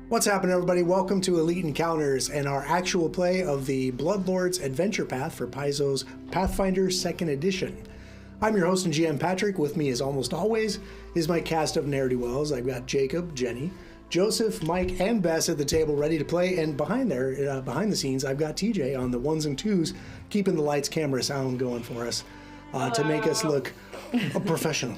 What's happening, everybody? Welcome to Elite Encounters and our actual play of the Bloodlords Adventure Path for Paizo's Pathfinder 2nd Edition. I'm your host and GM Patrick. With me, as almost always, is my cast of ne'er-do-wells. I've got Jacob, Jenny, Joseph, Mike, and Bess at the table ready to play. And behind the scenes, I've got TJ on the ones and twos, keeping the lights, camera, sound going for us to make us look professional.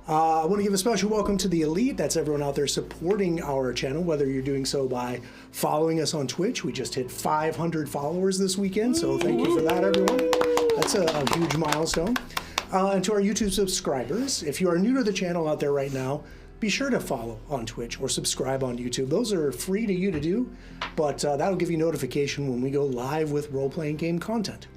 I want to give a special welcome to the Elite. That's everyone out there supporting our channel, whether you're doing so by following us on Twitch. We just hit 500 followers this weekend, so thank you for that, everyone. That's a huge milestone. And to our YouTube subscribers, if you are new to the channel out there right now, be sure to follow on Twitch or subscribe on YouTube. Those are free to you to do, but that'll give you notification when we go live with role-playing game content.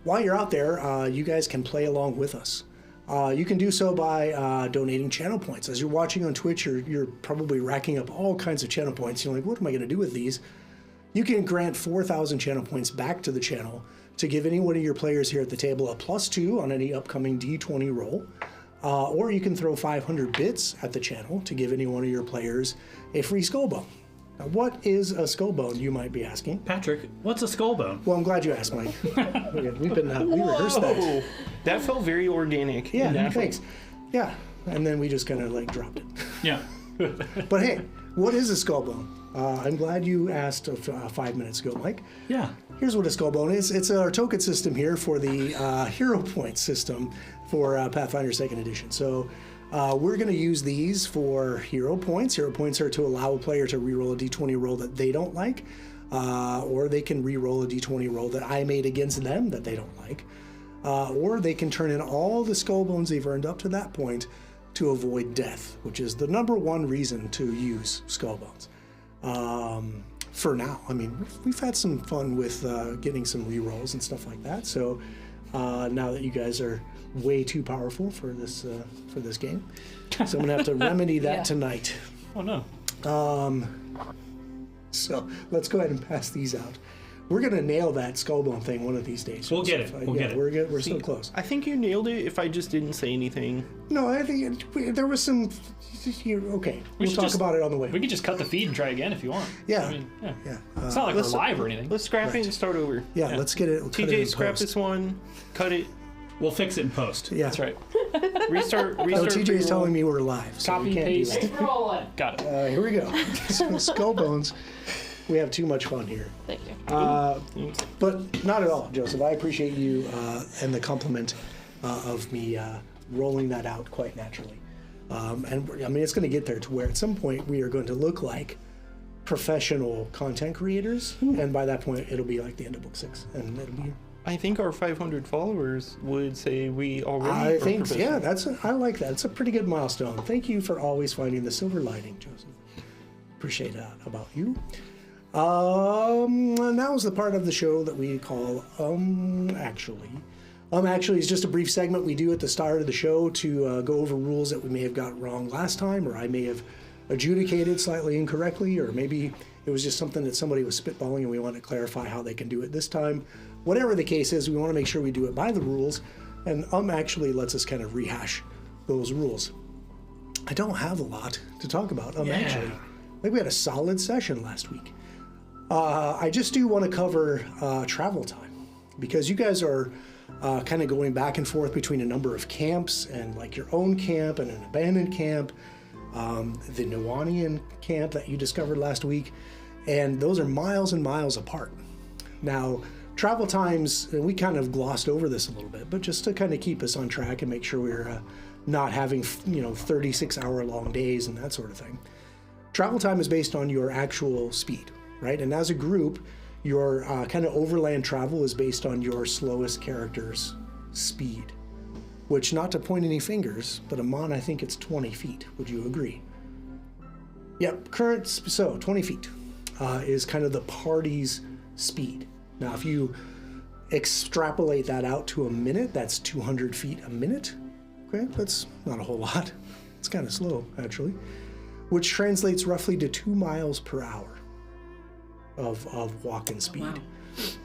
While you're out there, you guys can play along with us. You can do so by donating channel points. As you're watching on Twitch, you're probably racking up all kinds of channel points. You're like, what am I going to do with these? You can grant 4,000 channel points back to the channel to give any one of your players here at the table a +2 on any upcoming D20 roll. Or you can throw 500 bits at the channel to give any one of your players a free skull bone. Now, what is a skull bone, you might be asking? Patrick, what's a skull bone? Well, I'm glad you asked, Mike. we rehearsed that. That felt very organic. Yeah, thanks. Yeah, and then we just kind of like dropped it. Yeah. But hey, what is a skull bone? I'm glad you asked 5 minutes ago, Mike. Yeah. Here's what a skull bone is. It's our token system here for the hero point system for Pathfinder 2nd Edition. So we're going to use these for hero points. Hero points are to allow a player to reroll a d20 roll that they don't like, or they can reroll a d20 roll that I made against them that they don't like, or they can turn in all the skull bones they've earned up to that point to avoid death, which is the #1 reason to use skull bones. For now, I mean, we've had some fun with getting some rerolls and stuff like that. So now that you guys are way too powerful for this game, so I'm gonna have to remedy that tonight. Oh no. So let's go ahead and pass these out. We're gonna nail that skullbone thing one of these days. We'll get it. We'll get it. We're so close. I think you nailed it if I just didn't say anything. No, I think there was some. Okay, we'll talk about it on the way. We could just cut the feed and try again if you want. Yeah. I mean, yeah. It's not like we're live or anything. Let's scrap it and start over. Yeah, let's get it. TJ, scrap this one. Cut it. We'll fix it in post. Yeah. That's right. Restart. No, TJ's telling me we're live. So Copy, we can't paste. do that. Roll it. Got it. Here we go. Skull bones. We have too much fun here. Thank you. But not at all, Joseph. I appreciate you and the compliment of me rolling that out quite naturally. And I mean, it's going to get there to where at some point we are going to look like professional content creators, and by that point it'll be like the end of book 6, and it'll be. I think our 500 followers would say we already. I think, yeah, I like that. It's a pretty good milestone. Thank you for always finding the silver lining, Joseph. Appreciate that about you. Now is the part of the show that we call Actually. Actually is just a brief segment we do at the start of the show to go over rules that we may have got wrong last time, or I may have adjudicated slightly incorrectly, or maybe it was just something that somebody was spitballing and we want to clarify how they can do it this time. Whatever the case is, we want to make sure we do it by the rules, and Actually lets us kind of rehash those rules. I don't have a lot to talk about Actually. I think we had a solid session last week. I just do want to cover travel time, because you guys are kind of going back and forth between a number of camps, and like your own camp and an abandoned camp, the Nuanian camp that you discovered last week, and those are miles and miles apart. Now, travel times, we kind of glossed over this a little bit, but just to kind of keep us on track and make sure we're not having 36-hour long days and that sort of thing. Travel time is based on your actual speed, right? And as a group, your kind of overland travel is based on your slowest character's speed, which, not to point any fingers, but Amon, I think it's 20 feet. Would you agree? Yep, so 20 feet is kind of the party's speed. Now, if you extrapolate that out to a minute, that's 200 feet a minute. Okay, that's not a whole lot. It's kind of slow, actually, which translates roughly to 2 miles per hour of walking speed. Wow.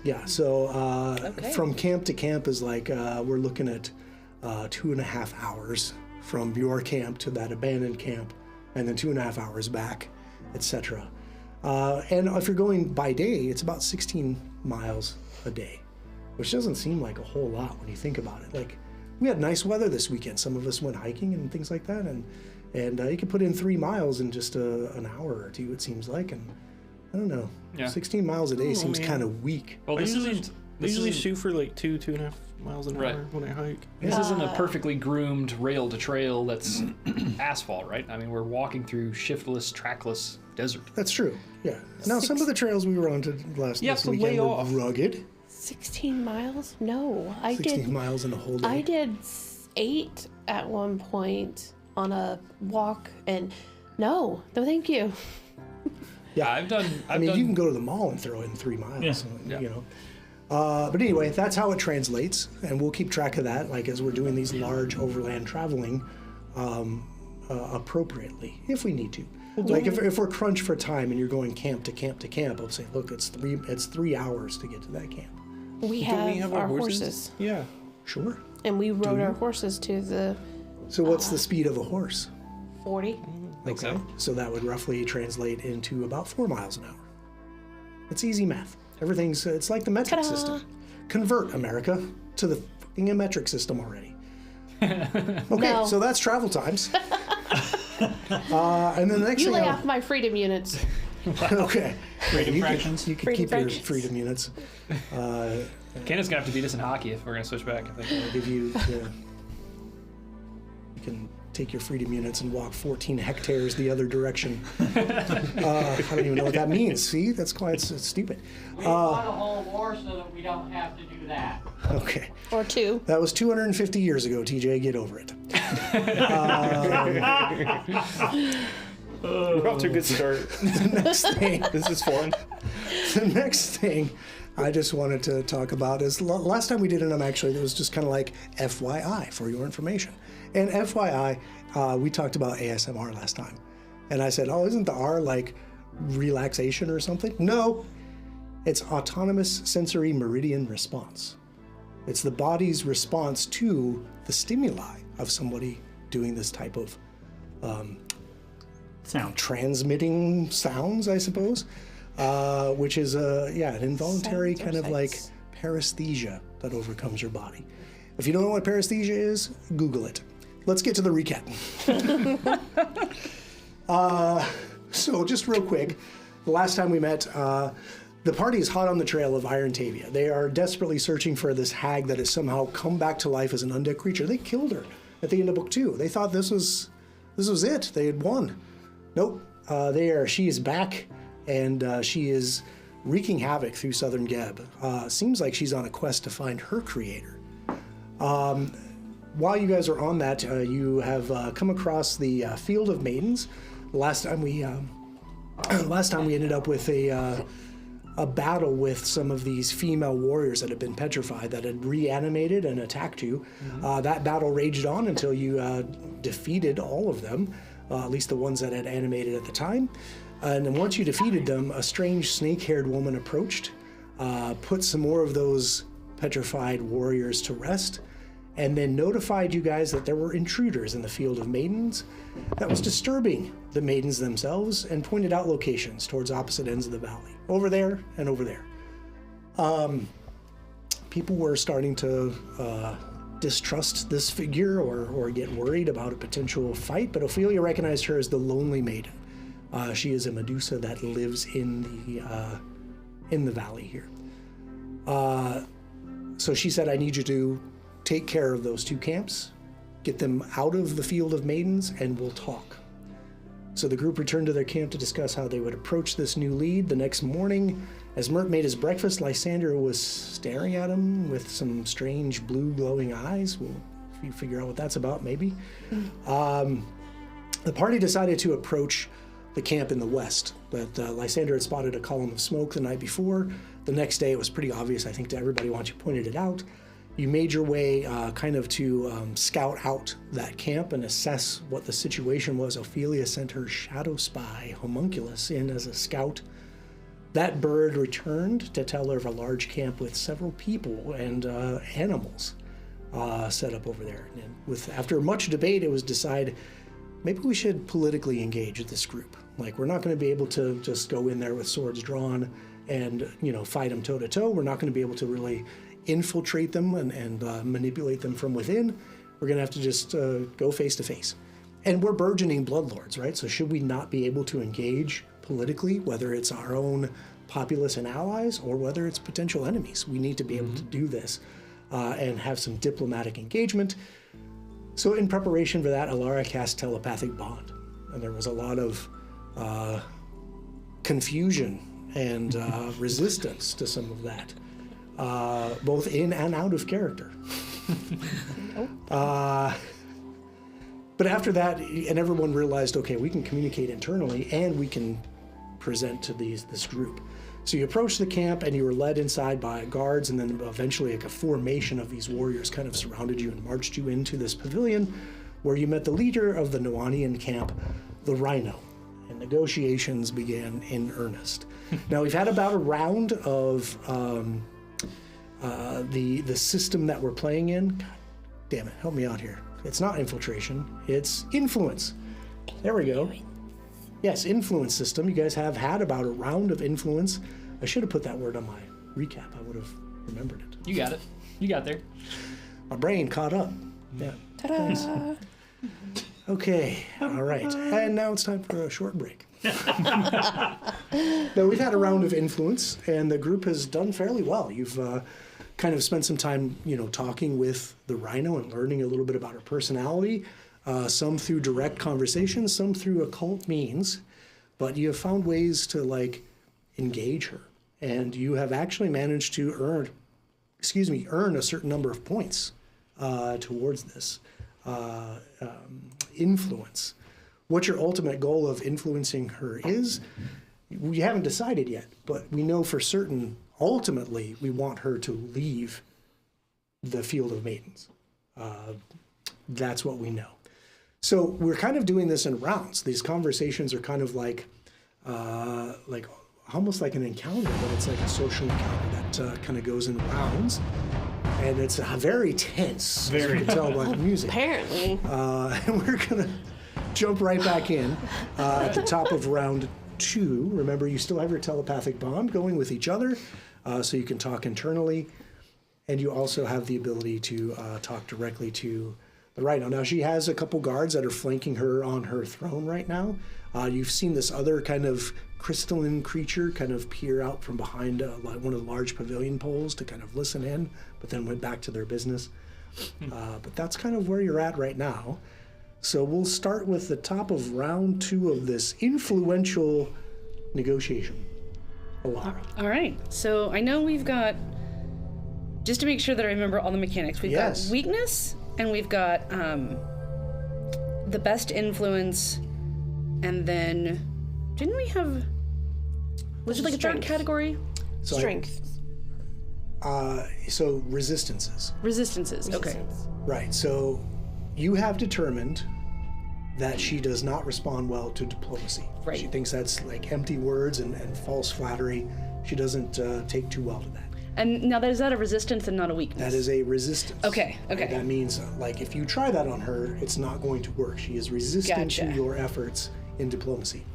Yeah, so from camp to camp is like we're looking at 2.5 hours from your camp to that abandoned camp, and then 2.5 hours back, etc. And if you're going by day, it's about 16 miles a day, which doesn't seem like a whole lot when you think about it. Like, we had nice weather this weekend. Some of us went hiking and things like that, and you could put in 3 miles in just an hour or two, it seems like. And I don't know, 16 miles a day seems kind of weak. Well, I this usually isn't shoot for like 2.5 miles an Right. hour when I hike. This isn't a perfectly groomed rail to trail that's asphalt, right? I mean, we're walking through shiftless, trackless desert. That's true. Yeah. Now, some of the trails we were on this it's a weekend way were off. rugged. 16 miles? No, I 16 did. miles in a whole day. I did 8 at one point on a walk, and no, thank you. Yeah, I've done. I mean, you can go to the mall and throw in 3 miles. You know. But anyway, that's how it translates, and we'll keep track of that, like as we're doing these large overland traveling, appropriately, if we need to. Like if we're crunched for time and you're going camp to camp to camp, I'll say, look, it's 3 hours to get to that camp. We Don't we have have our horses, Yeah. Sure. and we rode our horses to the So what's the speed of a horse? 40. Okay. So that would roughly translate into about 4 miles an hour. It's easy math. Everything's, it's like the metric Ta-da. system. Convert, America, to the fucking metric system already. Okay, No. so that's travel times. And then the next You thing lay I'll- off my freedom units. Okay. Freedom you fractions. Can, you can Freedom keep your fractions. freedom units. Canada's gonna have to beat us in hockey if we're gonna switch back. I think. I'll give you you can take your freedom units and walk 14 hectares the other direction. I don't even know what that means. See, that's quite it's stupid. We fought a whole war so that we don't have to do that. Okay. Or 2. That was 250 years ago, TJ. Get over it. We're off to a good start. Next thing, This is fun. the next thing I just wanted to talk about is last time we did it, actually, it was just kind of like FYI for your information. And FYI, we talked about ASMR last time. And I said, oh, isn't the R like relaxation or something? No, it's autonomous sensory meridian response. It's the body's response to the stimuli of somebody doing this type of Sound. transmitting sounds, I suppose, which is an involuntary Sounds or kind of like sights. paresthesia that overcomes your body. If you don't know what paresthesia is, Google it. Let's get to the recap. So just real quick, the last time we met, the party is hot on the trail of Iron Tavia. They are desperately searching for this hag that has somehow come back to life as an undead creature. They killed her at the end of book 2. They thought this was it. They had won. Nope. She is back, and she is wreaking havoc through Southern Geb. Seems like she's on a quest to find her creator. While you guys are on that, you have come across the Field of Maidens. Last time we ended up with a battle with some of these female warriors that had been petrified, that had reanimated and attacked you. That battle raged on until you defeated all of them, at least the ones that had animated at the time. And then once you defeated them, a strange snake-haired woman approached, put some more of those petrified warriors to rest, and then notified you guys that there were intruders in the Field of Maidens that was disturbing the maidens themselves, and pointed out locations towards opposite ends of the valley, over there and over there. People were starting to distrust this figure or get worried about a potential fight, but Ophelia recognized her as the Lonely Maiden. She is a Medusa that lives in the valley here. So she said, I need you to take care of those 2 camps, get them out of the Field of Maidens, and we'll talk. So the group returned to their camp to discuss how they would approach this new lead. The next morning, as Mert made his breakfast, Lysander was staring at him with some strange blue glowing eyes. We'll figure out what that's about, maybe. The party decided to approach the camp in the west, but Lysander had spotted a column of smoke the night before. The next day, it was pretty obvious, I think, to everybody once you pointed it out. You made your way kind of to scout out that camp and assess what the situation was. Ophelia sent her shadow spy, Homunculus, in as a scout. That bird returned to tell her of a large camp with several people and animals set up over there. And after much debate, it was decided maybe we should politically engage this group. Like, we're not going to be able to just go in there with swords drawn and, fight them toe to toe. We're not going to be able to really infiltrate them and manipulate them from within. We're going to have to just go face to face. And we're burgeoning bloodlords, right? So should we not be able to engage politically, whether it's our own populace and allies or whether it's potential enemies, we need to be able to do this and have some diplomatic engagement. So in preparation for that, Alara cast Telepathic Bond. And there was a lot of confusion and resistance to some of that, both in and out of character. But after that, and everyone realized, okay, we can communicate internally and we can present to this group. So you approached the camp and you were led inside by guards, and then eventually like a formation of these warriors kind of surrounded you and marched you into this pavilion where you met the leader of the Noanian camp, the Rhino, and negotiations began in earnest. Now we've had about a round of the system that we're playing in. God damn it, help me out here. It's not infiltration, it's influence. There we go. Yes, influence system. You guys have had about a round of influence. I should have put that word on my recap. I would have remembered it. You got it. You got there. My brain caught up. Yeah. Ta-da! Thanks. Okay, all right. And now it's time for a short break. Now, we've had a round of influence, and the group has done fairly well. You've kind of spent some time, talking with the Rhino and learning a little bit about her personality, some through direct conversations, some through occult means, but you have found ways to, engage her. And you have actually managed to earn a certain number of points towards this influence. What your ultimate goal of influencing her is, we haven't decided yet, but we know for certain, ultimately, we want her to leave the Field of Maidens. That's what we know. So we're kind of doing this in rounds. These conversations are kind of like almost like an encounter, but it's like a social encounter that kind of goes in rounds. And it's very tense, as you can tell by the music. Apparently. And we're going to jump right back in at the top of round 2. Remember, you still have your telepathic bond going with each other, so you can talk internally. And you also have the ability to talk directly to the Rhino. Now, she has a couple guards that are flanking her on her throne right now. You've seen this other kind of crystalline creature kind of peer out from behind one of the large pavilion poles to kind of listen in, but then went back to their business. But that's kind of where you're at right now. So we'll start with the top of round 2 of this influential negotiation. Alara. All right. So I know we've got, just to make sure that I remember all the mechanics, we've got weakness, and we've got the best influence, and then didn't we have, was it like a third category? So Strength. So resistances. Resistances. Okay. Right. So you have determined that she does not respond well to diplomacy. Right. She thinks that's like empty words and false flattery. She doesn't take too well to that. And now, is that a resistance and not a weakness? That is a resistance. Okay. That means, if you try that on her, it's not going to work. She is resistant to your efforts in diplomacy.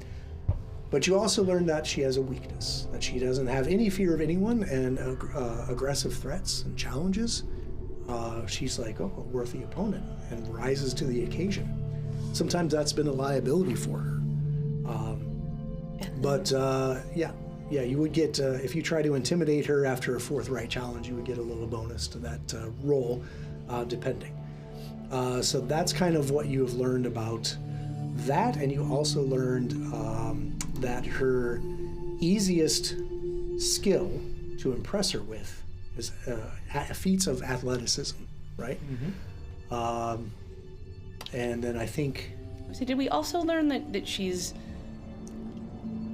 But you also learned that she has a weakness, that she doesn't have any fear of anyone, and aggressive threats and challenges. She's like, a worthy opponent, and rises to the occasion. Sometimes that's been a liability for her. Yeah, you would get, if you try to intimidate her after a forthright challenge, you would get a little bonus to that roll, depending. So that's kind of what you have learned about that, and you also learned that her easiest skill to impress her with is feats of athleticism, right? Mm-hmm. And then I think... So did we also learn that she's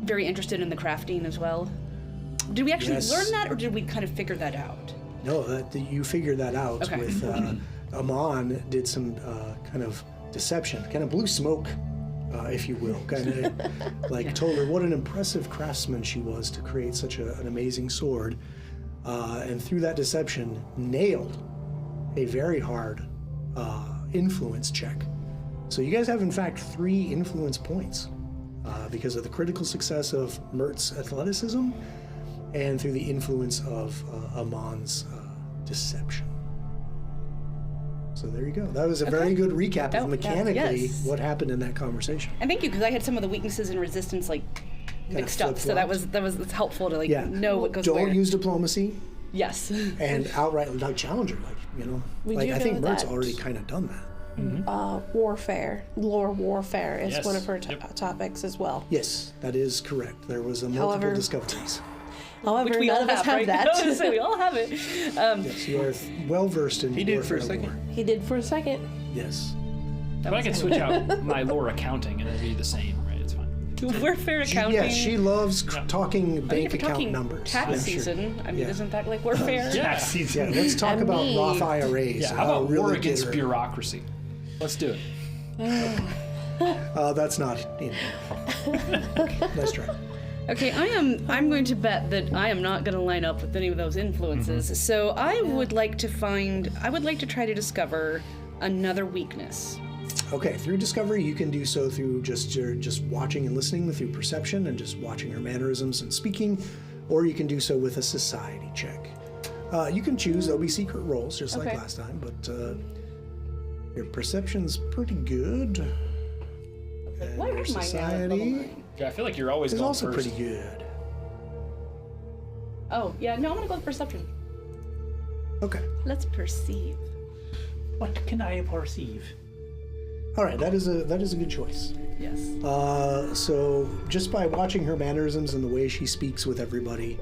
very interested in the crafting as well? Did we actually learn that, or did we kind of figure that out? No, you figured that out with Amon did some kind of deception, kind of blew smoke, if you will, kind of told her what an impressive craftsman she was to create such an amazing sword, and through that deception nailed a very hard influence check. So you guys have in fact 3 influence points because of the critical success of Mert's athleticism and through the influence of Amon's deception. So there you go. That was a very good recap of mechanically what happened in that conversation. And thank you, because I had some of the weaknesses and resistance mixed up, so that was helpful to know what goes where. Don't use diplomacy. Yes. And outright challenge her, I think Mert's already kind of done that. Warfare, lore warfare is one of her topics as well. Yes, that is correct. There was multiple discoveries. However, Which we none all of us have right? that. We all have it. Yes, you are well versed in. He did for a warfare second. lore. He did for a second. Yes. But I can switch out my lore accounting and it'd be the same, right? It's fine. Warfare accounting. She loves talking I mean, bank if you're account talking numbers. tax Yeah, season, I mean, Yeah. isn't that like warfare? Yeah. Yeah, let's talk And about me. Roth IRAs. Yeah, how about really war get against her- bureaucracy? Let's do it. That's not. Nice try. Okay, I'm going to bet that I am not going to line up with any of those influences. So I would like to try to discover another weakness. Okay, through discovery, you can do so through just watching and listening, through perception and just watching her mannerisms and speaking, or you can do so with a society check. You can choose. There'll be secret rolls, just like last time, but your perception's pretty good. And Why your would mine now at level society 9? Yeah, I feel like you're always is going also first. pretty good. Oh, yeah, no, I'm going to go with perception. Okay. Let's perceive. What can I perceive? All right, that is a good choice. Yes. So just by watching her mannerisms and the way she speaks with everybody,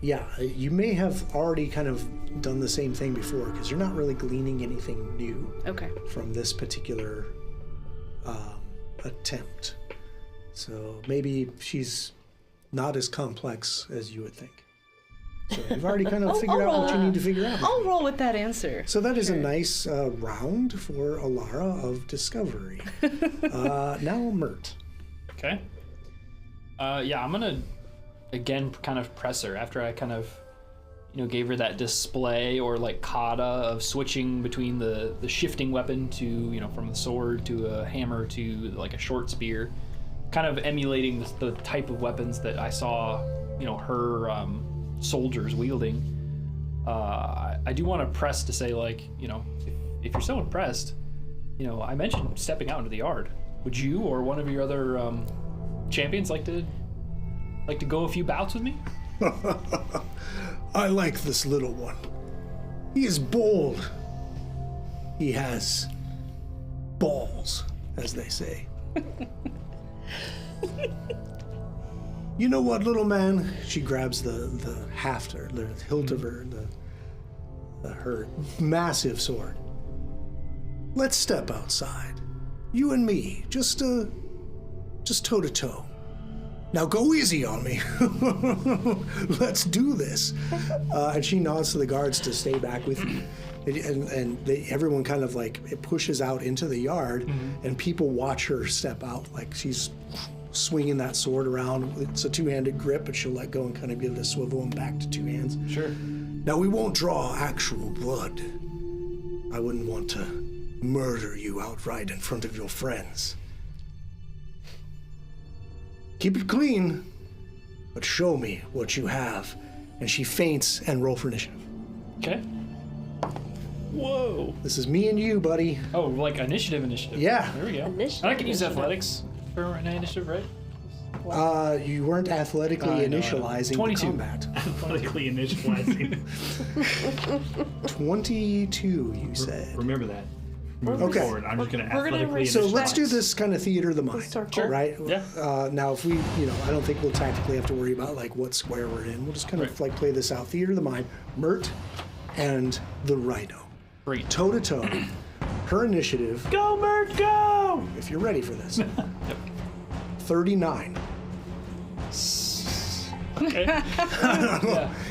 you may have already kind of done the same thing before because you're not really gleaning anything new Okay. from this particular attempt. So maybe she's not as complex as you would think. So you've already kind of figured out what you need to figure out. I'll roll with that answer. So that is a nice round for Alara of discovery. Now Mert. Okay. I'm gonna again kind of press her after I kind of gave her that display or like kata of switching between the shifting weapon to from the sword to a hammer to like a short spear, kind of emulating the type of weapons that I saw her soldiers wielding. I do want to press to say, like, if you're so impressed, I mentioned stepping out into the yard. Would you or one of your other champions like to go a few bouts with me? I like this little one. He is bold. He has balls, as they say. You know what, little man? She grabs the haft or the hilt of her massive sword. Let's step outside. You and me, just toe to toe. Now go easy on me. Let's do this. And she nods to the guards to stay back with you. Everyone kind of it pushes out into the yard, and people watch her step out like she's swinging that sword around. It's a two-handed grip, but she'll let go and kind of give it a swivel and back to two hands. Sure. Now we won't draw actual blood. I wouldn't want to murder you outright in front of your friends. Keep it clean, but show me what you have. And she faints and roll for initiative. Okay. Whoa. This is me and you, buddy. Oh, like initiative. Yeah. There we go. Initiative, And I can use initiative. athletics for an initiative, right? You weren't athletically I know. initializing 22. the combat. Politically initializing. 22, you said. Remember that. Moving Okay. forward, I'm just going to We're gonna athletically So initialize. let's do this kind of theater of the mind, circle. right? Yeah. Now, if we, I don't think we'll tactically have to worry about what square we're in. We'll just kind of play this out. Theater of the mind. Mert and the Rhino, Great. toe to toe. Her initiative, Go, Mert, go! if you're ready for this. 39. Okay.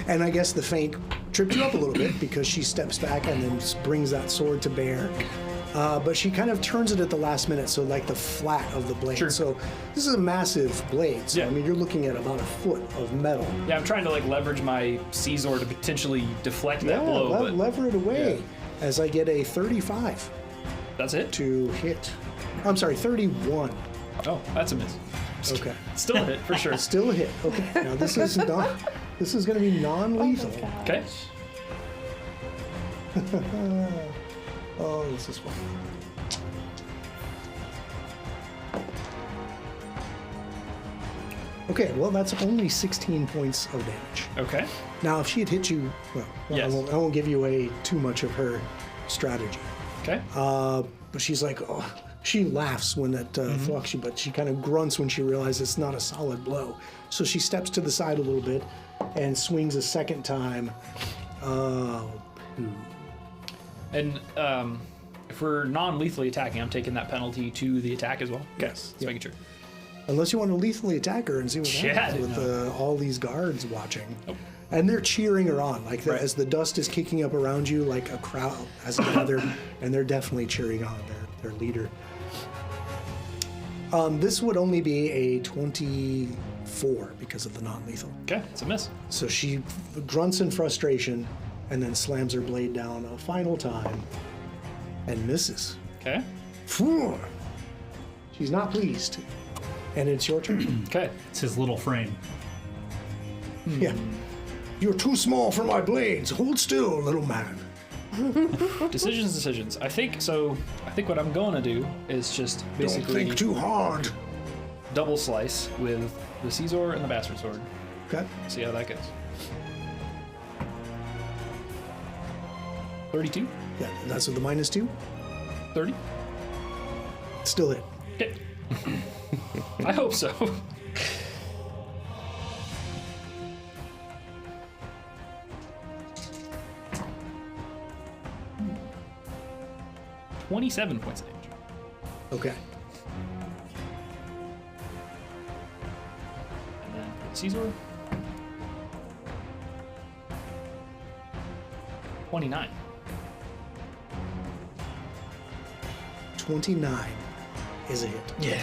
And I guess the feint tripped you up a little bit because she steps back and then brings that sword to bear. But she kind of turns it at the last minute, so like the flat of the blade. Sure. So this is a massive blade. So Yeah. I mean, you're looking at about a foot of metal. Yeah, I'm trying to leverage my Caesar to potentially deflect that blow, but lever it away as I get a 35 that's it. to hit. I'm sorry, 31 Oh, that's a miss. Okay. Still a hit for sure. Still a hit. Okay. Now this is not. This is going to be non-lethal. Okay. Oh, this is fun. Okay, well, that's only 16 points of damage. Okay. Now, if she had hit you, well, Yes. I won't give you away too much of her strategy. Okay. But she's like, oh, she laughs when that flux you, but she kind of grunts when she realizes it's not a solid blow. So she steps to the side a little bit and swings a second time. And if we're non-lethally attacking, I'm taking that penalty to the attack as well. Okay. Yes. Just making sure. Unless you want to lethally attack her and see what Yeah, happens I with all these guards watching. And they're cheering her on. Like as the dust is kicking up around you, like a crowd has gathered, and they're definitely cheering on their leader. This would only be a 24 because of the non-lethal. Okay, it's a miss. So she grunts in frustration and then slams her blade down a final time and misses. Okay. Phew. She's not pleased. And it's your turn. Okay. It's his little frame. Yeah. You're too small for my blades. Hold still, little man. Decisions. I think what I'm going to do is just Don't basically think too hard. double slice with the Caesar and the Bastard Sword. Okay. See how that goes. 32? Yeah, that's with the -2. 30? Still hit. Okay. I hope so. $27 points of damage. Okay. And then for the Caesar. 29. 29 is a hit. Yeah.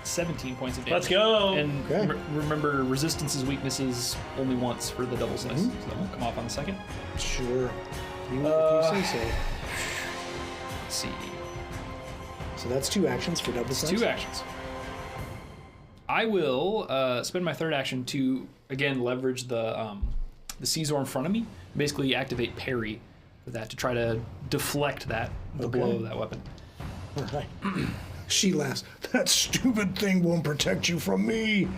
17 points of damage. Let's go. And Okay. remember, resistance is weaknesses only once for the double slice. So that won't come off on the second. Sure. If you say so. Let's see. So that's 2 actions for double slice. 2 actions. I will spend my third action to again leverage the Caesar in front of me. Basically, activate parry with that to try to deflect the blow of that weapon. All right. She laughs. That stupid thing won't protect you from me.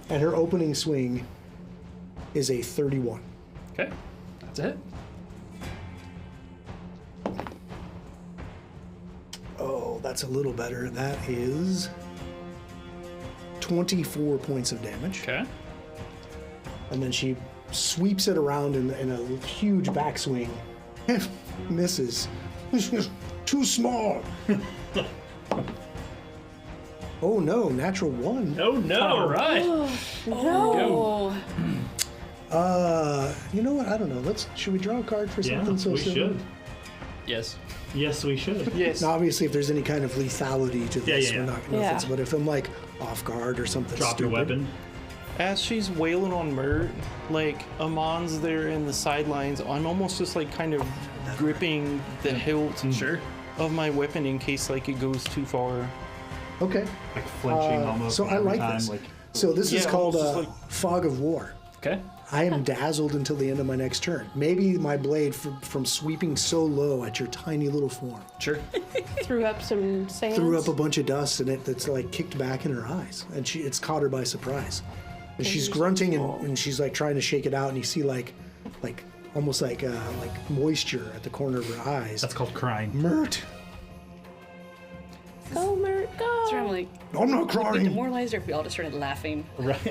And her opening swing is a 31. Okay, that's a hit. Oh, that's a little better. That is 24 points of damage. Okay. And then she sweeps it around in a huge backswing. Misses. Too small. Oh no, natural 1. Oh no! All right. Oh, You know what? I don't know. Should we draw a card for Yeah, something so we silly? should. Yes. Yes, we should. Yes. Now, obviously, if there's any kind of lethality to this, yeah. we're not going to Yeah. fix it. But if I'm like off guard or something Drop stupid, your weapon. As she's wailing on Mert, like Amon's there in the sidelines, I'm almost just like kind of gripping the hilt Sure. of my weapon in case like it goes too far. Okay. Like flinching almost. So I every like time, this. Like, So this is Yeah, called almost just Fog of War. Okay. I am dazzled until the end of my next turn. Maybe my blade from sweeping so low at your tiny little form Sure. Threw up some sand. threw up a bunch of dust, and it's like kicked back in her eyes, and it's caught her by surprise. And she's grunting and she's like trying to shake it out, and you see like almost like moisture at the corner of her eyes. that's called crying. Mert, Go, Mert, go. so I'm like, I'm not we crying. demoralized, or if we all just started laughing. Right.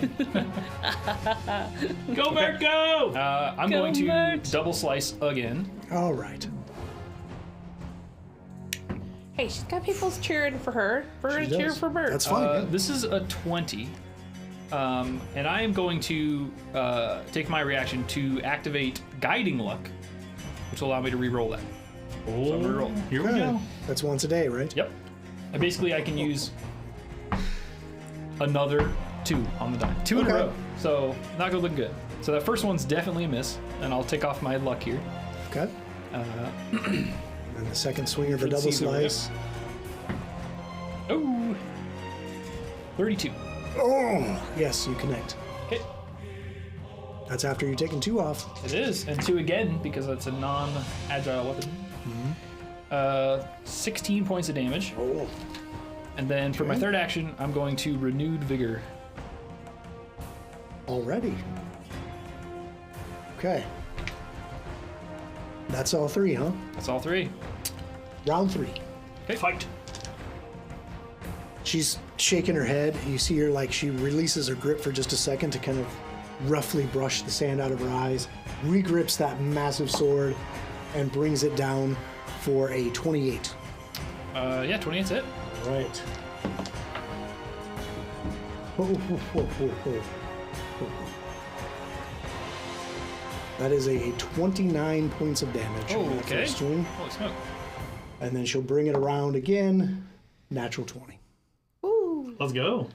Go, Bert, go! I'm Go, going to Mert. double slice again. All right. Hey, she's got people cheering for her. For her She to cheer does. for Mert. That's fine. yeah. This is a 20. And I am going to take my reaction to activate Guiding Luck, which will allow me to re-roll that. So I'm gonna roll. Here we Okay. go. That's once a day, right? Yep. And basically, I can use another 2 on the die. 2 in a Okay. row. So not gonna look good. So that first one's definitely a miss, and I'll take off my luck here. Okay. And the second swing of the For the double Caesar, yep. slice. Oh, 32. Oh, yes, you connect. Okay, That's after you're taking 2 off. it is, and 2 again because it's a non-agile weapon. 16 points of damage, Oh, and then for my third action, I'm going to renewed vigor. already. Okay. That's all 3, huh? That's all 3. Round 3. Okay, fight. She's shaking her head. You see her like she releases her grip for just a second to kind of roughly brush the sand out of her eyes, regrips that massive sword, and brings it down for a 28. Yeah, 28's it. All right. That is a 29 points of damage. Oh, on that okay. first swing. Holy smoke. And then she'll bring it around again. Natural 20. Ooh. Let's go.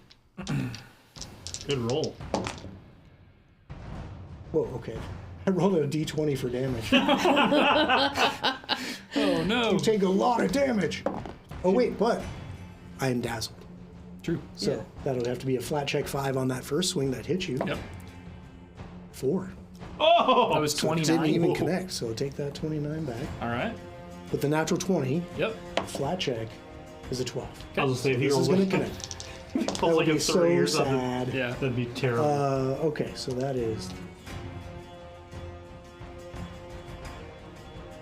Good roll. Whoa, okay. I rolled a d20 for damage. Oh no. You take a lot of damage. Oh wait, but I am dazzled. True. So that'll have to be a flat check 5 on that first swing that hit you. Yep. 4. Oh! That was So it 29. didn't even connect, so take that 29 back. All right. With the natural 20, Yep. flat check is a 12. I was just saying, if he This is rolls going to like, connect. pulls like That a would be 3 or so something, sad. Yeah. that'd be terrible. Okay, so that is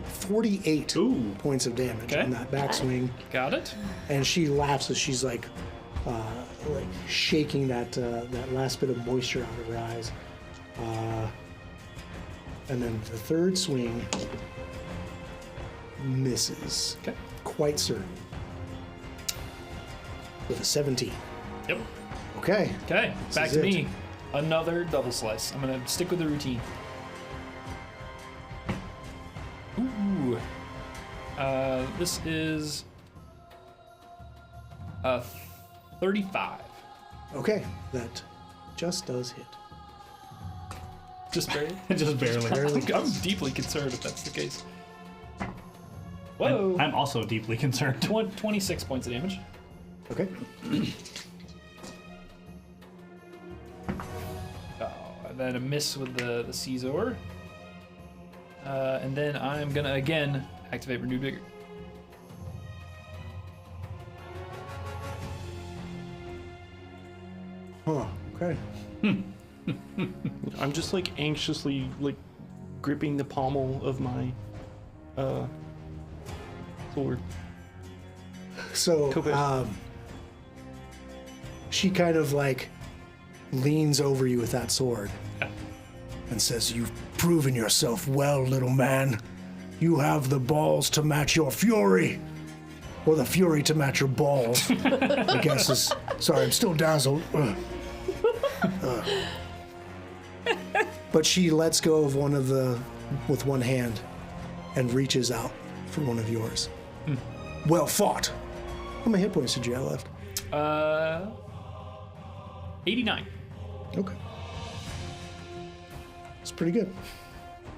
48 Ooh. points of damage Okay. on that backswing. Got it. And she laughs as she's like shaking that that last bit of moisture out of her eyes. And then the third swing misses. Okay. Quite certain. With a 17. Yep. Okay. Okay. Back is to it. me. Another double slice. I'm gonna stick with the routine. Ooh. This is 35. Okay. That just does hit. Just barely. Just barely. I'm deeply concerned if that's the case. Whoa. I'm also deeply concerned. 26 points of damage. Okay. And then a miss with the Caesar. And then I'm gonna again activate Renewed Vigor. Huh. Okay. I'm just like anxiously like gripping the pommel of my sword. So, Cool. she kind of like leans over you with that sword and says, "You've proven yourself well, little man. You have the balls to match your fury, or the fury to match your balls." I guess is. Sorry, I'm still dazzled. But she lets go of one of the with one hand and reaches out for one of yours. Well fought. How many hit points did you have left? 89. Okay. It's pretty good.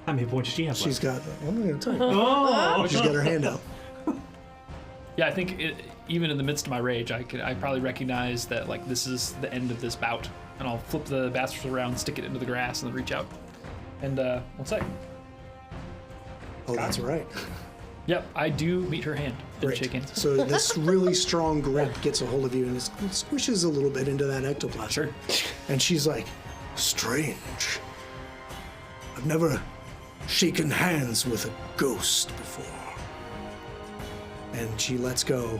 How many points do you have She's left? got, I'm not going to tell you. Oh! She's got her hand out. Yeah, I think even in the midst of my rage, I probably recognize that like this is the end of this bout, and I'll flip the bastard around, stick it into the grass, and then reach out. And one sec. Oh, that's right. Yep, I do meet her hand and Great. shake hands. So this really strong grip gets a hold of you and it squishes a little bit into that ectoplasm. Sure. And she's like, "Strange. I've never shaken hands with a ghost before." And she lets go.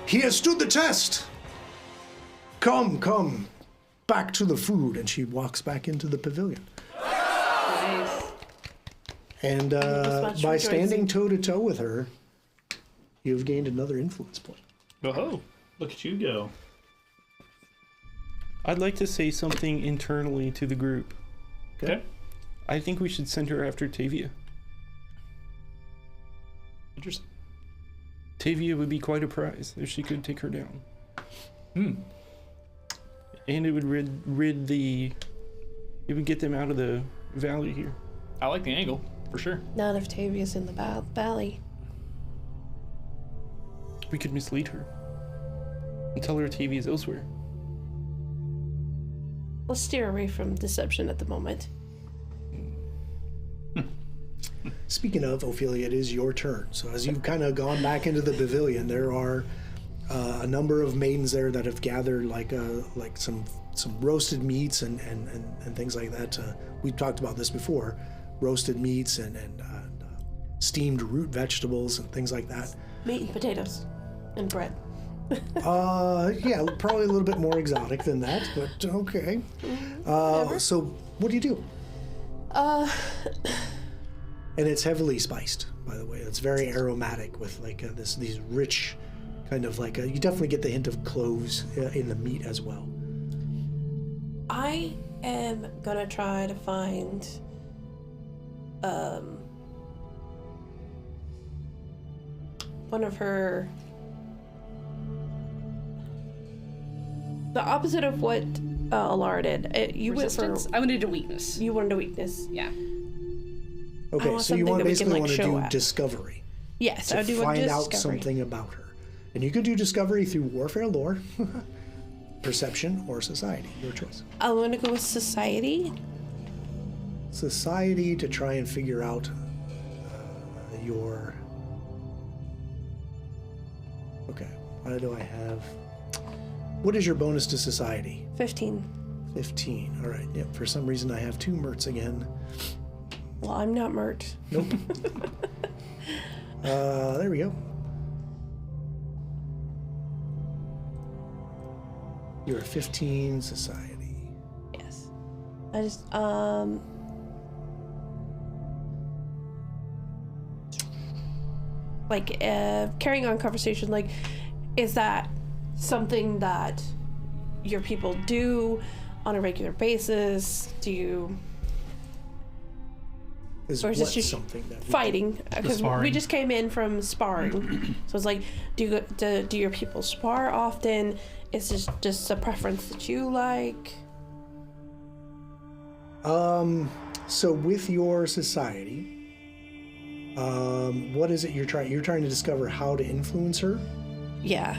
"He has stood the test. Come, back to the food." And she walks back into the pavilion. Nice. And much by rejoicing. standing toe to toe with her, you've gained another influence point. Oh, look at you go. I'd like to say something internally to the group. Okay. I think we should send her after Tavia. Interesting. Tavia would be quite a prize if she could take her down. Hmm. And it would rid the... It would get them out of the valley here. I like the angle for sure. Not if Tavia's in the valley. We could mislead her and tell her TV is elsewhere. Let's steer away from deception at the moment. Speaking of, Ophelia, it is your turn. So as you've kind of gone back into the pavilion, there are a number of maidens there that have gathered like some roasted meats and things like that. We've talked about this before, roasted meats and steamed root vegetables and things like that. Meat and potatoes and bread. Yeah, probably a little bit more exotic than that, but okay. So what do you do? And it's heavily spiced, by the way. It's very aromatic with like these rich kind of like you definitely get the hint of cloves in the meat as well. I am gonna try to find one of her, the opposite of what Alara did. You Resistance? I wanted a weakness. You wanted a weakness. Yeah. Okay, so you basically want to do discovery. Yes, to I do find a out discovery. something about her. And you could do discovery through warfare lore, perception, or society. Your choice. I'm gonna go with society. Society to try and figure out your... Okay, why do I have... What is your bonus to society? 15. 15. All right. Yep. For some reason, I have 2 Merts again. Well, I'm not Mert. Nope. There we go. You're a 15 society. Yes. I just like carrying on conversation, like, is that something that your people do on a regular basis? Do you, Is or is what this just something that we fighting? Because we sparring. just came in from sparring, so it's like, do your people spar often? Is this just a preference that you like? So with your society, what is it you're trying? You're trying to discover how to influence her. Yeah.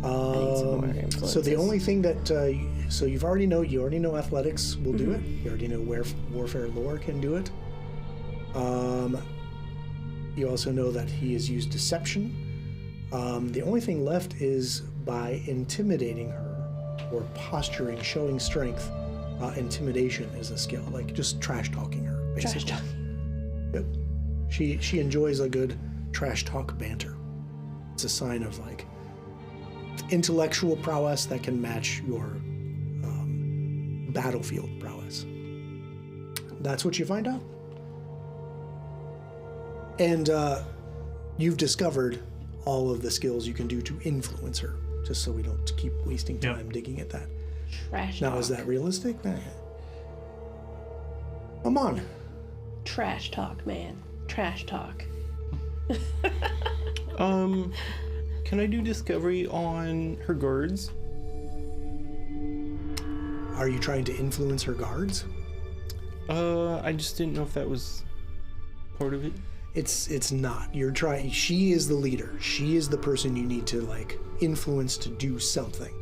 I need some more So the influences. only thing that so you already know athletics will do it. You already know where warfare lore can do it. You also know that he has used deception. The only thing left is by intimidating her or posturing, showing strength. Intimidation is a skill, like just trash talking her, basically. Trash talking. Yep. She enjoys a good trash talk banter. It's a sign of like intellectual prowess that can match your battlefield prowess. That's what you find out. And you've discovered all of the skills you can do to influence her, just so we don't keep wasting time digging at that. Trash Now, talk. is that realistic? Come on. Trash talk, man. Trash talk. Can I do discovery on her guards? Are you trying to influence her guards? I just didn't know if that was part of it. It's not. You're trying. She is the leader. She is the person you need to like influence to do something.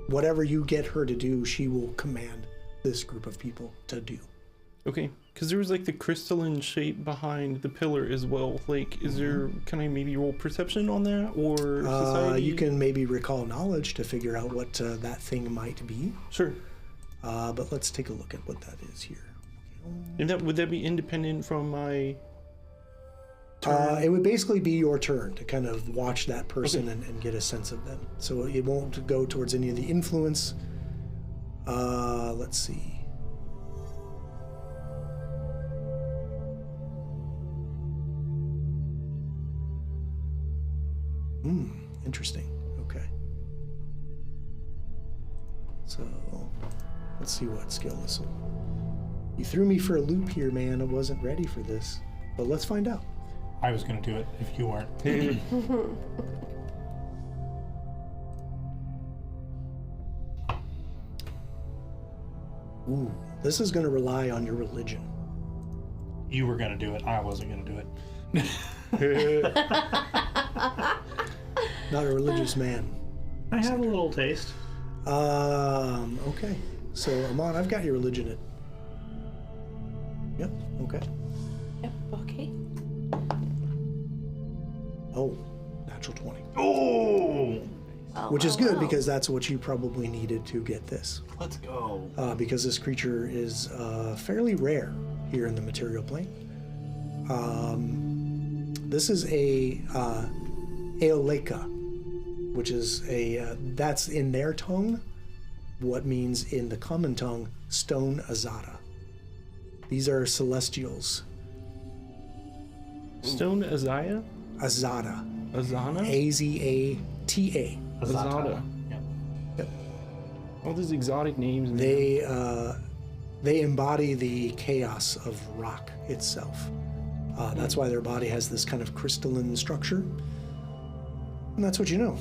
Whatever you get her to do, she will command this group of people to do. Okay, because there was like the crystalline shape behind the pillar as well. Like, is there? Can I maybe roll perception on that or society? You can maybe recall knowledge to figure out what that thing might be. Sure. But let's take a look at what that is here. And would that be independent from my? It would basically be your turn to kind of watch that person and get a sense of them. So it won't go towards any of the influence. Let's see. Interesting. Okay. So let's see what skill this will. You threw me for a loop here, man. I wasn't ready for this. But let's find out. I was going to do it if you weren't. Ooh, this is going to rely on your religion. You were going to do it. I wasn't going to do it. Not a religious man. I have a little taste. Okay. So, Amon, I've got your religion at... Yep, okay. Yep, okay. Oh, natural 20. Oh! Which is good because that's what you probably needed to get this. Let's go. Because this creature is fairly rare here in the material plane. This is a Aeoleka, which is that's in their tongue what means in the common tongue stone azada. These are celestials. Stone Azaya? Azada. Azana? A-Z-A-T-A. Azada. Yep. All these exotic names. They embody the chaos of rock itself. That's why their body has this kind of crystalline structure. And that's what you know.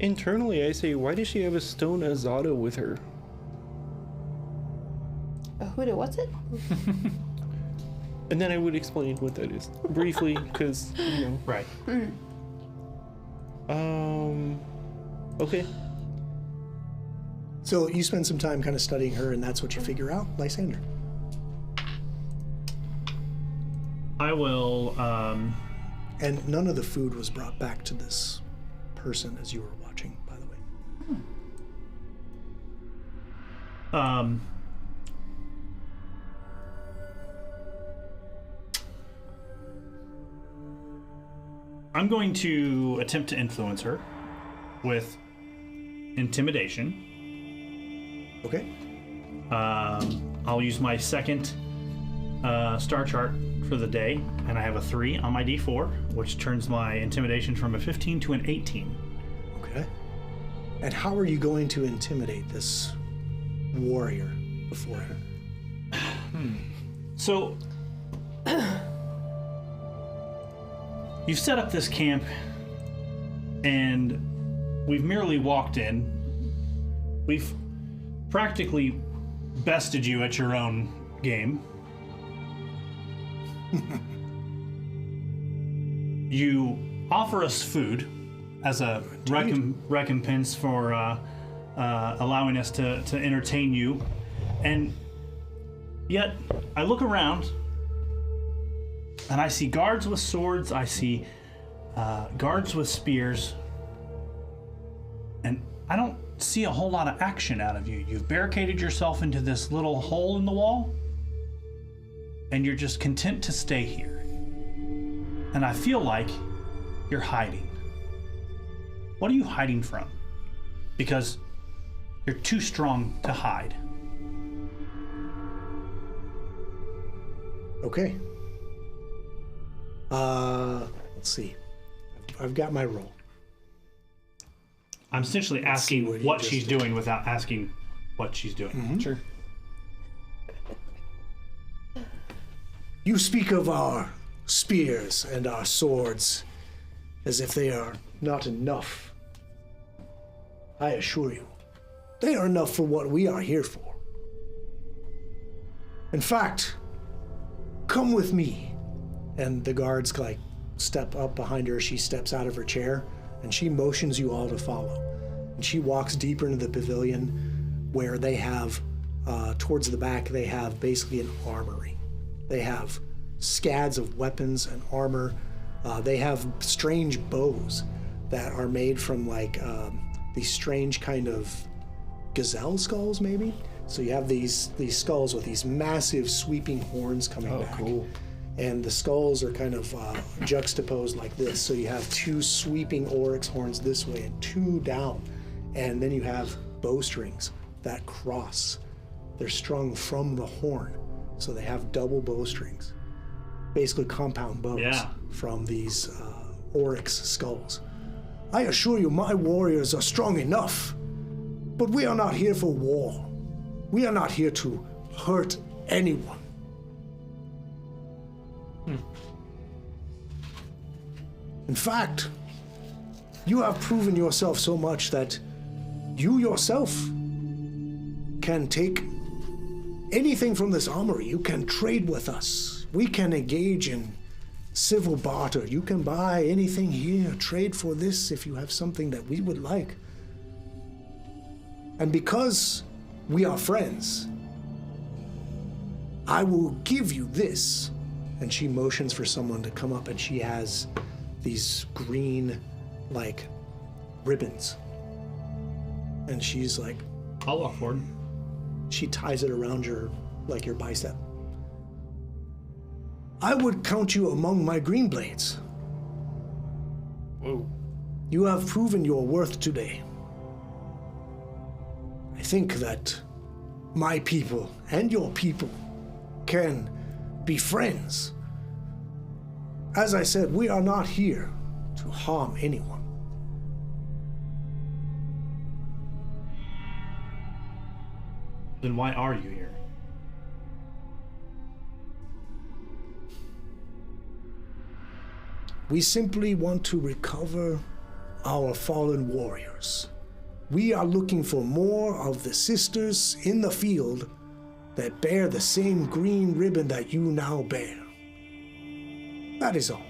Internally, I say, why does she have a stone Azada with her? What's it? And then I would explain what that is briefly, because you know. Right. Okay. So you spend some time kind of studying her, and that's what you figure out, Lysander. I will, And none of the food was brought back to this person as you were watching, by the way. I'm going to attempt to influence her with intimidation. Okay. I'll use my second star chart for the day, and I have a 3 on my D4, which turns my intimidation from a 15 to an 18. Okay. And how are you going to intimidate this warrior before her? So, you've set up this camp, and we've merely walked in. We've practically bested you at your own game. You offer us food as a recompense for allowing us to entertain you, and yet I look around and I see guards with swords, I see guards with spears, and I don't see a whole lot of action out of you. You've barricaded yourself into this little hole in the wall, and you're just content to stay here. And I feel like you're hiding. What are you hiding from? Because you're too strong to hide. Okay. Let's see. I've got my roll. I'm essentially asking what she's doing without asking what she's doing. Mm-hmm. Sure. You speak of our spears and our swords as if they are not enough. I assure you, they are enough for what we are here for. In fact, come with me. And the guards like step up behind her. She steps out of her chair and she motions you all to follow. And she walks deeper into the pavilion where they have, towards the back, they have basically an armory. They have scads of weapons and armor. They have strange bows that are made from like these strange kind of gazelle skulls, maybe. So you have these skulls with these massive sweeping horns coming back. Cool. And the skulls are kind of juxtaposed like this. So you have 2 sweeping oryx horns this way and 2 down. And then you have bowstrings that cross. They're strung from the horn. So they have double bowstrings. Basically compound bows from these oryx skulls. I assure you, my warriors are strong enough. But we are not here for war. We are not here to hurt anyone. In fact, you have proven yourself so much that you yourself can take anything from this armory. You can trade with us. We can engage in civil barter. You can buy anything here, trade for this if you have something that we would like. And because we are friends, I will give you this. And she motions for someone to come up, and she has these green, like, ribbons. And she's like, I'll walk forward. she ties it around your bicep. I would count you among my green blades. Whoa. You have proven your worth today. I think that my people and your people can be friends. As I said, we are not here to harm anyone. Then why are you here? We simply want to recover our fallen warriors. We are looking for more of the sisters in the field that bear the same green ribbon that you now bear. That is all.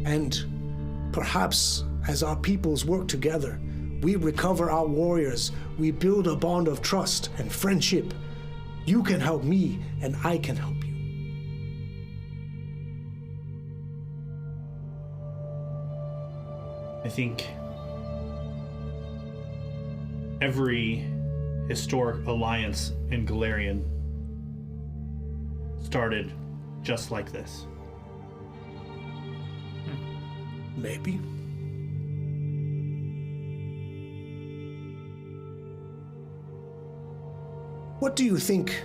And perhaps as our peoples work together, we recover our warriors, we build a bond of trust and friendship. You can help me, and I can help you. I think every historic alliance in Galarian started just like this. Maybe. What do you think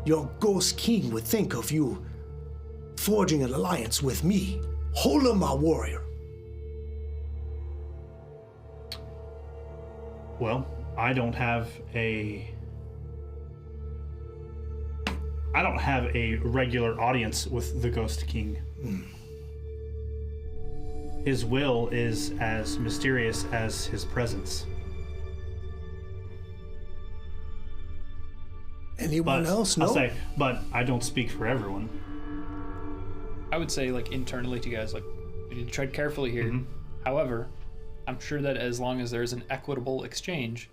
your Ghost King would think of you forging an alliance with me, Holomar warrior? Well, I don't have a regular audience with the Ghost King. His will is as mysterious as his presence. Anyone else? No. I'll say, but I don't speak for everyone. I would say, like, internally to you guys, like, we need to tread carefully here. Mm-hmm. However, I'm sure that as long as there's an equitable exchange,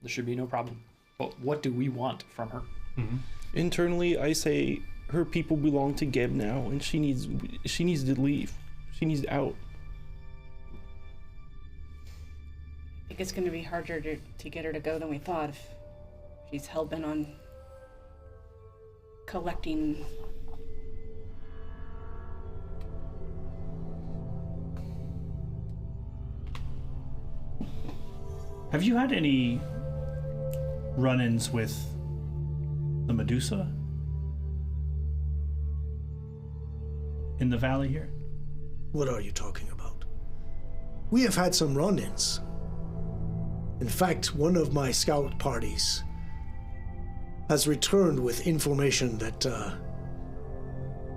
there should be no problem. But what do we want from her? Mm-hmm. Internally, I say her people belong to Geb now, and she needs to leave. She needs out. I think it's going to be harder to get her to go than we thought if she's hell-bent on collecting. Have you had any run-ins with the Medusa in the valley here? What are you talking about? We have had some run-ins. In fact, one of my scout parties has returned with information that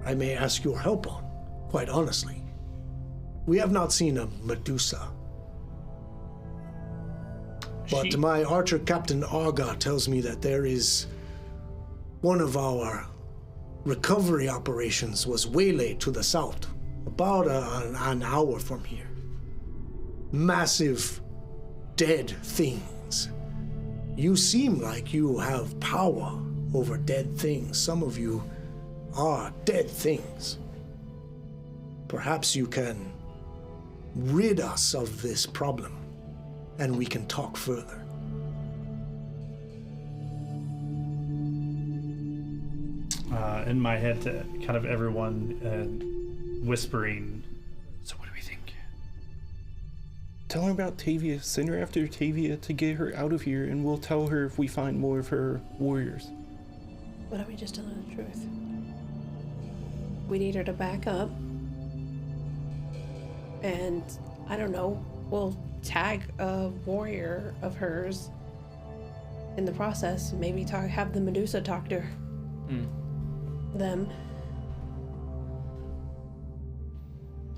I may ask your help on, quite honestly. We have not seen a Medusa. But my archer captain Arga tells me that there is one of our recovery operations was waylaid to the south, about an hour from here. Massive dead things. You seem like you have power over dead things. Some of you are dead things. Perhaps you can rid us of this problem, and we can talk further. In my head, to kind of everyone whispering, so what do we think? Tell her about Tavia. Send her after Tavia to get her out of here, and we'll tell her if we find more of her warriors. Why don't we just tell her the truth? We need her to back up. And, I don't know, we'll tag a warrior of hers in the process. Maybe have the Medusa talk to her. Them.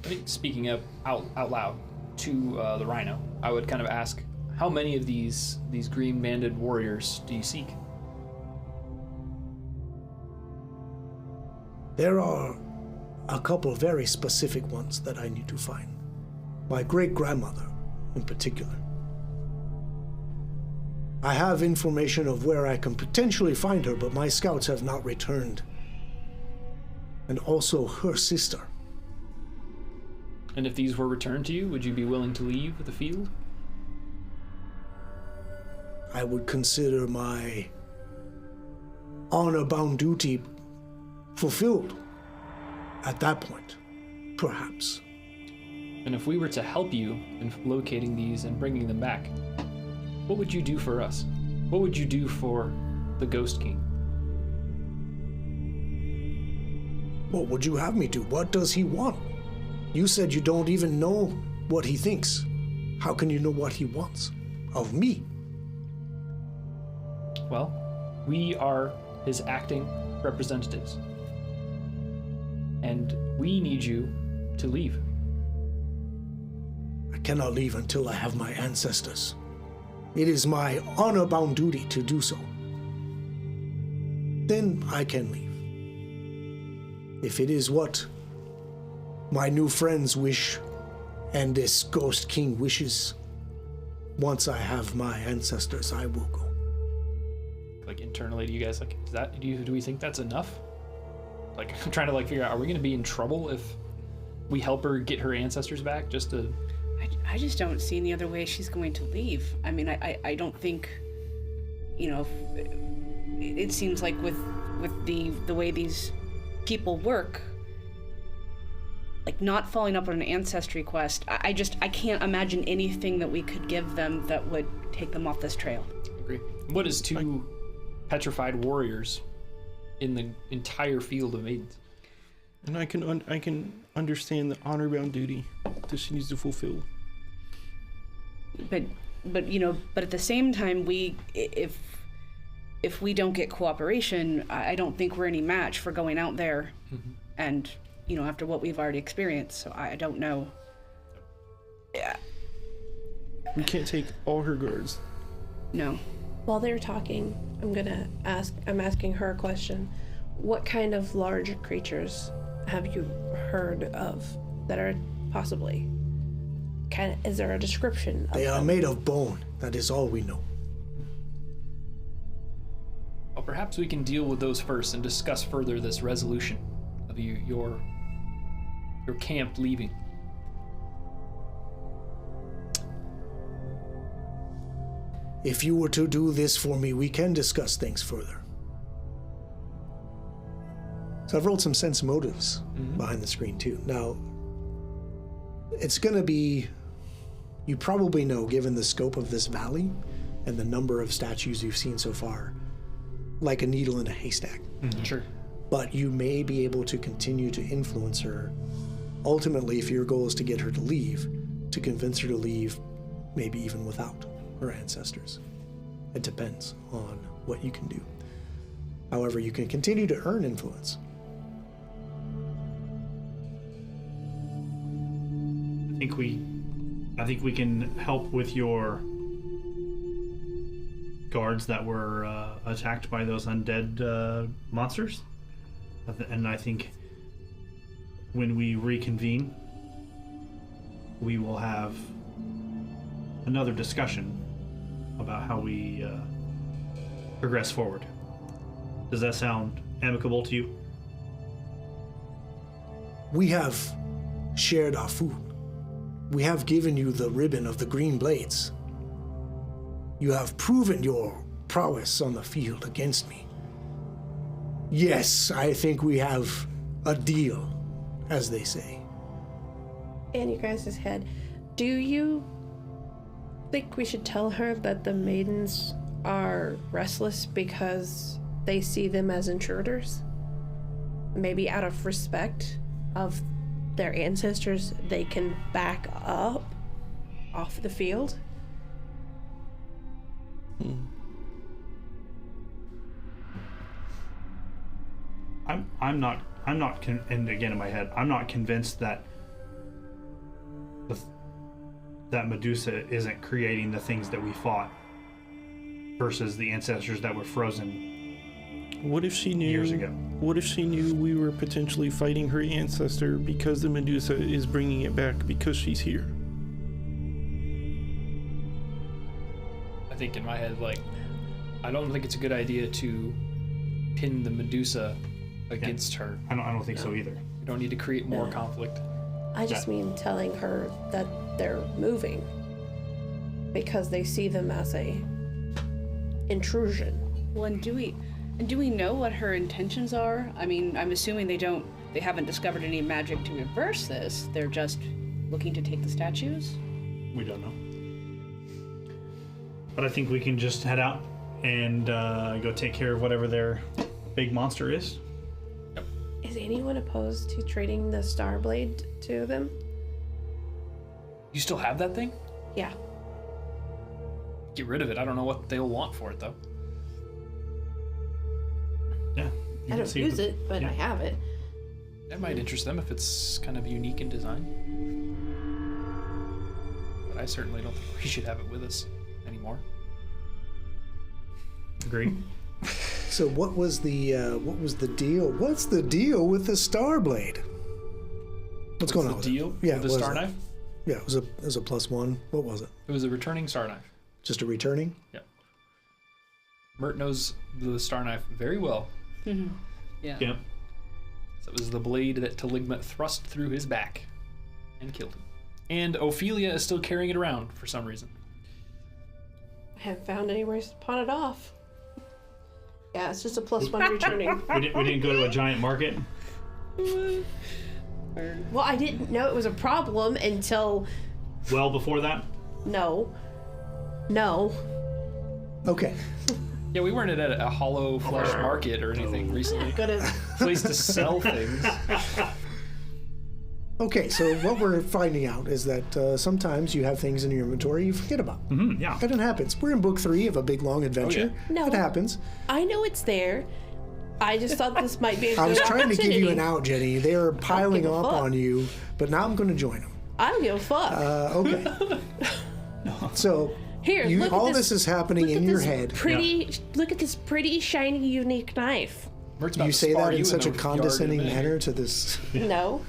I think speaking up out loud to the Rhino, I would kind of ask, how many of these green-banded warriors do you seek? There are a couple very specific ones that I need to find. My great-grandmother, in particular. I have information of where I can potentially find her, but my scouts have not returned. And also her sister. And if these were returned to you, would you be willing to leave the field? I would consider my honor-bound duty fulfilled at that point, perhaps. And if we were to help you in locating these and bringing them back, what would you do for us? What would you do for the Ghost King? What would you have me do? What does he want? You said you don't even know what he thinks. How can you know what he wants of me? Well, we are his acting representatives. And we need you to leave. I cannot leave until I have my ancestors. It is my honor-bound duty to do so. Then I can leave. If it is what my new friends wish and this Ghost King wishes, once I have my ancestors, I will go. Like internally, do you guys like, is that, do we think that's enough? Like, I'm trying to like figure out, are we going to be in trouble if we help her get her ancestors back just to... I just don't see any other way she's going to leave. I mean, I don't think, you know, it seems like with the way these people work, like not following up on an ancestry quest, I can't imagine anything that we could give them that would take them off this trail. I agree. What is two petrified warriors in the entire field of maidens? And I can understand the honor-bound duty that she needs to fulfill. But you know, but at the same time, if we don't get cooperation, I don't think we're any match for going out there, and you know, after what we've already experienced. So I don't know. Yeah. We can't take all her guards. No. While they're talking, I'm asking her a question. What kind of large creatures have you heard of that are possibly? Is there a description of They are them? made of bone. That is all we know. Well, perhaps we can deal with those first and discuss further this resolution of your camp leaving. If you were to do this for me, we can discuss things further. So I've rolled some sense motives behind the screen too. Now, it's going to be, you probably know, given the scope of this valley and the number of statues you've seen so far, like a needle in a haystack. Sure. But you may be able to continue to influence her. Ultimately, if your goal is to get her to leave, to convince her to leave, maybe even without her ancestors. It depends on what you can do. However, you can continue to earn influence. I think we can help with your guards that were attacked by those undead monsters. And I think when we reconvene, we will have another discussion about how we progress forward. Does that sound amicable to you? We have shared our food. We have given you the ribbon of the green blades. You have proven your prowess on the field against me. Yes, I think we have a deal, as they say. In your guys' head, do you think we should tell her that the maidens are restless because they see them as intruders? Maybe out of respect of their ancestors, they can back up off the field? I'm not and again in my head, I'm not convinced that that Medusa isn't creating the things that we fought versus the ancestors that were frozen What if she knew? Years ago. What if she knew we were potentially fighting her ancestor because the Medusa is bringing it back because she's here? I think in my head, like, I don't think it's a good idea to pin the Medusa against her. I don't think so either. You don't need to create more conflict. I just mean telling her that they're moving because they see them as a intrusion. Well, and do we know what her intentions are? I mean, I'm assuming they haven't discovered any magic to reverse this. They're just looking to take the statues? We don't know. But I think we can just head out and go take care of whatever their big monster is. Is anyone opposed to trading the Starblade to them? You still have that thing? Yeah. Get rid of it. I don't know what they'll want for it, though. Yeah. you I can don't see use it, but yeah. I have it. That might interest them if it's kind of unique in design. But I certainly don't think we should have it with us anymore. Agreed. So what was the deal? What's the deal with the Starblade? What's going on? The with deal it? Yeah, with the what is star it? knife? Yeah, it was a +1. What was it? It was a returning star knife. Just a returning? Yeah. Mert knows the star knife very well. Yeah. Yep. So it was the blade that Taligma thrust through his back and killed him. And Ophelia is still carrying it around for some reason. I haven't found any ways to pawn it off. Yeah, it's just a +1 returning. We didn't go to a giant market. Well, I didn't know it was a problem until... Well before that. No. Okay. Yeah, we weren't at a hollow flesh market or anything recently. Gonna... Place to sell things. Okay, so what we're finding out is that sometimes you have things in your inventory you forget about. Mm-hmm, yeah. And it happens. We're in book 3 of a big, long adventure. Oh, yeah. No. It happens. I know it's there. I just thought this might be a good I was trying to give you an opportunity. out, Jenny. They are piling give a up fuck. on you, but now I'm going to join them. I don't give a fuck. Okay. So, Here, look all at this is happening look in at your this head. Look at this pretty, shiny, unique knife. Mert's about You to say spar that you in such a the yard condescending in minute. manner to this. No.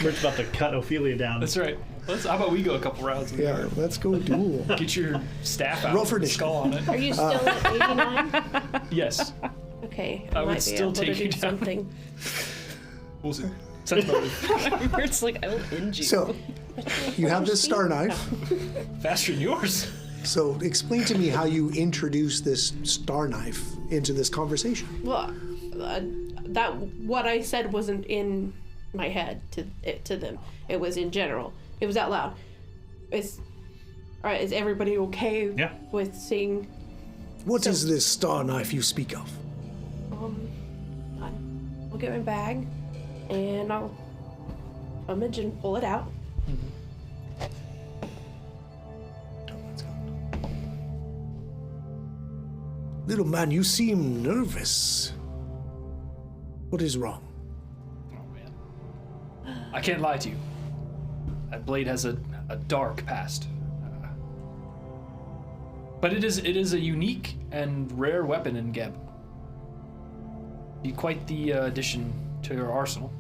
Mert's about to cut Ophelia down. That's right. How about we go a couple rounds in the Yeah, yard? let's go duel. Get your staff out Roll for with the initiative. skull on it. Are you still at 89? Yes. Okay. I I would might be still able take to you do down. something. We'll see. Sense motive. It's like, I will end you. So, you have this star knife. Faster than yours. So, explain to me how you introduce this star knife into this conversation. Well, that what I said wasn't in my head to them. It was in general. It was out loud. Is everybody okay Yeah. with seeing? What is this star knife you speak of? I'll get my bag, and I'll rummage and pull it out. Little man, you seem nervous. What is wrong? Oh, man. I can't lie to you. That blade has a dark past. But it is a unique and rare weapon in Geb. Be quite the addition to your arsenal.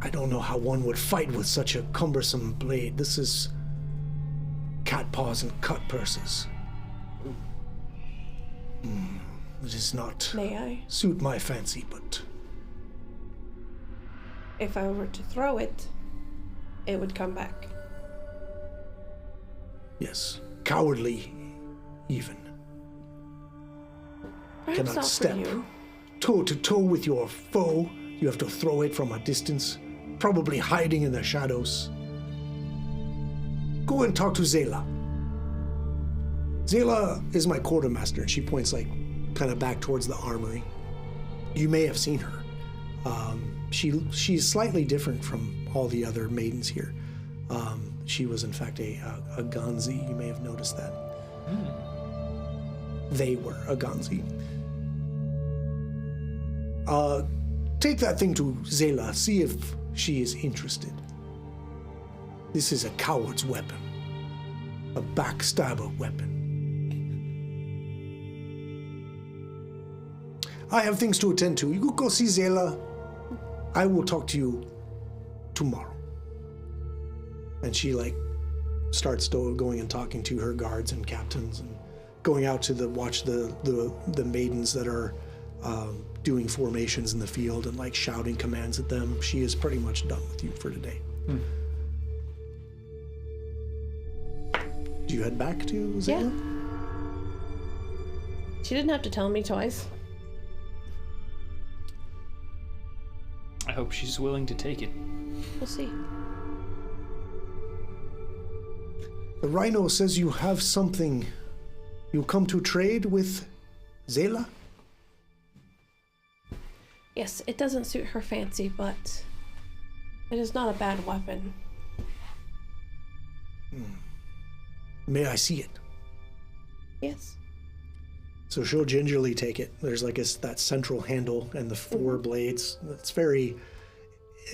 I don't know how one would fight with such a cumbersome blade. This is cat paws and cut purses. It does not May I? suit my fancy, but If I were to throw it, it would come back. yes, cowardly even. Perhaps Cannot not step for you. toe to toe with your foe. You have to throw it from a distance, probably hiding in the shadows. Go and talk to Zela. Zela is my quartermaster. She points kind of back towards the armory. You may have seen her. She's slightly different from all the other maidens here. She was in fact a Ganzi. You may have noticed that. They were a Ganzi. Take that thing to Zela. See if she is interested. This is a coward's weapon. A backstabber weapon. I have things to attend to. You go see Zela. I will talk to you tomorrow. And she starts going and talking to her guards and captains and going out to watch the maidens that are doing formations in the field and shouting commands at them. She is pretty much done with you for today. Do you head back to Zela? Yeah. She didn't have to tell me twice. I hope she's willing to take it. We'll see. The Rhino says you have something. You come to trade with Zela? Yes, it doesn't suit her fancy, but it is not a bad weapon. May I see it? Yes. So she'll gingerly take it. There's that central handle and the 4 blades.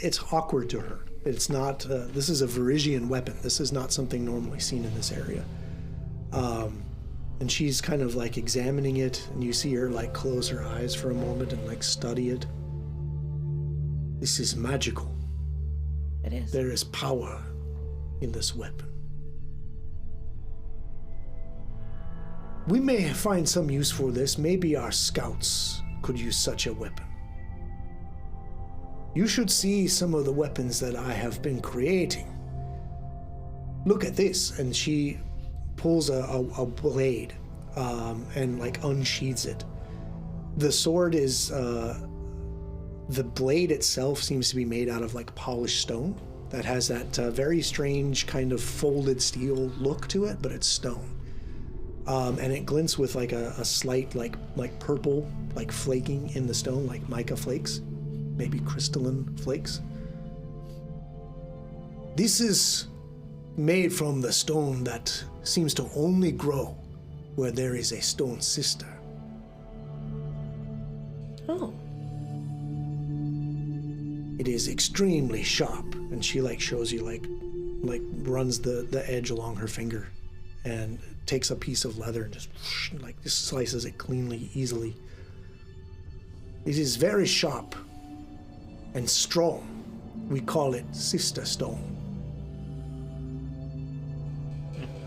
It's awkward to her. It's not, this is a Varisian weapon. This is not something normally seen in this area. And she's kind of examining it, and you see her close her eyes for a moment and study it. This is magical. It is. There is power in this weapon. We may find some use for this. Maybe our scouts could use such a weapon. You should see some of the weapons that I have been creating. Look at this. And she pulls a blade and unsheathes it. The sword is, the blade itself seems to be made out of polished stone that has that very strange kind of folded steel look to it, but it's stone. And it glints with a slight purple flaking in the stone, like mica flakes, maybe crystalline flakes. This is made from the stone that seems to only grow where there is a stone sister. Oh. It is extremely sharp, and she shows you runs the edge along her finger and takes a piece of leather and just slices it cleanly, easily. It is very sharp and strong. We call it sister stone.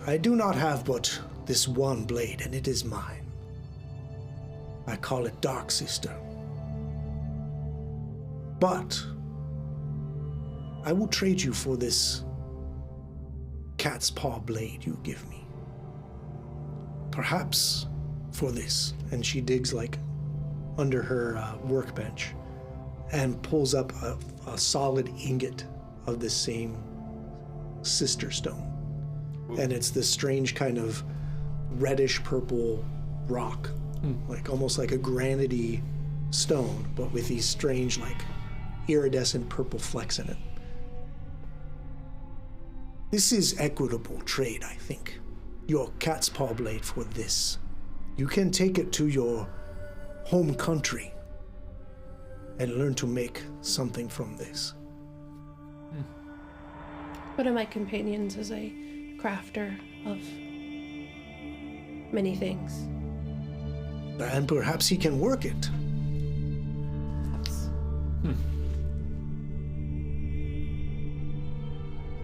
I do not have but this one blade, and it is mine. I call it Dark Sister. But I will trade you for this cat's paw blade you give me. Perhaps for this. And she digs under her workbench and pulls up a solid ingot of the same sister stone. And it's this strange kind of reddish purple rock, almost like a granity stone, but with these strange iridescent purple flecks in it. This is equitable trade, I think. Your cat's paw blade for this. You can take it to your home country and learn to make something from this. One of my companions is a crafter of many things. And perhaps he can work it.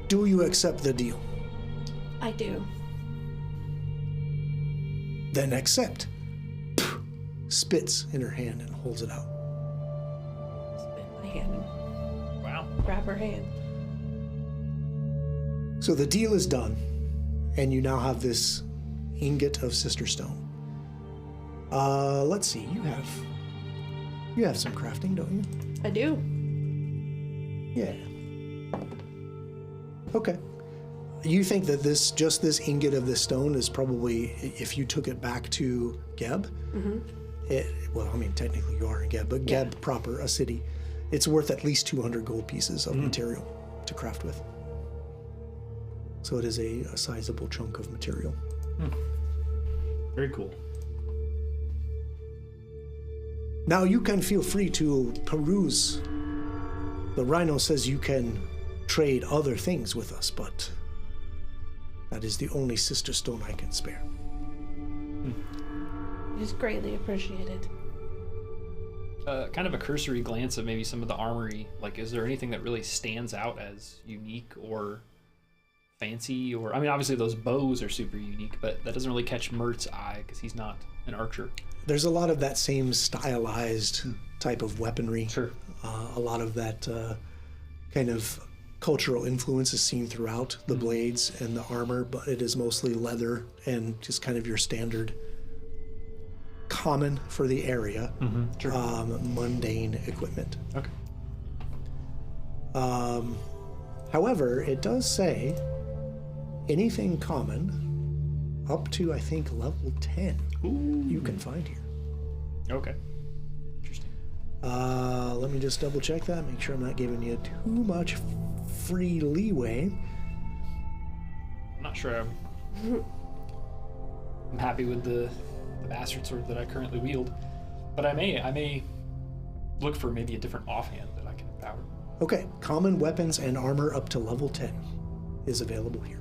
Do you accept the deal? I do. Then accept. Spits in her hand and holds it out. Spit my hand and Wow. grab her hand. So the deal is done, and you now have this ingot of sister stone. Let's see. You have some crafting, don't you? I do. Yeah. Okay. You think that this ingot of this stone is probably, if you took it back to Geb, technically you are in Geb, but Geb proper, a city, it's worth at least 200 gold pieces of material to craft with. So it is a sizable chunk of material. Very cool. Now you can feel free to peruse. The Rhino says you can trade other things with us, but that is the only sister stone I can spare. It is greatly appreciated. kind of a cursory glance of maybe some of the armory. Like, is there anything that really stands out as unique or fancy? Or, I mean, obviously those bows are super unique, but that doesn't really catch Mert's eye because he's not an archer. There's a lot of that same stylized type of weaponry. Sure. A lot of that kind of cultural influence is seen throughout the blades and the armor, but it is mostly leather and just kind of your standard common for the area, Sure. mundane equipment. Okay. However, it does say anything common up to, I think, level 10 you can find here. Okay. Interesting. Let me just double check that, make sure I'm not giving you too much free leeway. I'm not sure I'm happy with the bastard sword that I currently wield, but I may look for maybe a different offhand that I can empower. Okay, common weapons and armor up to level 10 is available here.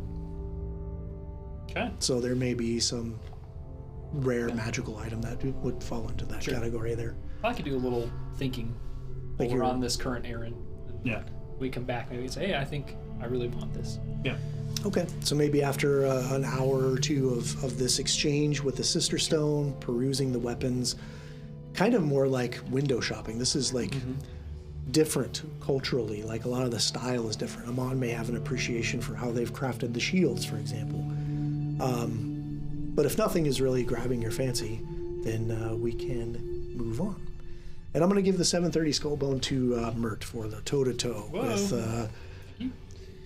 Okay. So there may be some rare magical item that would fall into that category there. I could do a little thinking Like while we're you're- on this current errand. And Yeah. we come back maybe and say, hey, I think I really want this. Yeah. Okay, so maybe after an hour or two of this exchange with the Sister Stone, perusing the weapons, kind of more like window shopping. This is like different culturally, like a lot of the style is different. Amon may have an appreciation for how they've crafted the shields, for example. But if nothing is really grabbing your fancy, then we can move on. And I'm going to give the 730 Skullbone to Mert for the toe-to-toe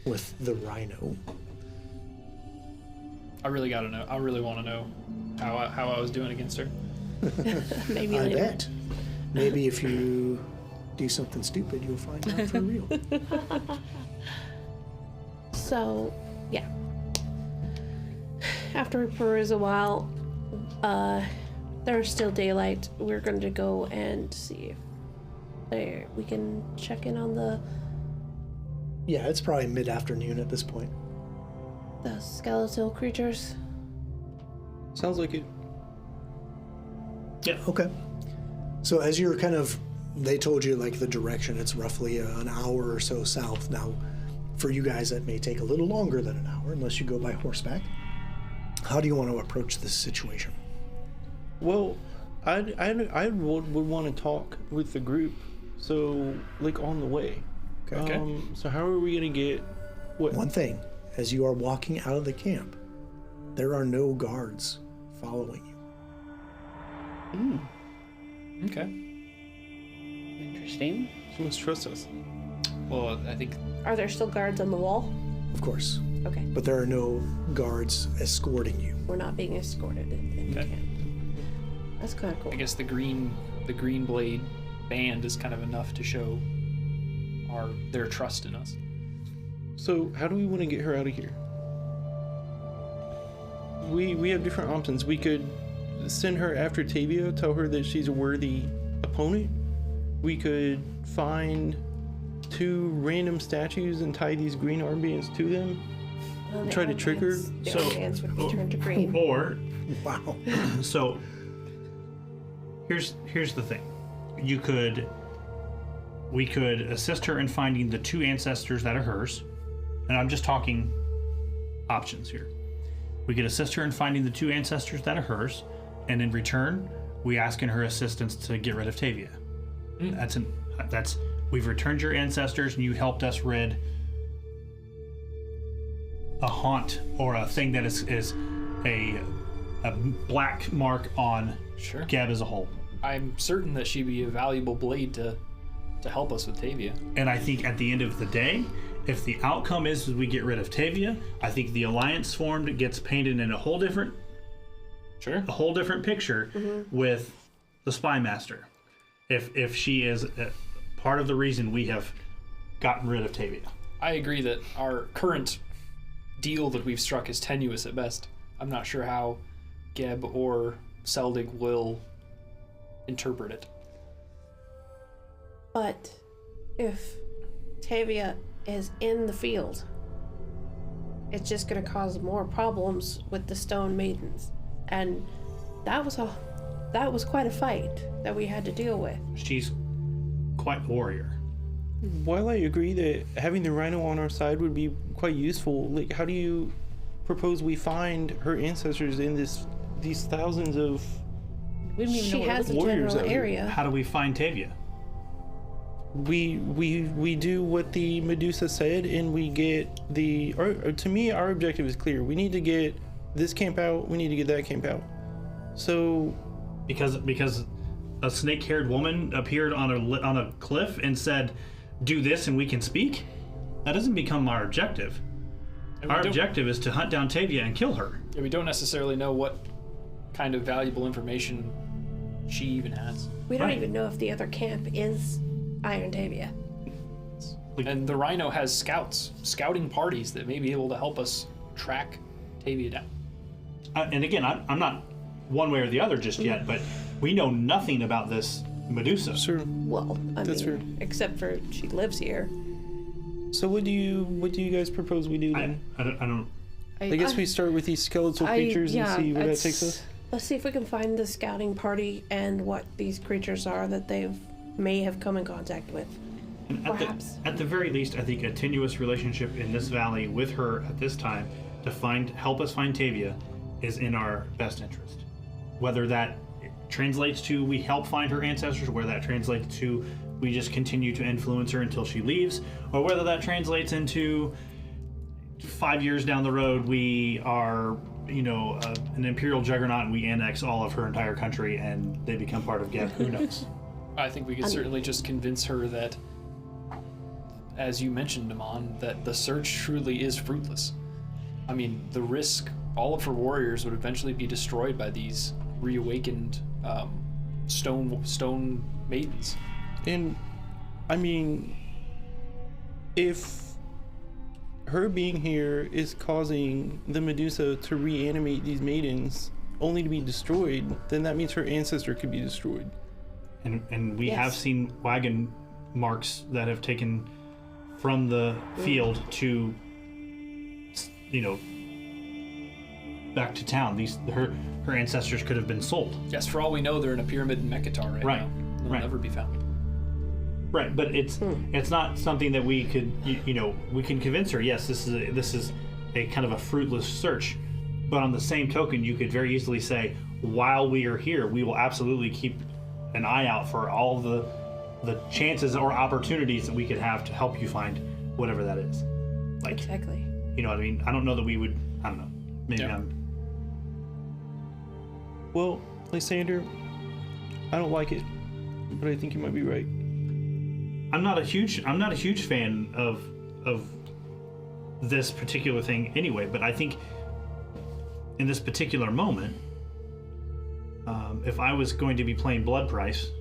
with the rhino. I really gotta know. I really want to know how I was doing against her. Maybe I later. bet. Maybe if you do something stupid, you'll find out for real. So, yeah. After we peruse a while, there's still daylight. We're going to go and see if we can check in on the Yeah, it's probably mid-afternoon at this point. skeletal creatures. Sounds like it. Yeah. Okay. So as you're they told you like the direction, it's roughly an hour or so south. Now, for you guys, that may take a little longer than an hour unless you go by horseback. How do you want to approach this situation? Well, I would want to talk with the group. So, like on the way. Okay. So how are we gonna get what? One thing, as you are walking out of the camp, there are no guards following you. Okay. Interesting. She must trust us. Well, I think Are there still guards on the wall? Of course. Okay. But there are no guards escorting you. We're not being escorted in Okay. camp. That's kind of cool. I guess the green blade band is kind of enough to show their trust in us. So how do we want to get her out of here? We have different options. We could send her after Tavia, tell her that she's a worthy opponent. We could find 2 random statues and tie these green armbands to them. Well, the try to trick her. armbands- The So- armbands would be turned to green. Or Wow. so here's the thing. We could assist her in finding the 2 ancestors that are hers. And I'm just talking options here. We could assist her in finding the 2 ancestors that are hers, and in return, we ask in her assistance to get rid of Tavia. That's we've returned your ancestors, and you helped us rid a haunt or a thing that is a black mark on Sure. Gab as a whole. I'm certain that she'd be a valuable blade to help us with Tavia. And I think at the end of the day, if the outcome is we get rid of Tavia, I think the alliance formed gets painted in a whole different picture with the spy master. If she is part of the reason we have gotten rid of Tavia. I agree that our current deal that we've struck is tenuous at best. I'm not sure how Geb or Seldig will interpret it. But if Tavia is in the field, it's just going to cause more problems with the Stone Maidens. And that was that was quite a fight that we had to deal with. She's quite a warrior. While I agree that having the rhino on our side would be quite useful, like, how do you propose we find her ancestors in these thousands of We don't even know She what has a warriors general out here. area. How do we find Tavia? we do what the Medusa said, and we get to me, our objective is clear. We need to get this camp out, we need to get that camp out. So Because a snake-haired woman appeared on a cliff and said, "Do this and we can speak." That doesn't become our objective. And we Our don't- objective is to hunt down Tavia and kill her. Yeah, we don't necessarily know what kind of valuable information she even has. We don't Right. even know if the other camp is Iron Tavia. And the Rhino has scouting parties that may be able to help us track Tavia down. And again, I'm not one way or the other just yet, but we know nothing about this Medusa. sure. Well, I That's mean, fair. except for she lives here. So what do you guys propose we do then? I don't. I guess we start with these skeletal creatures and see where that takes us. Let's see if we can find the scouting party and what these creatures are that they may have come in contact with. Perhaps. At the very least, I think a tenuous relationship in this valley with her at this time to help us find Tavia is in our best interest. Whether that translates to we help find her ancestors, or whether that translates to we just continue to influence her until she leaves, or whether that translates into 5 years down the road we are, an imperial juggernaut and we annex all of her entire country and they become part of Geb. Who knows? I think we could certainly just convince her that, as you mentioned, Amon, that the search truly is fruitless. I mean, the risk, all of her warriors would eventually be destroyed by these reawakened stone maidens. And I mean, if her being here is causing the Medusa to reanimate these maidens only to be destroyed, then that means her ancestor could be destroyed. And we Yes. have seen wagon marks that have taken from the field to, back to town. Her ancestors could have been sold. Yes, for all we know, they're in a pyramid in Mekatar right Right, now. They'll right. never be found. Right, but it's not something that we could, we can convince her. Yes, this is a kind of a fruitless search. But on the same token, you could very easily say, while we are here, we will absolutely keep an eye out for all the chances or opportunities that we could have to help you find whatever that is. Like, Exactly. you know what I mean? I don't know that we would. I don't know. Maybe Yeah. Well, Lysander, I don't like it, but I think you might be right. I'm not a huge fan of this particular thing anyway. But I think in this particular moment, if I was going to be playing Blood Price,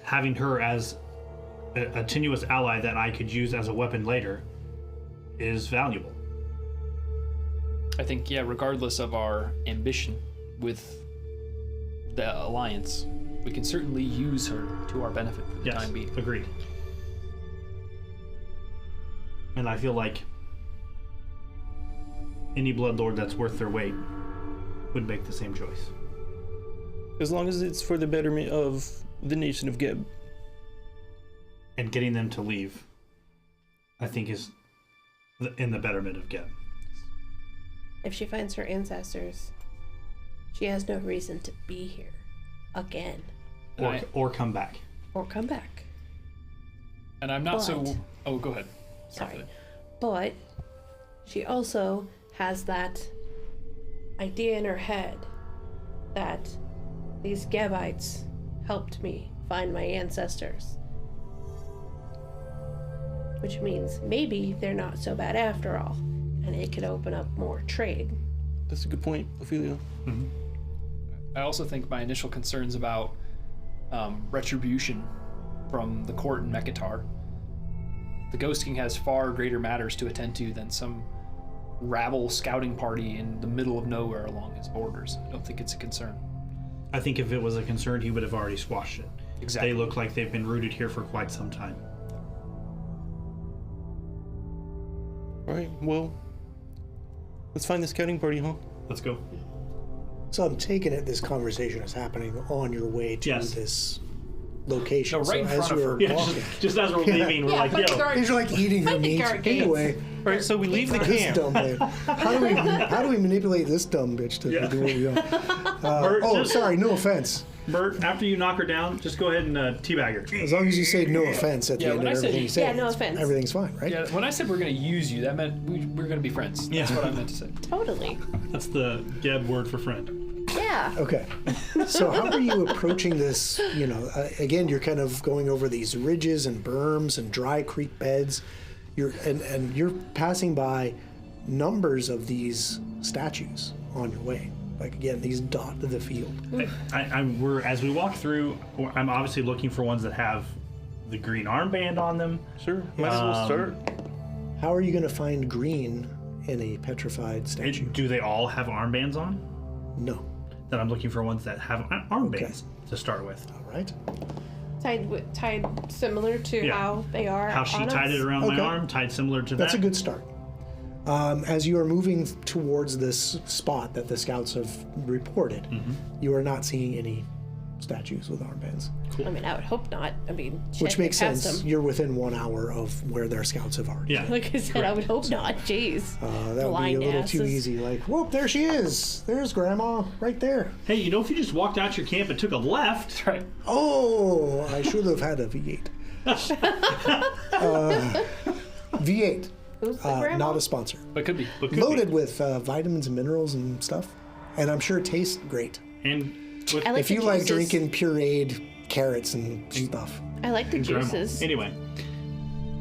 having her as a tenuous ally that I could use as a weapon later is valuable. I think, yeah, regardless of our ambition with the Alliance, we can certainly use her to our benefit for the Yes, time being. agreed. And I feel like any bloodlord that's worth their weight would make the same choice. As long as it's for the betterment of the nation of Geb. And getting them to leave, I think, is in the betterment of Geb. If she finds her ancestors, she has no reason to be here again Or come back. or come back. And I'm not But- so... Oh, go ahead. Sorry. But she also has that idea in her head that these Gebites helped me find my ancestors. Which means maybe they're not so bad after all, and it could open up more trade. That's a good point, Ophelia. I also think my initial concerns about retribution from the court in Mekatar. The Ghost King has far greater matters to attend to than some rabble scouting party in the middle of nowhere along his borders. I don't think it's a concern. I think if it was a concern, he would have already squashed it. Exactly. They look like they've been rooted here for quite some time. All right, well, let's find the scouting party, huh? Let's go. So I'm taking it this conversation is happening on your way to Yes. this location. No, right in so as front of you're her. Yeah, walking, just as we're leaving, we're like, yo. these are like eating her Find the meat. guard gates. Anyway, All right, so we leave the this camp. dumb bitch. How do we manipulate this dumb bitch to Yeah. do what we want? Bert, Oh, just- sorry, no offense. Bert, after you knock her down, just go ahead and teabag her. As long as you say no offense at the Yeah, end when of I said- everything you say, Yeah, no it's- offense. everything's fine, right? Yeah, when I said we're going to use you, that meant we're going to be friends. That's Yeah. what I meant to say. Totally. That's the Geb word for friend. Yeah. Okay. So how are you approaching this? Again, you're kind of going over these ridges and berms and dry creek beds. And you're passing by numbers of these statues on your way. Like again, these dot the field. As we walk through, I'm obviously looking for ones that have the green armband on them. Sure, might as well start. How are you going to find green in a petrified statue? Do they all have armbands on? No. Then I'm looking for ones that have armbands to start with. All right. Tied similar to Yeah. how they are. How she on tied us. it around Okay. my arm, tied similar to That's that. a good start. As you are moving towards this spot that the scouts have reported, you are not seeing any statues with armbands. I mean, I would hope not. I mean, Which shit, makes they passed sense. them. You're within 1 hour of where their scouts have already. Yeah. Like I said, I would hope not. Jeez. That would be a Blind little too asses. easy. Like, whoop, there she is. There's Grandma right there. Hey, if you just walked out your camp and took a left, That's right. Oh, I should have had a V8. V8, Who's the grandma? not a sponsor. But could be. but could Loaded with vitamins and minerals and stuff. And I'm sure it tastes great. be. And with I like If the you like juices. drinking pureed carrots and stuff. I like the grandma. juices. Anyway,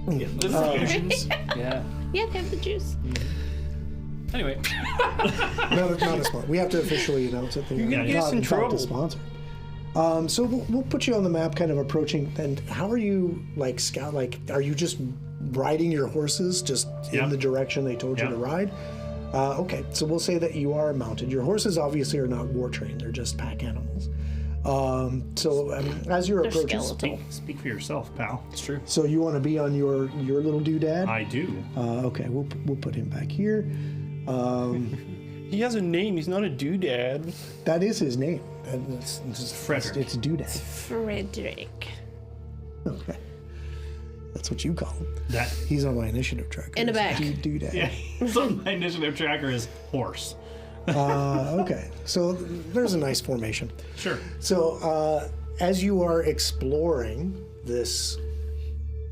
The fusions. Yeah. Yeah, they have the juice. Anyway. Not a sponsor. We have to officially announce it. You're gonna get us in trouble. A sponsor. So we'll put you on the map, kind of approaching. And how are you, like, scout? Like, are you just riding your horses just Yeah. in the direction they told you Yeah. to ride? Okay, so we'll say that you are mounted. Your horses obviously are not war trained; they're just pack animals. As you're They're approaching, skeletal. speak for yourself, pal. It's true. so you want to be on your little doodad? I do. Okay, we'll put him back here. He has a name. He's not a doodad. That is his name. It's Frederick. It's doodad. Frederick. Okay. That's what you call him. That. He's on my initiative tracker. In the back. Doodad. Yeah. So my initiative tracker is horse. Okay. So there's a nice formation. Sure. So as you are exploring this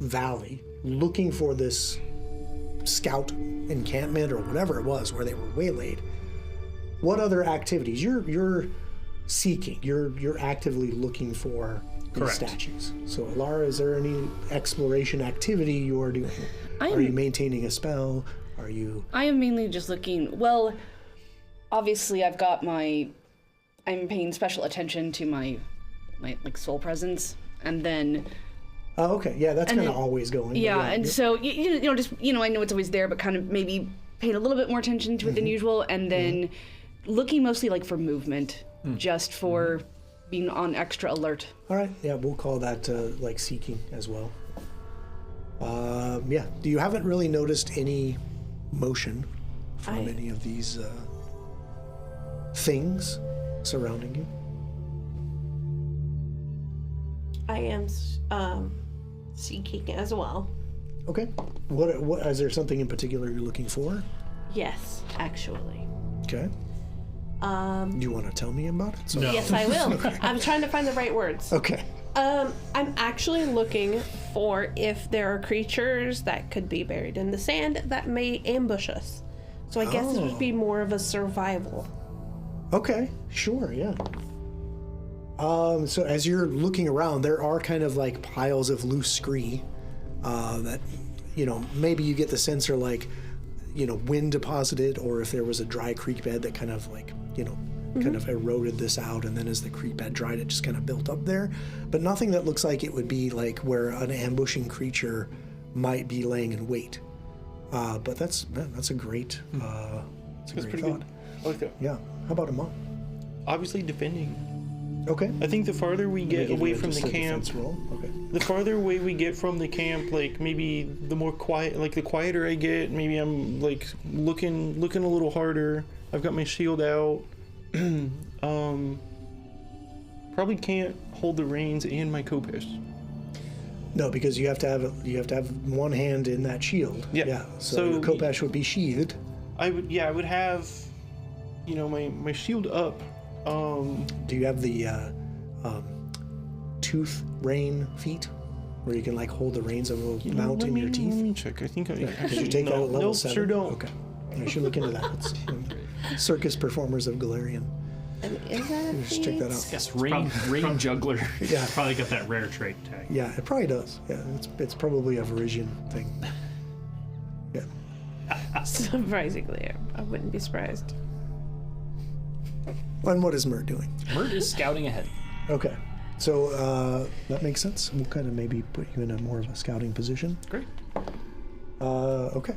valley, looking for this scout encampment or whatever it was where they were waylaid, what other activities you're seeking? You're actively looking for these Correct. statues. So Alara, is there any exploration activity you are doing? Are you maintaining a spell? Are you? I am mainly just looking. Well, obviously, I'm paying special attention to my like soul presence, and then Oh, okay. Yeah, that's And kind of then- always going. but yeah, and so just I know it's always there, but kind of maybe paying a little bit more attention to it than usual, and then looking mostly like for movement, just for being on extra alert. All right. Yeah, we'll call that like seeking as well. Yeah. You haven't really noticed any motion from any of these things surrounding you. I am seeking as well. Okay. What is there something in particular you're looking for? Yes, actually. Okay. Do you want to tell me about it? So- No. Yes, I will. I'm trying to find the right words. Okay. I'm actually looking for if there are creatures that could be buried in the sand that may ambush us. So I guess this would be more of a survival. Okay. Sure. Yeah. So as you're looking around, there are kind of like piles of loose scree that, maybe you get the sense are like, wind deposited, or if there was a dry creek bed that kind of like, kind of eroded this out, and then as the creek bed dried, it just kind of built up there. But nothing that looks like it would be like where an ambushing creature might be laying in wait. But that's a great, that's a great Pretty thought. good. I like that. Yeah. How about a monk? Obviously defending. Okay. I think the farther we get Give away you from the just a camp, defense roll. Okay. the farther away we get from the camp, like maybe the more quiet, like the quieter I get, maybe I'm like looking a little harder. I've got my shield out. Probably can't hold the reins and my Kopesh. No, because you have to have one hand in that shield. Yeah. Yeah. So your Kopesh would be sheathed. I would have, my shield up. Do you have the tooth rein feat, where you can like hold the reins of a mount in your teeth? Let me check. I think I Did you take that at level 7? Sure don't. Okay. I should look into that. It's, circus performers of Galarian. Is that a Just check that feat? out. Yes, rain juggler. Yeah. Probably got that rare trait tag. Yeah, it probably does. Yeah, it's probably a Varisian thing. Yeah. Surprisingly, I wouldn't be surprised. And what is Mert doing? Mert is scouting ahead. Okay. So that makes sense. We'll kind of maybe put you in a more of a scouting position. Great. Okay.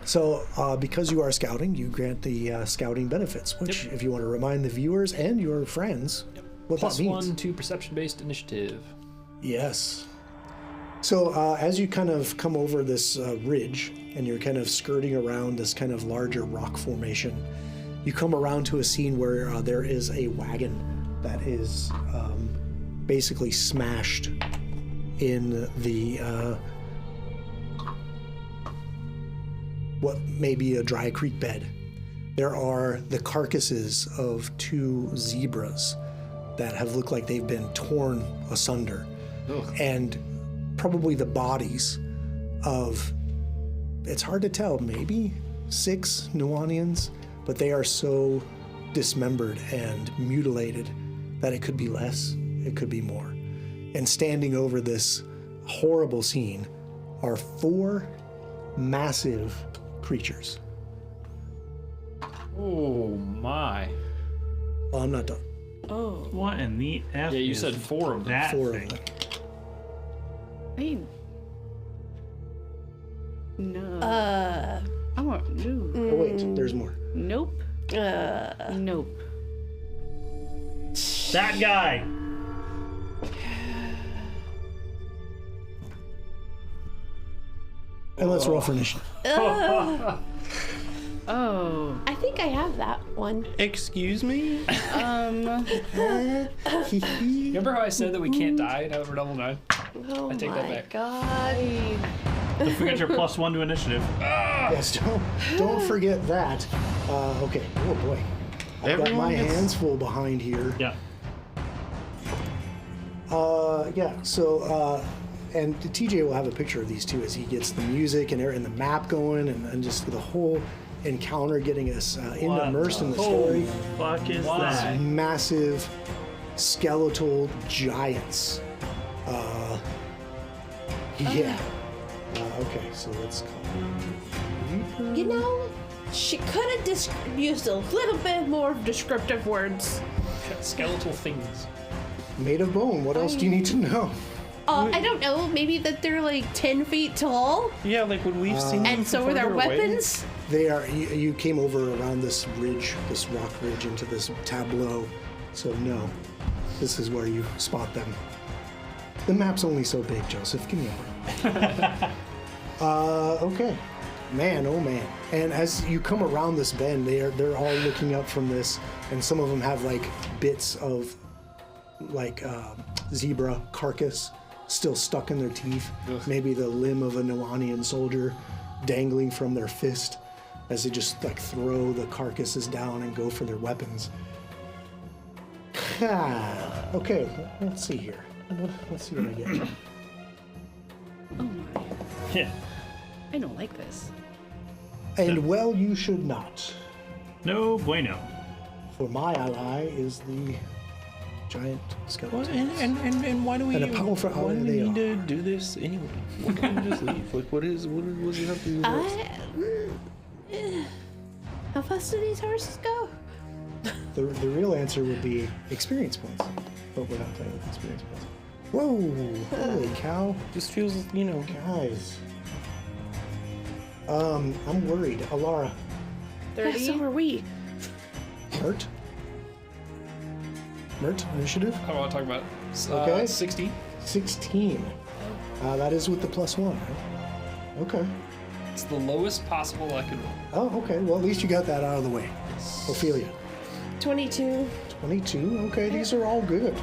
So because you are scouting, you grant the scouting benefits, which, if you want to remind the viewers and your friends what that means. +1 to perception-based initiative. Yes. So as you kind of come over this ridge and you're kind of skirting around this kind of larger rock formation, you come around to a scene where there is a wagon that is basically smashed in the what may be a dry creek bed. There are the carcasses of 2 zebras that have looked like they've been torn asunder. Ugh. And probably the bodies of, it's hard to tell, maybe 6 Nuanians, but they are so dismembered and mutilated that it could be less, it could be more. And standing over this horrible scene are 4 massive creatures. Oh my. Well, I'm not done. Oh. What in the F? Yeah, you is said 4 of them. that 4 thing? of them. Hey. No. I want no. Oh, wait, there's more. Nope. Nope. That guy. And let's roll for initiative. Oh. I think I have that one. Excuse me? Remember how I said that we can't die now that we're level 9? Oh I take that my back. god. Don't forget your +1 to initiative. Yes, don't forget that. Okay, oh boy. I've got my hands full behind here. Yeah. Yeah, so, and TJ will have a picture of these two as he gets the music and the map going and just the whole encounter getting us immersed in the story. Fuck is that? Massive skeletal giants. Yeah. Okay, so let's call You know, she could have used a little bit more descriptive words. Skeletal things. Made of bone. What else do you need to know? I don't know, maybe that they're like 10 feet tall, Yeah, like would we've seen them and so from are their further away? weapons. They are. You came over around this ridge, this rock ridge, into this tableau. So no, this is where you spot them. The map's only so big, Joseph. Give me a break. Okay, man, oh man. And as you come around this bend, they're all looking up from this, and some of them have like bits of like zebra carcass still stuck in their teeth. Ugh. Maybe the limb of a Nuanian soldier dangling from their fist as they just like throw the carcasses down and go for their weapons. Okay, let's see here. Let's see what I get. Oh my. Yeah. I don't like this. And well, you should not. No bueno. For my ally is the giant skeleton. Well, and why do we And a powerful why do we they need to are. do this anyway? Why can't we just leave? Like what does it have to do with this? How fast do these horses go? The real answer would be experience points, but we're not playing with experience points. Whoa! Holy cow, Just feels, guys. I'm worried. Alara, 30? Yeah, so are we. Mert, initiative. I don't want to talk about it. Okay. 16. 16. That is with the +1, right? Okay. It's the lowest possible I could roll. Oh, okay. Well, at least you got that out of the way. Ophelia. 22. 22. Okay, these are all good.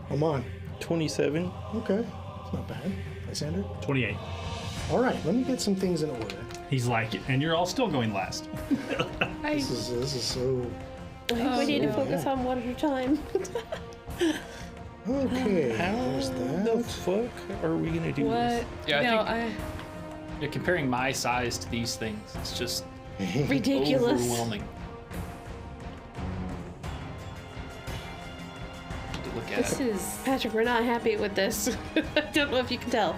Come on. 27. Okay, that's not bad. Lysander? 28. All right, let me get some things in order. He's like, and you're all still going last. This is so. I think we need to focus on one at a time. Okay, How there's the that. fuck are we gonna do What? this? Yeah, no, I think you're comparing my size to these things. It's just Ridiculous. overwhelming. To look at this it. is. Patrick, we're not happy with this. I don't know if you can tell.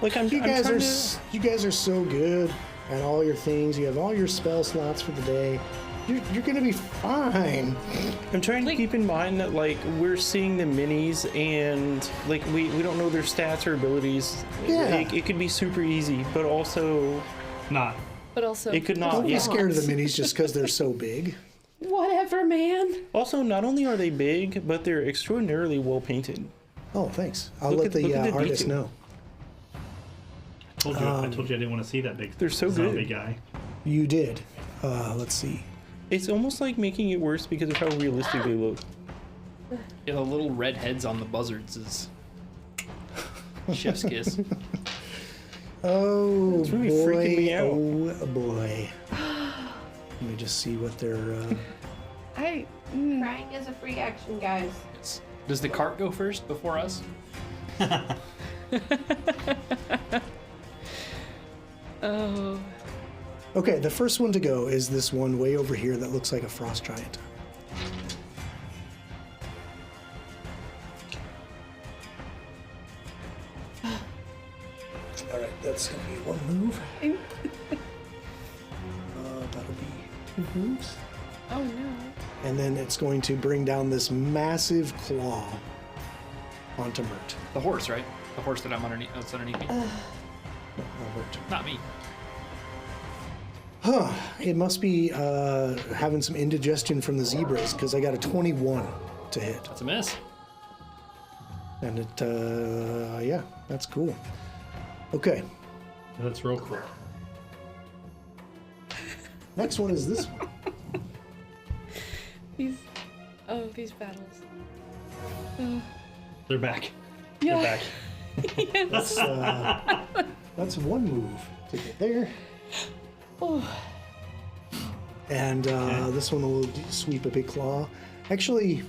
Like I'm You I'm guys trying are to- you guys are so good at all your things. You have all your spell slots for the day. You're gonna be fine. I'm trying to keep in mind that like we're seeing the minis and like we don't know their stats or abilities. Yeah. It could be super easy, but also Not. But also. it could Don't not. be Yeah. scared of the minis just because they're so big. Whatever, man. Also, not only are they big, but they're extraordinarily well painted. Oh, thanks. I'll Look let at- the look at the artist detail. know. I told you I didn't want to see that big. They're so zombie good. guy. You did. Let's see. It's almost like making it worse because of how realistic they look. Yeah, the little red heads on the buzzards is chef's kiss. Oh It's really boy! freaking me out. Oh boy! Let me just see what they're. Crying is a free action, guys. Does the cart go first before us? Oh. Okay, the first one to go is this one way over here that looks like a frost giant. All right, that's gonna be one move. That'll be 2 moves. Oh no. And then it's going to bring down this massive claw onto Mert. The horse, right? The horse that I'm underneath. That's underneath me. No, not Mert. Not me. Huh. It must be having some indigestion from the zebras because I got a 21 to hit. That's a miss. And it, yeah, that's cool. Okay, That's real cool. next one is this one. These battles. They're back. Yeah. They're back. That's one move to get there. And this one will sweep a big claw. Actually,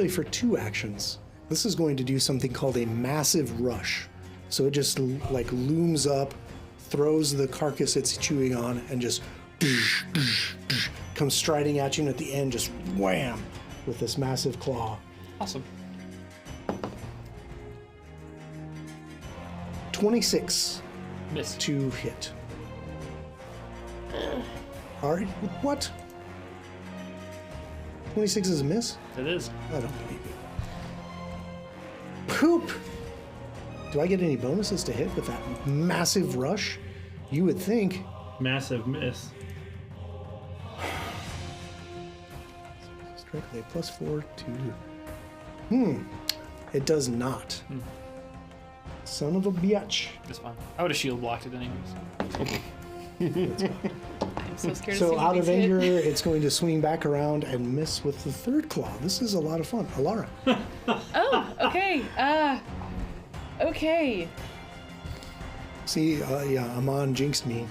for 2 actions, this is going to do something called a massive rush. So it just like looms up, throws the carcass it's chewing on, and just comes striding at you, and at the end, just wham with this massive claw. Awesome. 26 Miss. to hit. All right, what? 26 is a miss? It is. I don't believe it. Poop! Do I get any bonuses to hit with that massive rush? You would think. Massive miss. Strike with a +4 to. It does not. Son of a bitch. It's fine. I would have shield blocked it anyways. I'm so scared to see So what out these of hit. anger, it's going to swing back around and miss with the 3rd claw. This is a lot of fun. Alara. Oh, okay. Okay. See, yeah, Amon jinxed me.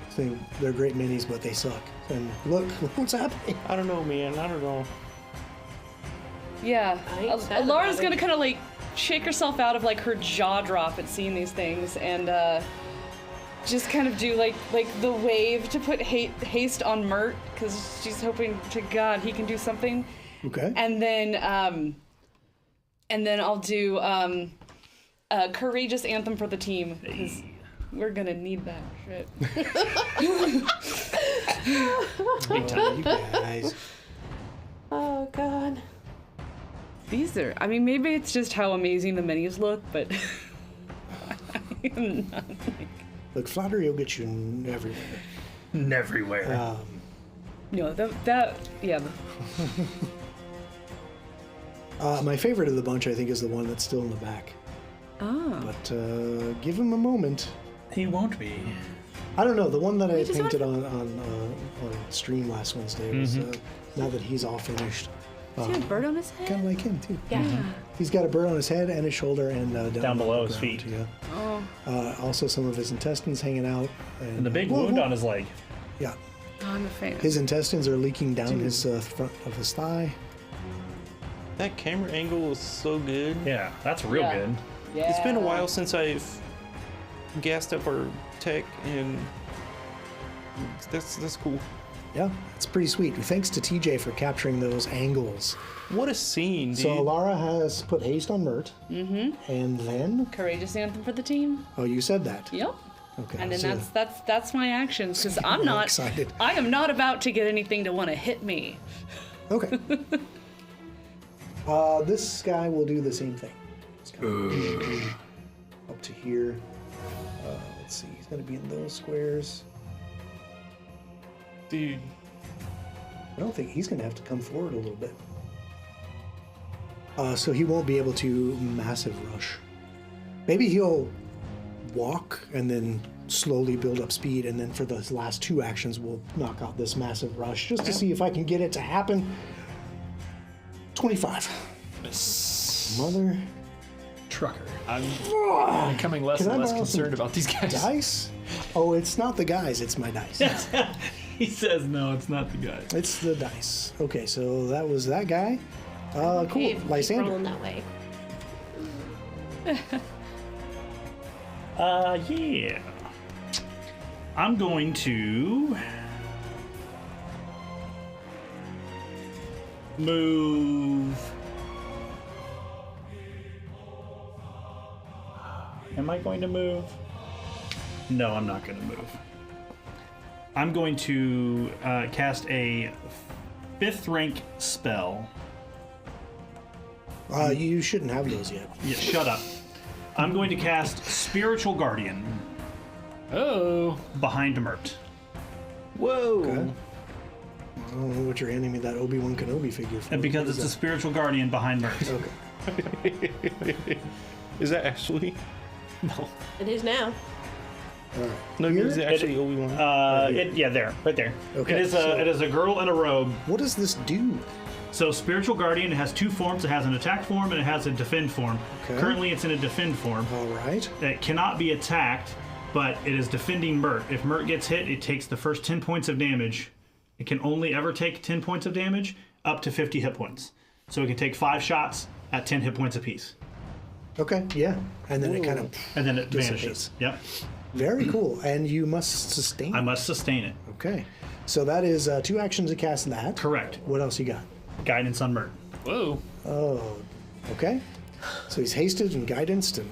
Saying they're great minis, but they suck. And look what's happening. I don't know, man. I don't know. Yeah. I ain't sad about Alara's it. gonna kind of like shake herself out of like her jaw drop at seeing these things and just kind of do like the wave to put haste on Mert because she's hoping to God he can do something. Okay. And then I'll do a courageous anthem for the team because we're gonna need that shit. Big time. You guys. Oh, God. These are, I mean, maybe it's just how amazing the minis look, but I'm not like, Look, flattery will get you everywhere. Everywhere. no, that, yeah. My favorite of the bunch, I think, is the one that's still in the back. Ah. But give him a moment. He won't be. I don't know. The one that I just painted on stream last Wednesday was now that he's all finished. Does he have a bird on his head? Kind of like him too. Yeah. He's got a bird on his head and his shoulder and Down below on the his ground, feet. Yeah. Oh, Also, some of his intestines hanging out. And the big wound on his leg. Yeah. I'm a fan. His intestines are leaking down his front of his thigh. That camera angle is so good. Yeah, that's real Yeah. good. Yeah. It's been a while since I've gassed up our tech, and that's cool. Yeah, it's pretty sweet. Thanks to TJ for capturing those angles. What a scene, dude. So Alara has put haste on Mert. Mm-hmm. And then, Courageous anthem for the team. oh, you said that. Yep. Okay. And then so that's my actions because I'm I'm not excited. I am not about to get anything to want to hit me. Okay. This guy will do the same thing. It's gonna up to here. Let's see. He's gonna be in those squares. Dude, I don't think he's gonna have to come forward a little bit. So he won't be able to massive rush. Maybe he'll walk and then slowly build up speed, and then for those last two actions, we'll knock out this massive rush just to see if I can get it to happen. 25. Mother Trucker. I'm becoming less Can and I less borrow some concerned about these guys. dice. Oh, it's not the guys, it's my dice. He says no, it's not the guy. It's the dice. Okay, so that was that guy. Cool. Keep Lysander. rolling that way. Yeah. I'm going to move. Am I going to move? No, I'm not going to move. I'm going to cast a 5th rank spell. You shouldn't have those yet. Yeah, shut up. I'm going to cast Spiritual Guardian Oh. behind Mert. whoa. Okay. I don't know what you're handing me that Obi-Wan Kenobi figure for. And because What it's is a Spiritual Guardian behind Mert. that? Okay. Is that actually? No. It is now. All right. No, Here? it's actually Obi-Wan. Yeah, there, right there. Okay, It is so- it is a girl in a robe. What does this do? So Spiritual Guardian has two forms. It has an attack form and it has a defend form. Okay. Currently, it's in a defend form. All right. It cannot be attacked, but it is defending Mert. If Mert gets hit, it takes the first 10 points of damage. It can only ever take 10 points of damage up to 50 hit points. So it can take 5 shots at 10 hit points apiece. Okay. Yeah. And then it kind of And then it Dissipates. vanishes. Yep. very cool. And you must sustain. I must sustain it. Okay. So that is 2 actions to cast that. Correct. What else you got? Guidance on Mert. Whoa. Oh. Okay. So he's hasted and guidanced, and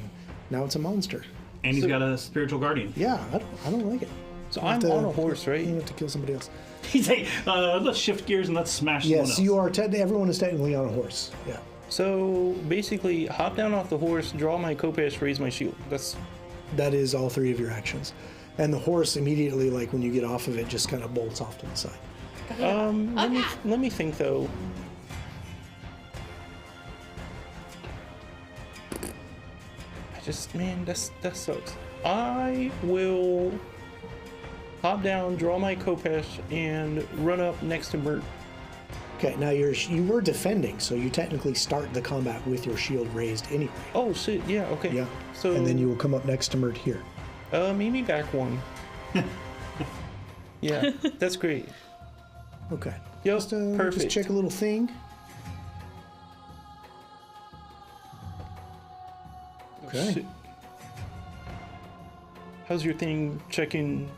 now it's a monster. And he's got a Spiritual Guardian. Yeah. I don't like it. So You have I'm to- on a horse, right? You have to kill somebody else. He's like, let's shift gears and let's smash someone Yes, else. you are. Everyone is technically on a horse. Yeah. So basically, hop down off the horse, draw my Kopesh, raise my shield. That is all 3 of your actions. And the horse immediately, like when you get off of it, just kind of bolts off to the side. Let me think though. Man, that sucks. I will hop down, draw my Kopesh, and run up next to Mert. Okay, now you were defending, so you technically start the combat with your shield raised anyway. Oh shit, yeah, okay. Yeah. So And then you will come up next to Mert here. meet me back one. Yeah, that's great. Okay. Yep, Just perfect. check a little thing. Okay. Shit. How's your thing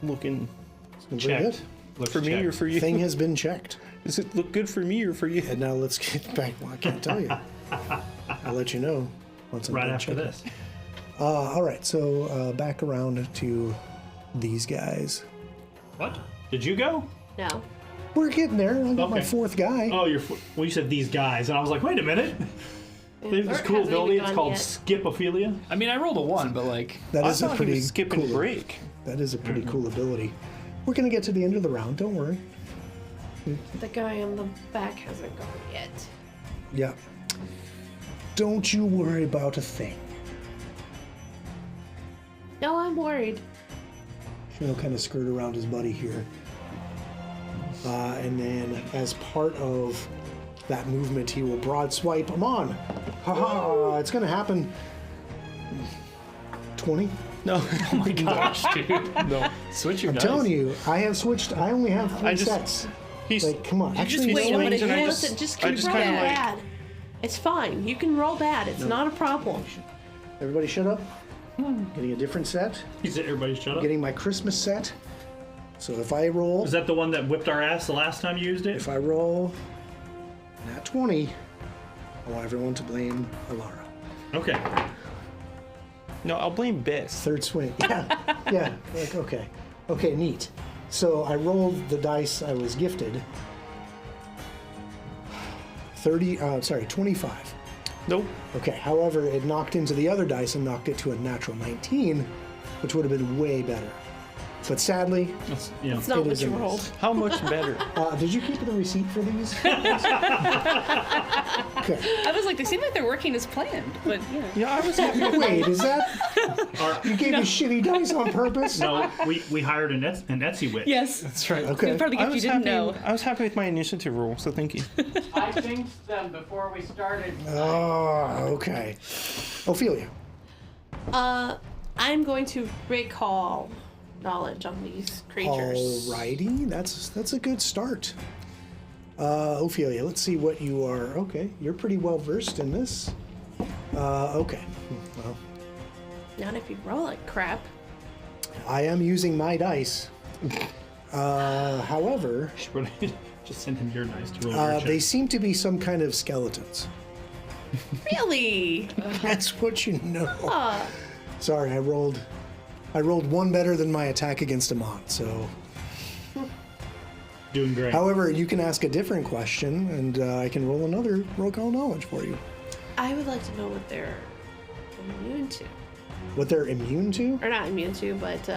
looking It's been pretty Checked. good. Looks for me checked. or for you? Thing has been checked. Does it look good for me or for you? And now let's get back. Well, I can't tell you. I'll let you know once I'm Right done after checking. this. All right, so back around to these guys. What? Did you go? No. We're getting there. I got my Okay. 4th guy. Oh, well, you said these guys, and I was like, wait a minute. They have this Bert cool hasn't ability. even It's gone called yet. Skipophilia. I mean, I rolled a 1, but like, That I is a thought he pretty was skipping cool. the break. That is a pretty cool ability. We're gonna get to the end of the round. Don't worry. The guy on the back hasn't gone yet. Yeah. Don't you worry about a thing. No, I'm worried. kind of skirt around his buddy here. And then as part of that movement, he will broad swipe him on. Haha, it's gonna happen. 20? No. Oh my gosh, dude. No. Switch your I'm dice. telling you, I have switched. I only have 3 sets. He's Like, come on. Actually, just Wait, swings but if and you I listen, just- just I keep just rolling kinda like- bad. It's fine. You can roll bad. It's not a problem. everybody shut up. Getting a different set. He said, "Everybody shut up." Getting my Christmas set. So if I roll, Is that the one that whipped our ass the last time you used it? if I roll nat 20, I want everyone to blame Alara. Okay. No, I'll blame Bess. Third swing. Yeah. Yeah. Like, okay. Okay, neat. So I rolled the dice I was gifted. 25. Nope. Okay, however, it knocked into the other dice and knocked it to a natural 19, which would have been way better. But sadly, That's, you know, It's not It what is a you miss. rolled. How much better? did you keep the receipt for these? Okay. I was like, they seem like they're working as planned, but you know. Yeah, I was happy. Wait, is that our, you gave me shitty dice on purpose? no, we hired an Etsy wit. Yes. That's right. Okay. Part of the I gift you was didn't happy. know. I was happy with my initiative roll, so thank you. I synced them before we started. Oh, okay. Ophelia. I'm going to recall knowledge on these creatures. Alrighty, that's a good start. Ophelia, let's see what you are. Okay, you're pretty well versed in this. Okay. Well, Not if you roll like crap. I am using my dice. However, Just send him your dice to roll your check. they seem to be some kind of skeletons. Really? That's what you know. Sorry, I rolled one better than my attack against Amon. So, Doing great. however, you can ask a different question, and I can roll another roll call knowledge for you. I would like to know what they're immune to. What they're immune to? Or not immune to, but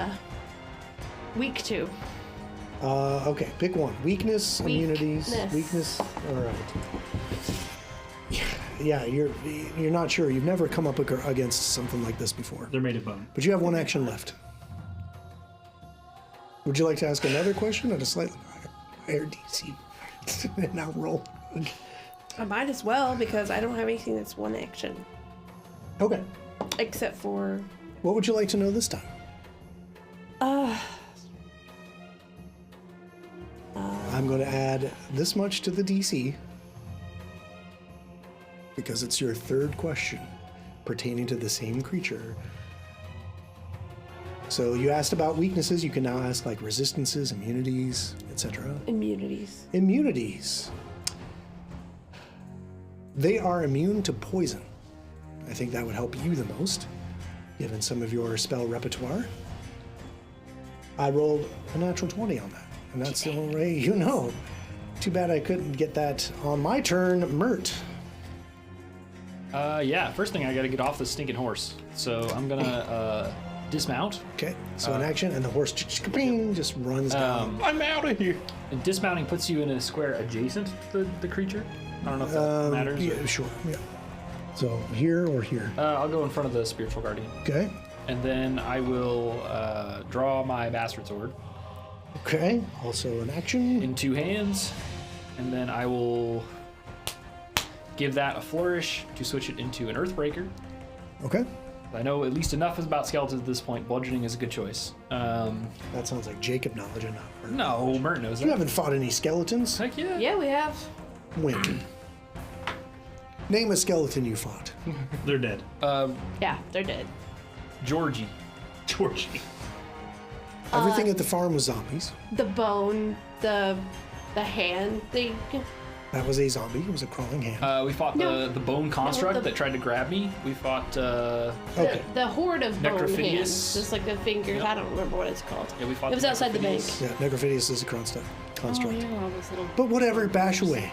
weak to. Okay, pick one. Weakness, immunities, Weakness. weakness. All right. Yeah, you're not sure. You've never come up against something like this before. They're made of bone. But you have one action left. Would you like to ask another question at a slightly higher DC? And now roll. I might as well because I don't have anything that's one action. Okay. Except for What would you like to know this time? I'm going to add this much to the DC because it's your third question pertaining to the same creature. So you asked about weaknesses. You can now ask like resistances, immunities, etc. immunities. Immunities. They are immune to poison. I think that would help you the most, given some of your spell repertoire. I rolled a natural 20 on that, and that's the only way you know. Too bad I couldn't get that on my turn, Mert. Yeah, first thing I gotta get off this stinking horse. So I'm gonna dismount. Okay, so an action, and the horse just runs down. I'm out of here. And dismounting puts you in a square adjacent to the creature. I don't know if that matters. Yeah, sure. Yeah. So here or here. I'll go in front of the spiritual guardian. Okay. And then I will draw my bastard sword Okay. Also an action. in 2 hands. And then I will give that a flourish to switch it into an earthbreaker. Okay. I know at least enough about skeletons at this point. Bludgeoning is a good choice. That sounds like Jacob knowledge and not Mert. No, Mert knows You that. haven't fought any skeletons. Heck yeah. Yeah, we have. When? Name a skeleton you fought. They're dead. Yeah, they're dead. Georgie. Georgie. Everything at the farm was zombies. The bone, the hand thing. That was a zombie. It was a crawling hand. We fought No. the bone construct the- that tried to grab me. We fought. Okay. The horde of bone Necrophidius. hands. Just like the fingers. Yep. I don't remember what it's called. Yeah, we fought It was the outside the bank. Necrophidius. Yeah, Necrophidius is a construct. Oh, yeah, all those little. But whatever, bash away.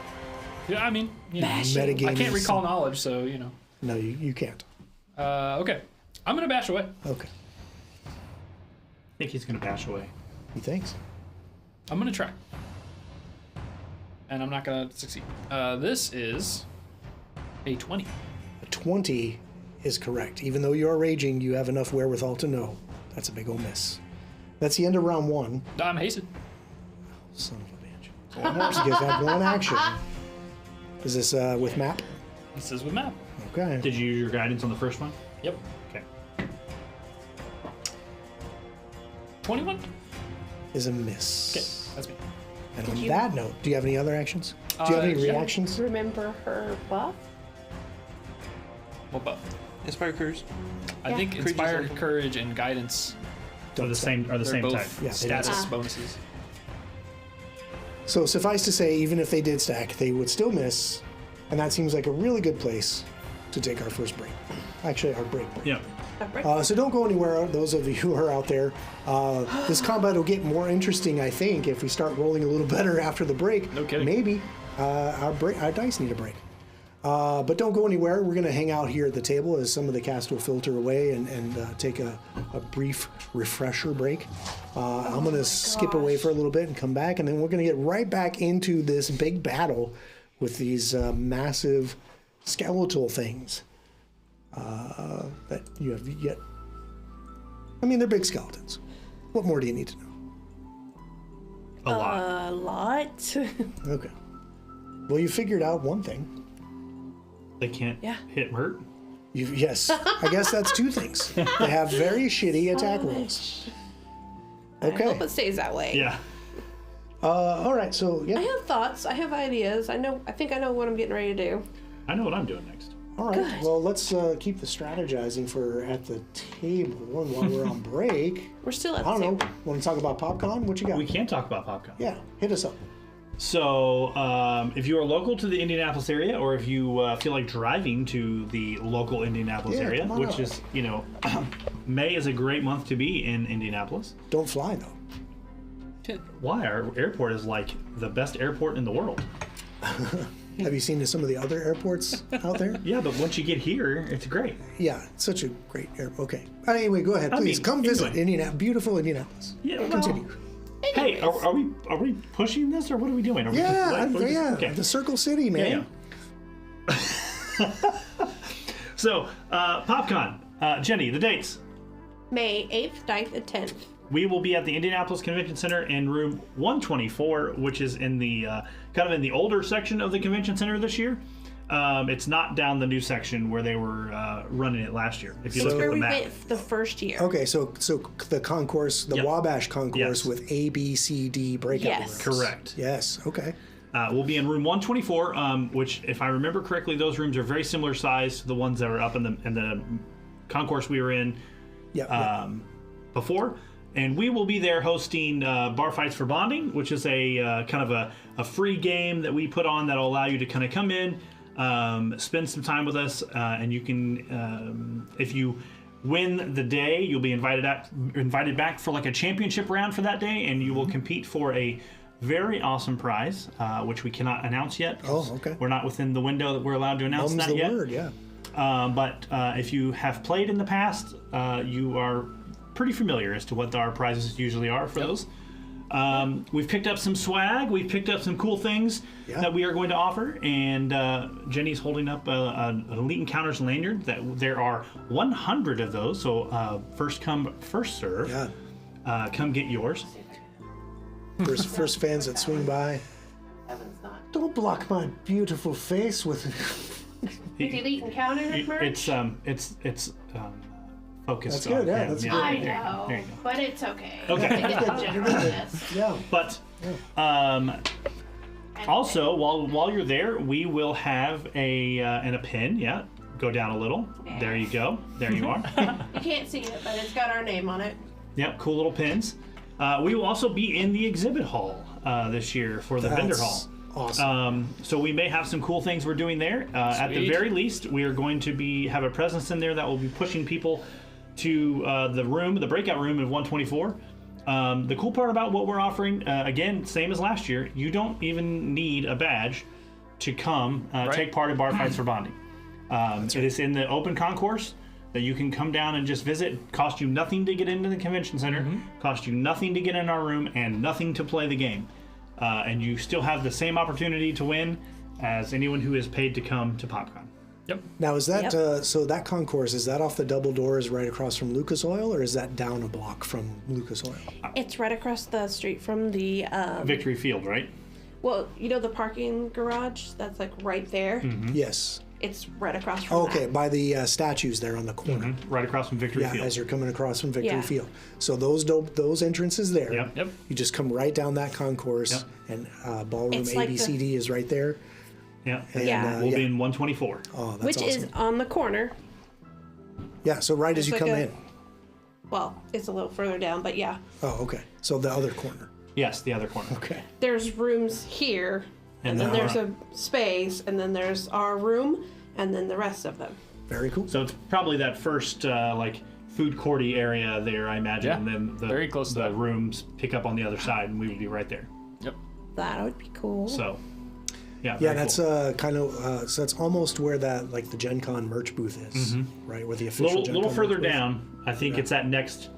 Yeah, I mean, you know, Metagaming. I can't is recall some- knowledge, so you know. No, you can't. Okay, I'm gonna bash away. Okay. I think he's gonna bash away. He thinks. I'm gonna try, and I'm not gonna succeed. This is a 20. A 20 is correct. Even though you're raging, you have enough wherewithal to know that's a big ol' miss. That's the end of round 1. I'm hasted. Son of a bitch. One more. You guys have 1 action. Is this with map? This is with map. Okay. Did you use your guidance on the first one? Yep. Okay. 21. Is a miss. Okay, that's me. And on that note, do you have any other actions? Do you have any Yeah. reactions? Remember her buff? What buff? Inspire Curse. I think Courage is Inspired level. Courage and Guidance Are the same are type. both Yeah, they status bonuses. So suffice to say, even if they did stack, they would still miss. And that seems like a really good place to take our first break. Actually, our break. Yeah. So don't go anywhere, those of you who are out there. This combat will get more interesting, I think, if we start rolling a little better after the break. No kidding. Maybe our dice need a break. But don't go anywhere. We're going to hang out here at the table as some of the cast will filter away and take a brief refresher break. I'm going to skip away for a little bit and come back, and then we're going to get right back into this big battle with these massive skeletal things that you have yet. I mean, they're big skeletons. What more do you need to know? A lot. A lot. Okay. Well, you figured out one thing. They can't Yeah. hit hurt. Yes, I guess that's 2 things. They have very shitty attack rolls. I Okay. hope it stays that way. Yeah. All right. So I yeah. have thoughts. I have ideas. I think I know what I'm getting ready to do. I know what I'm doing next. All right. Well, let's keep the strategizing for at the table, and while we're on break, We're still at I the don't know. table. Want to talk about PopCon? What you got? We can talk about PopCon. Yeah, hit us up. So, if you are local to the Indianapolis area, or if you feel like driving to the local Indianapolis Yeah, area, come on which out. is, May is a great month to be in Indianapolis. Don't fly though. Why? Our airport is like the best airport in the world. Have you seen some of the other airports out there? Yeah, but once you get here, it's great. Yeah, it's such a great airport. Okay. Anyway, go ahead, please. Come visit anyway. Indianapolis, beautiful Indianapolis. Yeah. well, Continue. Hey, are we pushing this, or what are we doing? Are we Yeah, okay. the Circle City, man. Yeah. So, PopCon, Jenny, the dates. May 8th, 9th, and 10th. We will be at the Indianapolis Convention Center in room 124, which is in the kind of in the older section of the convention center this year. It's not down the new section where they were running it last year. If you It's look where at the we map. went the first year. Okay, so the concourse, the Yep. Wabash concourse Yes. with A, B, C, D breakout Yes. rooms. Correct. Yes. Okay. We'll be in room 124, which, if I remember correctly, those rooms are very similar size to the ones that are up in the concourse we were in Yeah. before. And we will be there hosting Bar Fights for Bonding, which is a kind of a free game that we put on that'll allow you to kind of come in, spend some time with us, and you can, if you win the day, you'll be invited back for like a championship round for that day, and you will compete for a very awesome prize, which we cannot announce yet. Oh, okay. We're not within the window that we're allowed to announce Mum's that the yet. word. Yeah. But if you have played in the past, you are pretty familiar as to what our prizes usually are for those. We've picked up some swag. We've picked up some cool things that we are going to offer. And Jenny's holding up an Elite Encounters lanyard. That there are 100 of those. So first come, first serve. Yeah. Come get yours. First fans that swing by. Heaven's not. Don't block my beautiful face with. Elite Encounter merch? It's focused. That's good, on yeah, him. that's good. I there you go, know, there you go. but it's okay. Okay. I get the general of this. Yeah. But also, while you're there, we will have a pin. Yeah, go down a little. There you go. There you are. You can't see it, but it's got our name on it. Yep, cool little pins. We will also be in the exhibit hall this year for the vendor hall. Awesome. So we may have some cool things we're doing there. At the Sweet. very least, we are going to have a presence in there that will be pushing people to the breakout room of 124. The cool part about what we're offering, again, same as last year, you don't even need a badge to come take part in Bar Fights for Bonding. It is in the open concourse that you can come down and just visit. Cost you nothing to get into the convention center, cost you nothing to get in our room, and nothing to play the game. And you still have the same opportunity to win as anyone who is paid to come to PopCon. Yep. Now, is that Yep. so? That concourse, is that off the double doors right across from Lucas Oil, or is that down a block from Lucas Oil? It's right across the street from the Victory Field, right? well, you know the parking garage that's like right there. Yes. It's right across from Okay, that. by the statues there on the corner. Right across from Victory Yeah, Field. as you're coming across from Victory Yeah. Field. So those entrances there. Yep. Yep. You just come right down that concourse, and ballroom It's like the- ABCD is right there. Yeah. And, Yeah. We'll be in 124. Oh, that's Which awesome. is on the corner. Yeah, so right as It's you like come a- in. Well, it's a little further down, but yeah. Oh, okay. So the other corner. Yes, the other corner. Okay. There's rooms here, and then then there's a space, and then there's our room, and then the rest of them. Very cool. So it's probably that first like food courty area there, I imagine. Yeah, And then the, very close to the that. rooms pick up on the other side, and we would be right there. Yep. That would be cool. So, yeah. Yeah, very that's cool. kind of so that's almost where that like the Gen Con merch booth is, right? Where the official Gen little Con further merch booth. down. I think it's that next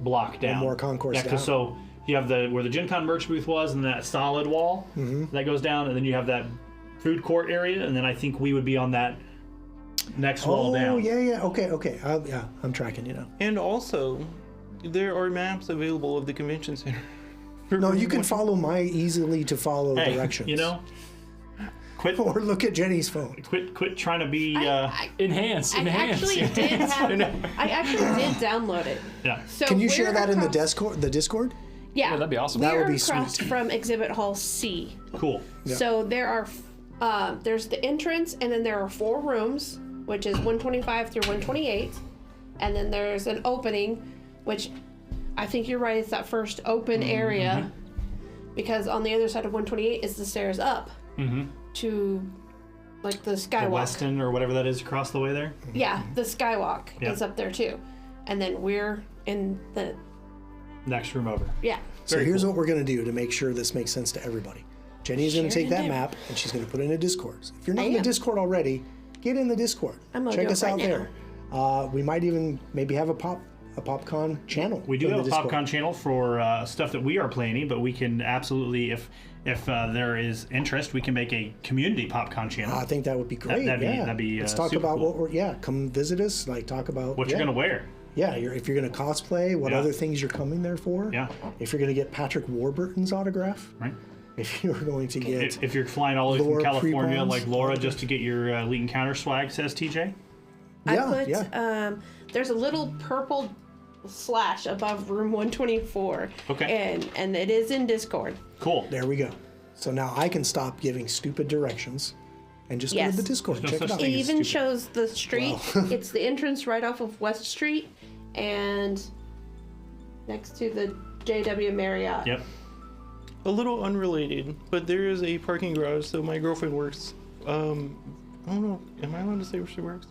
block down. more concourse Yeah, 'cause down. so you have where the Gen Con merch booth was, and that solid wall that goes down, and then you have that food court area, and then I think we would be on that next wall Oh, down. yeah. Okay. Yeah, I'm tracking you now. And also, there are maps available of the convention center. No, you can follow my easily to follow Hey, directions. you know, quit Or look at Jenny's phone. quit trying to be. Enhance. I Enhance. actually did download it. Yeah. So Can you share we're that in the across- Discord? Yeah, that'd be awesome. We're That would be across sweet. from Exhibit Hall C. Cool. So there are, there's the entrance, and then there are 4 rooms, which is 125 through 128, and then there's an opening, which I think you're right. It's that first open area, because on the other side of 128 is the stairs up to, like the The skywalk. Weston or whatever that is across the way there. Yeah, the skywalk Yeah. is up there too, and then we're in the Next room over. yeah. So Very here's cool. what we're going to do to make sure this makes sense to everybody. Jenny's going to Share take it that in. map and she's going to put it in a Discord. So if you're not I in the am. Discord already, get in the Discord. I'm gonna Check do it us right out now. there. We might even maybe have a PopCon channel. We do in have a the Discord. PopCon channel for stuff that we are planning, but we can absolutely, if there is interest, we can make a community PopCon channel. I think that would be great. that'd be, Let's talk super about cool. what we're. Come visit us. Like talk about what you're gonna wear. Yeah, if you're going to cosplay, what Yeah. other things you're coming there for. Yeah. If you're going to get Patrick Warburton's autograph. Right. If you're going to get. If you're flying all the way Laura from California, Prepons, like Laura, autograph. just to get your Elite Encounter swag, says TJ. I Yeah, put yeah. There's a little purple slash above room 124. Okay. And it is in Discord. Cool. There we go. So now I can stop giving stupid directions and just go Yes. to the Discord and There's check no it such out. It thing as even stupid. shows the street. It's the entrance right off of West Street and next to the JW Marriott. Yep. A little unrelated, but there is a parking garage. So my girlfriend works. I don't know. Am I allowed to say where she works?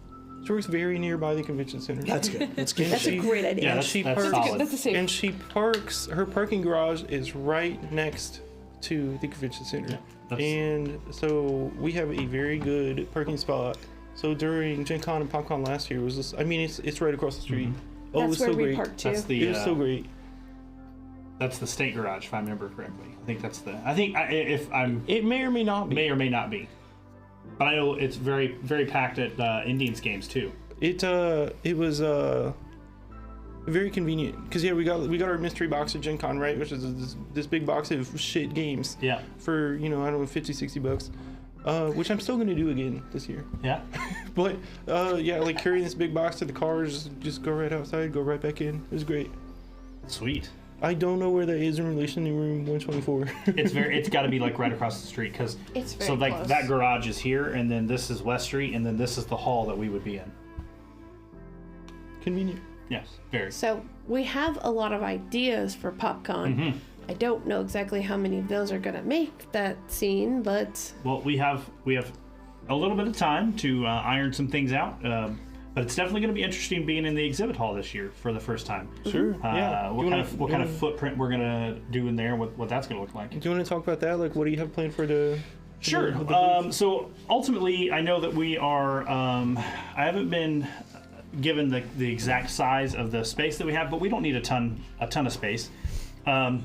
She works very nearby the convention center. That's good. That's good. That's a great idea. Yeah, that's, she that's parks- solid. That's a safe. And she parks. Her parking garage is right next to the convention center, that's- and so we have a very good parking spot. So during Gen Con and PopCon last year, it was just, I mean, it's right across the street. Oh, it That's was where so we great. parked too. That's the It was so great. that's the state garage, if I remember correctly. I think that's the. I think if I'm It may or may not be. may or may not be, but I know it's very very packed at Indians games too. It was very convenient because yeah, we got our mystery box at Gen Con, right, which is this big box of shit games. Yeah. For I don't know, $50-$60. Which I'm still gonna do again this year. Yeah. But yeah, like carrying this big box to the cars, just go right outside, go right back in. It was great. Sweet. I don't know where that is in relation to room 124. It's got to be like right across the street because It's very so like close. that garage is here and then this is West Street and then this is the hall that we would be in. Convenient. Yes, very. So we have a lot of ideas for PopCon. I don't know exactly how many of those are gonna make that scene, but Well, we have a little bit of time to iron some things out, but it's definitely going to be interesting being in the exhibit hall this year for the first time. Sure. Yeah. What kind of footprint we're going to do in there? What that's going to look like? Do you want to talk about that? Like, what do you have planned for the? Sure. the booth? So ultimately, I know that we are. I haven't been given the exact size of the space that we have, but we don't need a ton of space. I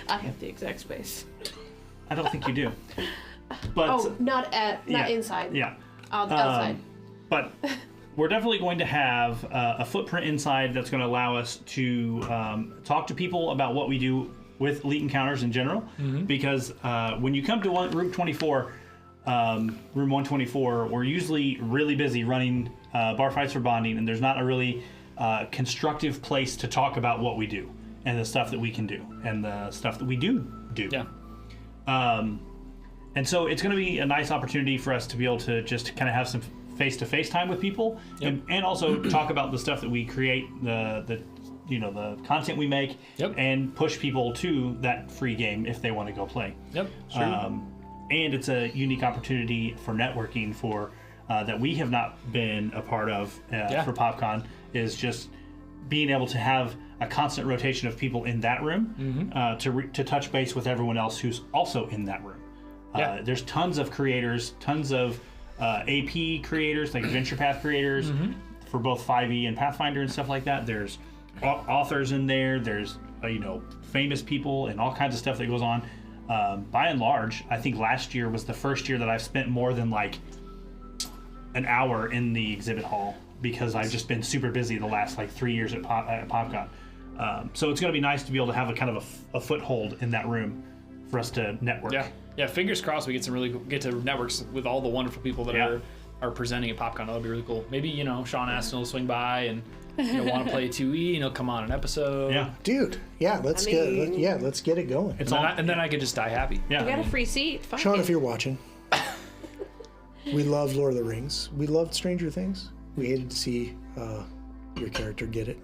have the exact space. I don't think you do. But Oh, not yeah, inside. Yeah. Outside. But we're definitely going to have a footprint inside that's going to allow us to talk to people about what we do with elite encounters in general. Because when you come to room 24, room 124, we're usually really busy running bar fights for bonding, and there's not a really constructive place to talk about what we do and the stuff that we can do and the stuff that we do. Yeah. And so it's going to be a nice opportunity for us to be able to just kind of have some face-to-face time with people, and also talk about the stuff that we create, the content we make, and push people to that free game if they want to go play. Yep. And it's a unique opportunity for networking for that we have not been a part of for PopCon, is just being able to have a constant rotation of people in that room to touch base with everyone else who's also in that room. There's tons of creators, tons of AP creators, like Adventure Path creators, for both 5e and Pathfinder and stuff like that. There's authors in there. There's famous people and all kinds of stuff that goes on. By and large, I think last year was the first year that I've spent more than like an hour in the exhibit hall, because I've just been super busy the last like 3 years at PopCon. So it's going to be nice to be able to have a kind of a foothold in that room for us to network. Yeah. Fingers crossed we get to networks with all the wonderful people that are presenting at PopCon. That'll be really cool. Maybe Sean Aston will swing by and want to play 2e. Come on an episode. Yeah, dude. Yeah, let's get it going. And then I could just die happy. You got a free seat. Fine. Sean, if you're watching, we loved Lord of the Rings. We loved Stranger Things. We hated to see your character get it.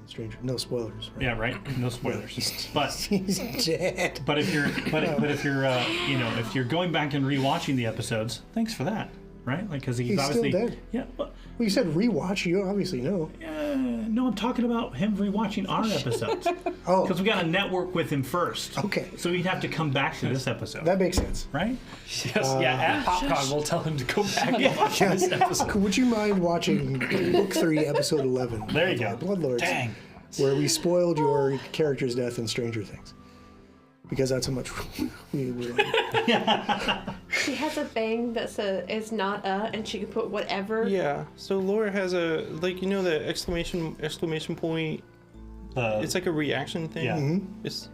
Stranger, no spoilers. Right? Yeah, right. No spoilers. But he's dead. But if you're if you're going back and rewatching the episodes, thanks for that, right? Like, because he's obviously still dead. Yeah. Well, you said rewatch. You obviously know. No, I'm talking about him rewatching our episodes. Oh, because we got to network with him first. Okay. So we'd have to come back to this episode. That makes sense, right? Yes. At PopCon, we'll tell him to go back and watch this episode. Would you mind watching Book 3, Episode 11? There you go. Bloodlords. Dang. Where we spoiled your character's death in Stranger Things. Because that's how much we like. She has a thing that is not and she can put whatever. Yeah. So Laura has a the exclamation point. It's like a reaction thing. Yeah. Mm-hmm. It's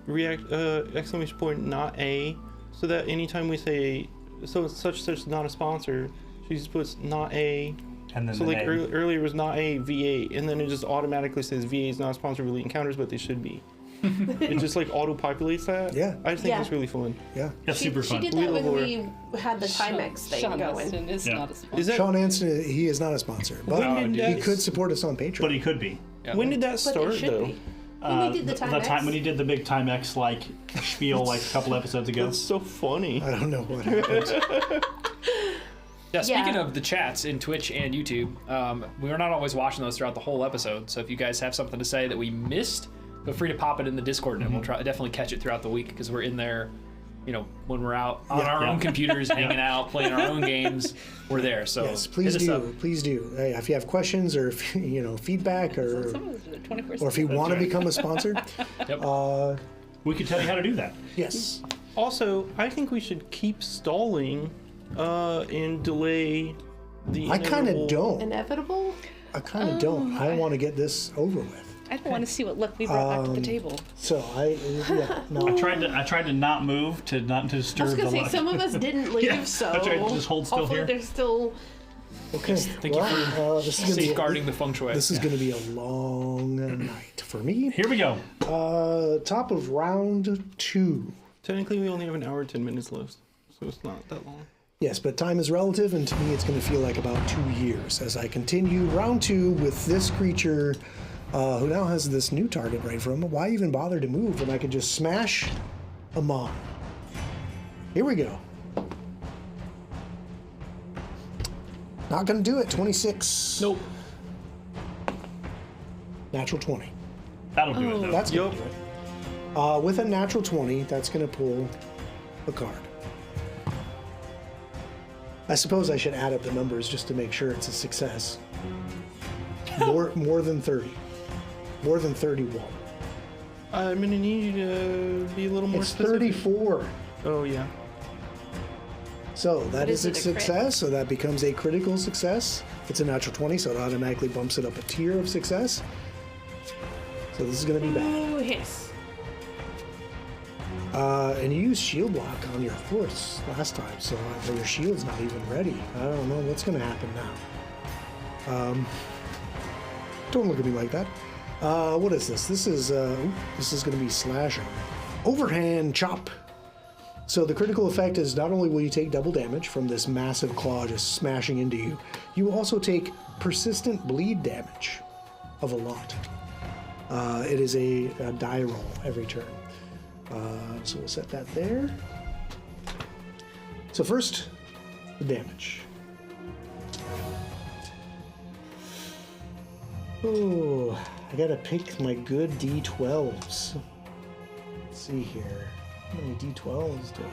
exclamation point not a, so that anytime we say such not a sponsor, she just puts not a. And then so earlier was not a V8, and then it just automatically says VA is not a sponsor of Elite Encounters, but they should be. It just auto-populates that. Yeah. I just think it's really fun. Yeah. That's super fun. She did that when we had the Timex thing Sean going. Astin is not a sponsor. Is that, Sean Anson, he is not a sponsor, but he could support us on Patreon. But he could be. when did that start, though? When we did the Timex. When he did the big Timex spiel a couple episodes ago. That's so funny. I don't know what happened. Yeah, speaking of the chats in Twitch and YouTube, we are not always watching those throughout the whole episode. So if you guys have something to say that we missed, feel free to pop it in the Discord, and we'll definitely catch it throughout the week, because we're in there, when we're out on our own computers, hanging out, playing our own games, we're there. So yes, please do. Please do. Hey, if you have questions or feedback or if you want to become a sponsor, we can tell you how to do that. Yes. Also, I think we should keep stalling and delay the I kind of don't. Inevitable? I kind of don't. I want to get this over with. I don't want to see what luck we brought back to the table. So no. I tried to not move to not disturb I was the gonna say luck. some of us didn't leave, so I tried to just hold still hopefully here. They're still. Okay. Thank you for this is gonna safeguarding the feng shui. This is going to be a long night for me. Here we go. Top of round 2. Technically, we only have an hour and 10 minutes left, so it's not that long. Yes, but time is relative, and to me it's going to feel like about 2 years as I continue round 2 with this creature who now has this new target right for him. Why even bother to move when I could just smash a mom? Here we go. Not going to do it. 26. Nope. Natural 20. That'll do it, though. That's going to do it. With a natural 20, that's going to pull a card. I suppose I should add up the numbers just to make sure it's a success. More than 30. More than 31. I'm gonna need you to be a little more It's specific. 34. Oh yeah. So that is a is it, a crit? success, so that becomes a critical success. It's a natural 20, so it automatically bumps it up a tier of success. So this is going to be bad. Ooh, hiss. And you used shield block on your horse last time, so your shield's not even ready. I don't know what's going to happen now. Don't look at me like that. What is this? This is going to be slashing. Overhand chop. So the critical effect is not only will you take double damage from this massive claw just smashing into you, you will also take persistent bleed damage of a lot. It is a die roll every turn. So we'll set that there. So first, the damage. Oh, I gotta pick my good D12s. Let's see here. How many D12s do I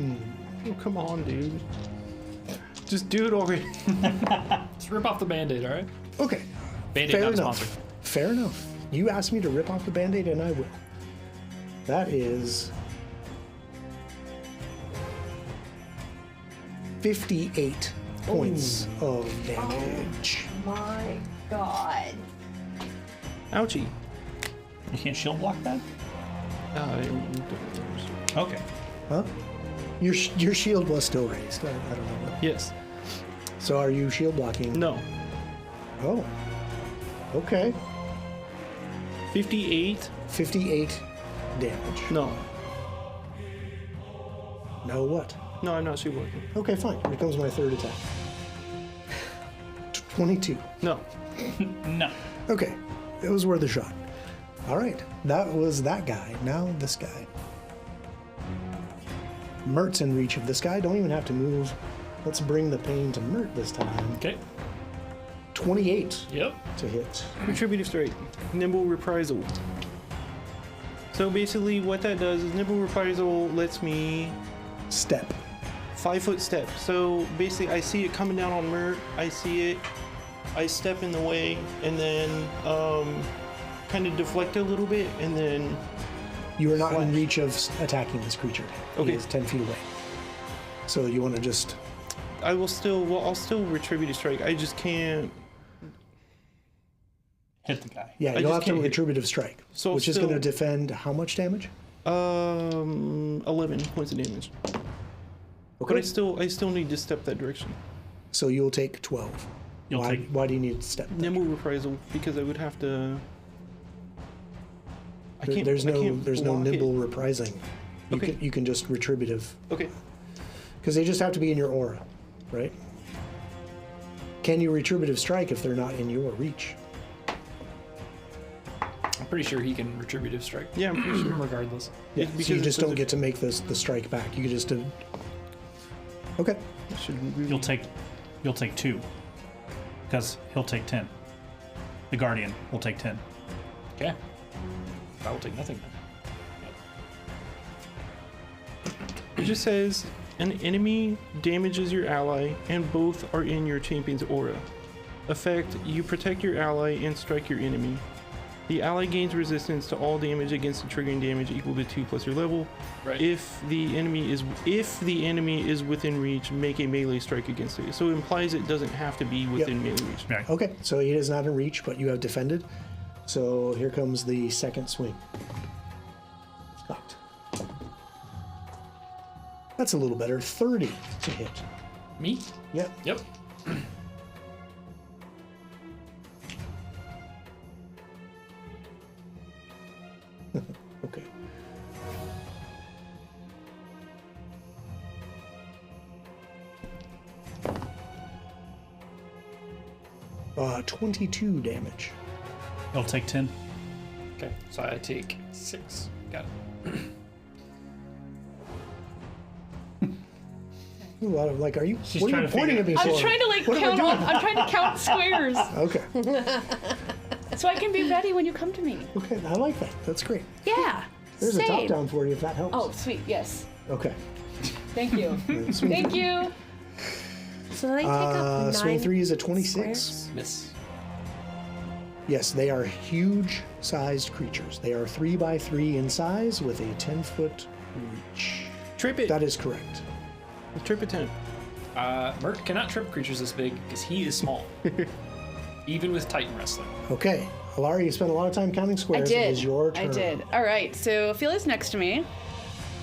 have? Oh, come on, dude. Just do it already. Just rip off the band-aid, all right? Okay. Band-aid Fair not enough. sponsored. Fair enough. You asked me to rip off the band-aid, and I will. That is 58 points of damage. My God. Ouchie. You can't shield block that? Okay. Huh? Your shield was still raised. I don't know. Yes. So are you shield blocking? No. Oh. Okay. 58? 58 damage. No. No what? No, I'm not shield blocking. Okay, fine. Here comes my third attack. 22. No. No. Okay. It was worth a shot. All right. That was that guy. Now this guy. Mert's in reach of this guy. Don't even have to move. Let's bring the pain to Mert this time. Okay. 28 Yep. to hit. Retributive Strike. Nimble Reprisal. So basically what that does is Nimble Reprisal lets me Step. 5-foot step. So basically I see it coming down on Mert. I see it. I step in the way and then kind of deflect a little bit and then You are not in Flash. reach of attacking this creature. Okay. He is 10 feet away. So you want to just... I'll still Retributive Strike. I just can't. Hit the guy. Yeah, I you'll just have to can't hit. retributive strike, So which is still- going to defend how much damage? 11 points of damage. Okay. But I still need to step that direction. So you'll take 12. You'll why, take- why do you need to step? Nimble Reprisal because I would have to. There's no block it. nimble reprising. Okay. You can just retributive. Okay. Because they just have to be in your aura, right? Can you retributive strike if they're not in your reach? I'm pretty sure he can retributive strike. Yeah, I'm pretty sure. Regardless. Yeah, Because so you it just says don't if- get to make the strike back. You can just do... Okay. You'll take 2. Because he'll take 10. The Guardian will take 10. Okay. I will take nothing then. It just says an enemy damages your ally, and both are in your champion's aura. Effect: you protect your ally and strike your enemy. The ally gains resistance to all damage against the triggering damage equal to 2 plus your level. Right. If the enemy is within reach, make a melee strike against it. So it implies it doesn't have to be within melee reach. Right. Okay, so he is not in reach, but you have defended. So here comes the second swing. Stopped. That's a little better. 30 to hit. Me? Yep. Yep. Okay. Uh, 22 damage. He'll take 10. Okay. So I take 6. Got it. A lot of like, are you? She's What are trying you to pointing figure- at me I'm for? trying to like What am I count on. doing? I'm trying to count squares Okay. so I can be ready when you come to me. Okay, I like that. That's great. Yeah. There's a top same. down for you if that helps. Oh, sweet. Yes. Okay. Thank you. Swing, Thank you. So they take up 9 swing 3 is a 26. squares? Miss. Yes, they are huge sized creatures. They are 3 by 3 in size with a 10-foot reach. Trip it. That is correct. Trip attempt. Mert cannot trip creatures this big because he is small. Even with Titan wrestling. Okay. Alari, you spent a lot of time counting I squares. did. It is your turn. I did. All right. So Ophelia's next to me.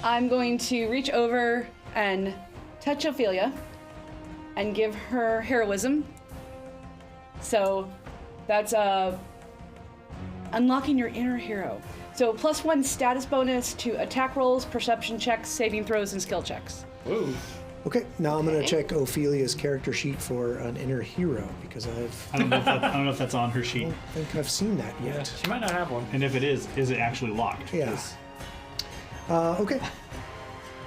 I'm going to reach over and touch Ophelia and give her heroism. So that's unlocking your inner hero. So +1 status bonus to attack rolls, perception checks, saving throws, and skill checks. Whoa. Okay, now I'm going to check Ophelia's character sheet for an inner hero because I don't know if that's on her sheet. I don't think I've seen that yet. She might not have one. And if it is it actually locked? Yeah. Okay.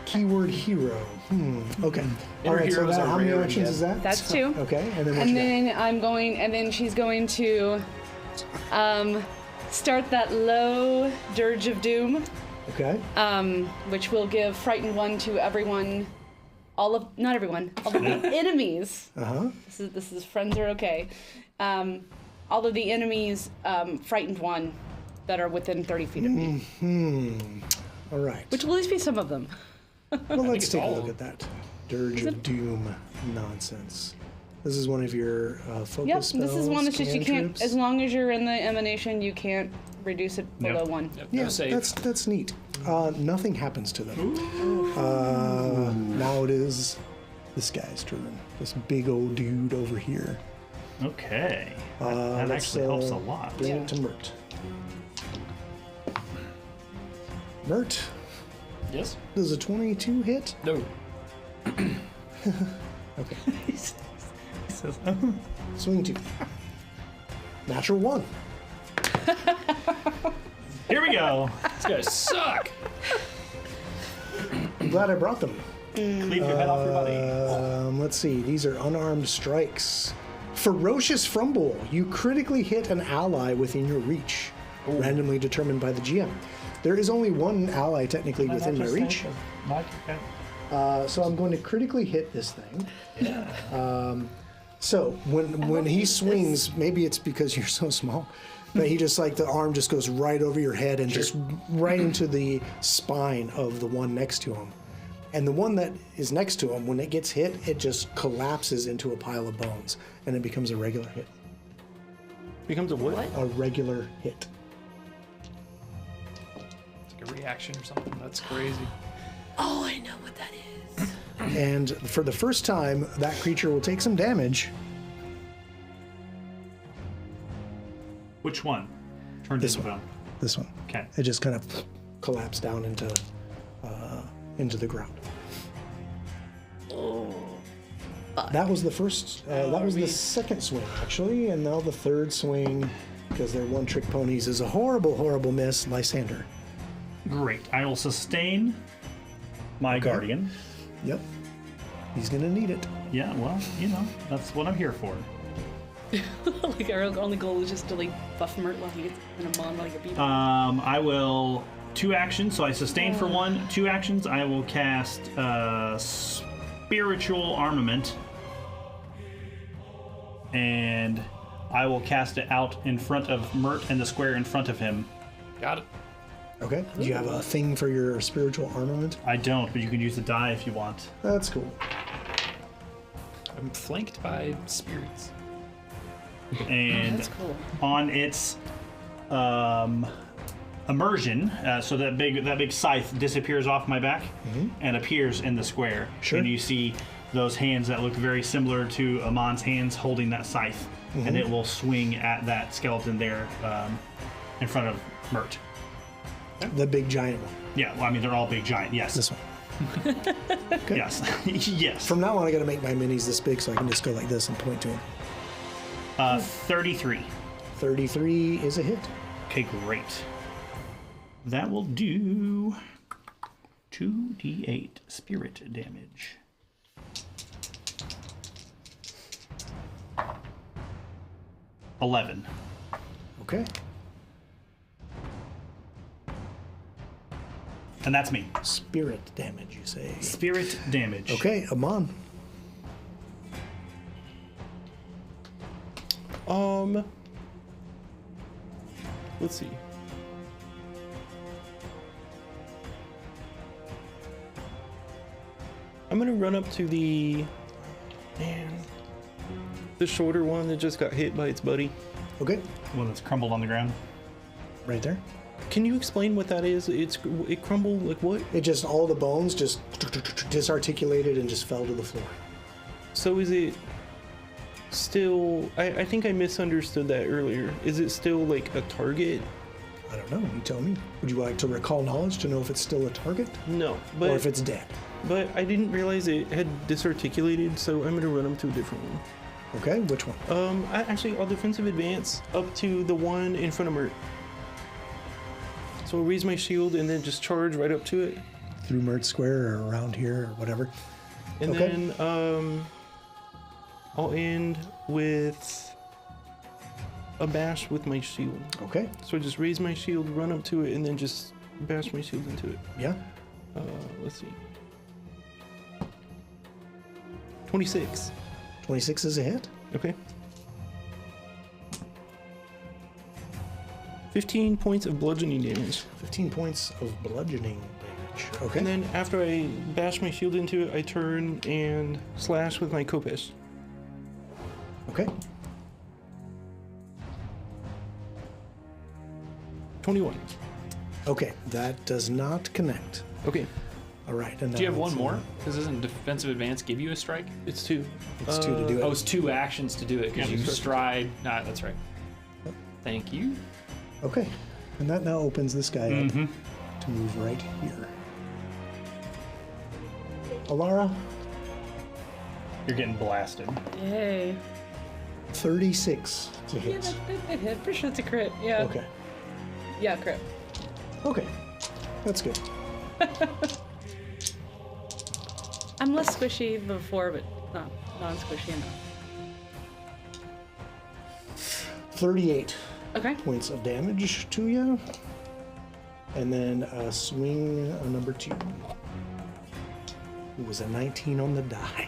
Keyword hero. Okay. All right. So heroes that, are how many rare actions and is that? That's 2. Okay. And then what And you got? then she's going to start that low dirge of doom, Okay. which will give frightened 1 to everyone, not everyone, all of the enemies. Uh-huh. This is friends are okay. All of the enemies, frightened 1 that are within 30 feet of me, All right. which will at least be some of them. Well, let's it's take a all look of at that. Dirge of Doom nonsense. This is one of your focus Yep, spells. this is one that's just you can't, cantrips. as long as you're in the emanation, you can't reduce it below 1. Yep, Yeah, no save. that's neat. Nothing happens to them. Now it is this guy's turn. This big old dude over here. Okay. That Let's, actually helps a lot. Bring it to Mert. Mert, Yes? does a 22 hit? No. Okay. He says, Swing 2. Natural 1. here we go. These guys suck. I'm glad I brought them. Cleave your head off your body. Let's see. These are unarmed strikes. Ferocious Frumble. You critically hit an ally within your reach, randomly determined by the GM. There is only one ally technically within my reach, so I'm going to critically hit this thing. So when he swings, maybe it's because you're so small, but he just like the arm just goes right over your head and just right into the spine of the one next to him. And the one that is next to him, when it gets hit, it just collapses into a pile of bones, and it becomes a regular hit. Becomes a what? A regular hit. It's like a reaction or something. That's crazy. Oh, I know what that is. And for the first time, that creature will take some damage. Which one? Turned This into one. bone. This one. Okay. It just kind of collapsed down into the ground. That was the first. That was the second swing, actually, and now the third swing, because they're one-trick ponies, is a horrible, horrible miss. Lysander. Great. I will sustain my guardian. Yep. He's gonna need it. Yeah, well, that's what I'm here for. Like our only goal is just to like buff Mert while he gets in a mon like a beat. I will 2 actions, so I sustain for 1. 2 actions. I will cast Spiritual Armament, and I will cast it out in front of Mert and the square in front of him. Got it. Okay. Do you have a thing for your spiritual armament? I don't, but you can use the die if you want. That's cool. I'm flanked by spirits. And That's cool. on its immersion, so that big scythe disappears off my back and appears in the square. Sure. And you see those hands that look very similar to Amon's hands holding that scythe, and it will swing at that skeleton there in front of Mert. The big giant one. Yeah, well, I mean they're all big giant. Yes. This one. Yes. Yes. From now on, I gotta make my minis this big so I can just go like this and point to them. 33. 33 is a hit. Okay, great. That will do 2d8 spirit damage. $11. Okay. And that's me. Spirit damage, you say. Spirit damage. Okay, Amon. Let's see. I'm gonna run up to the shorter one that just got hit by its buddy. Okay, One that's crumbled on the ground. right there. Can you explain what that is? It crumbled like what? It just, all the bones just disarticulated and just fell to the floor. So is it still? I think I misunderstood that earlier. Is it still like a target? I don't know, you tell me. Would you like to recall knowledge to know if it's still a target No, or if it's dead? but I didn't realize it had disarticulated, so I'm gonna run them to a different one. Okay, which one? I'll defensive advance up to the one in front of Mert. So I'll raise my shield and then just charge right up to it. Through Mert Square or around here or whatever. And Okay. then I'll end with a bash with my shield. Okay, So I just raise my shield, run up to it, and then just bash my shield into it. yeah. Let's see. 26. 26 is a hit. Okay. 15 points of bludgeoning damage. 15 points of bludgeoning damage. Okay. And then after I bash my shield into it, I turn and slash with my Kopesh. Okay. 21. Okay, that does not connect. Okay, All right. And Do you have now one it's, more? Because doesn't defensive advance give you a strike? it's 2. It's 2 to do it. Oh, it's 2 actions to do it because Yeah, you that's right. stride. Nah, that's right. Thank you. Okay. And that now opens this guy up Mm-hmm. to move right here. Alara, You're getting blasted. Yay. 36 to Yeah, hit. that hit. Pretty sure it's a crit. Yeah. Okay. Yeah, crit. Okay. That's good. I'm less squishy before, but not non-squishy enough. 38 Okay. points of damage to you. And then swing number 2. It was a 19 on the die,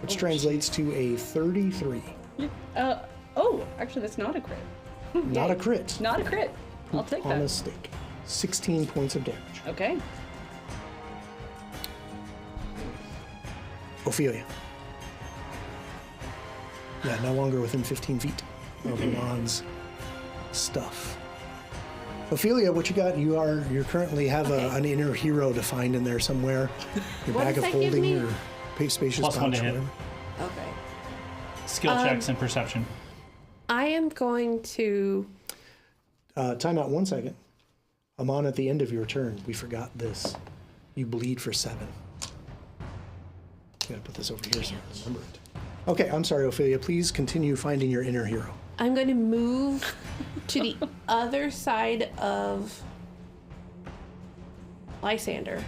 which translates to a 33. Oh, actually, that's not a crit. Not a Yay. crit. Not a crit. I'll take On a that. stick. 16 points of damage. Okay. Ophelia. Yeah, no longer within 15 feet of Ron's stuff. Ophelia, what you got? You currently have an inner hero to find in there somewhere. Your What bag does of that give holding, me? your spacious Plus one pouch, to hit. whatever. Okay. Skill checks and perception. I am going to. Time out 1 second. Amon, at the end of your turn, we forgot this. You bleed for 7. Gotta put this over here so I remember it. Okay, I'm sorry, Ophelia. Please continue finding your inner hero. I'm going to move to the other side of Lysander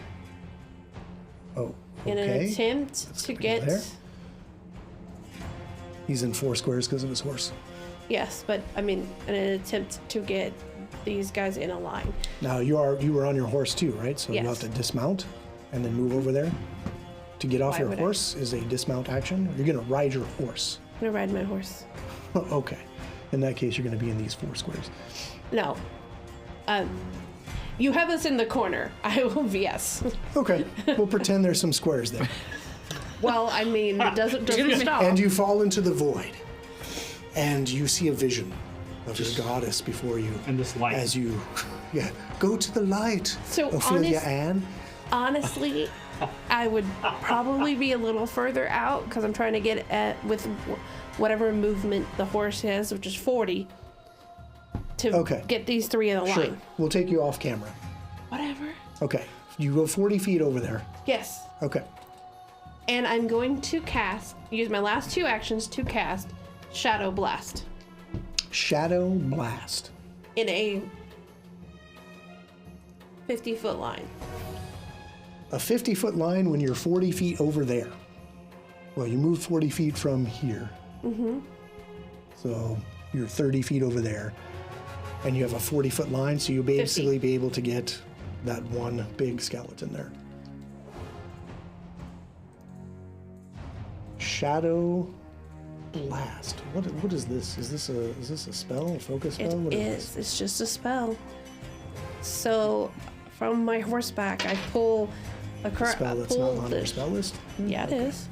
Oh, in an okay. attempt to go get. there. He's in 4 squares because of his horse. Yes, but I mean, in an attempt to get these guys in a line. Now you were on your horse too, right? So you Yes. have to dismount and then move over there. To get off Why your would I? horse is a dismount action. You're gonna ride your horse. I'm going to ride my horse. Okay. In that case, you're gonna be in these 4 squares. No. You have us in the corner. I will be yes. Okay. We'll pretend there's some squares there. Well, I mean, it doesn't stop. And you fall into the void. And you see a vision of your goddess before you. And this light. As you, go to the light. So Ophelia Ann. Honestly, I would probably be a little further out because I'm trying to get at with whatever movement the horse has, which is 40, to get these 3 in a Sure. line. We'll take you off camera. Whatever. Okay. You go 40 feet over there. Yes. Okay. And I'm going to use my last 2 actions to cast Shadow Blast Shadow Blast. in a 50-foot line. A 50-foot line when you're 40 feet over there. Well, you moved 40 feet from here. Mm-hmm. So you're 30 feet over there. And you have a 40-foot line, so you'll basically be able to get that one big skeleton there. Shadow Blast. What is this? Is this a spell? A focus spell? What It is is. It's just a spell. So from my horseback, I pull The A current spell that's not on your spell list? Yeah, it is.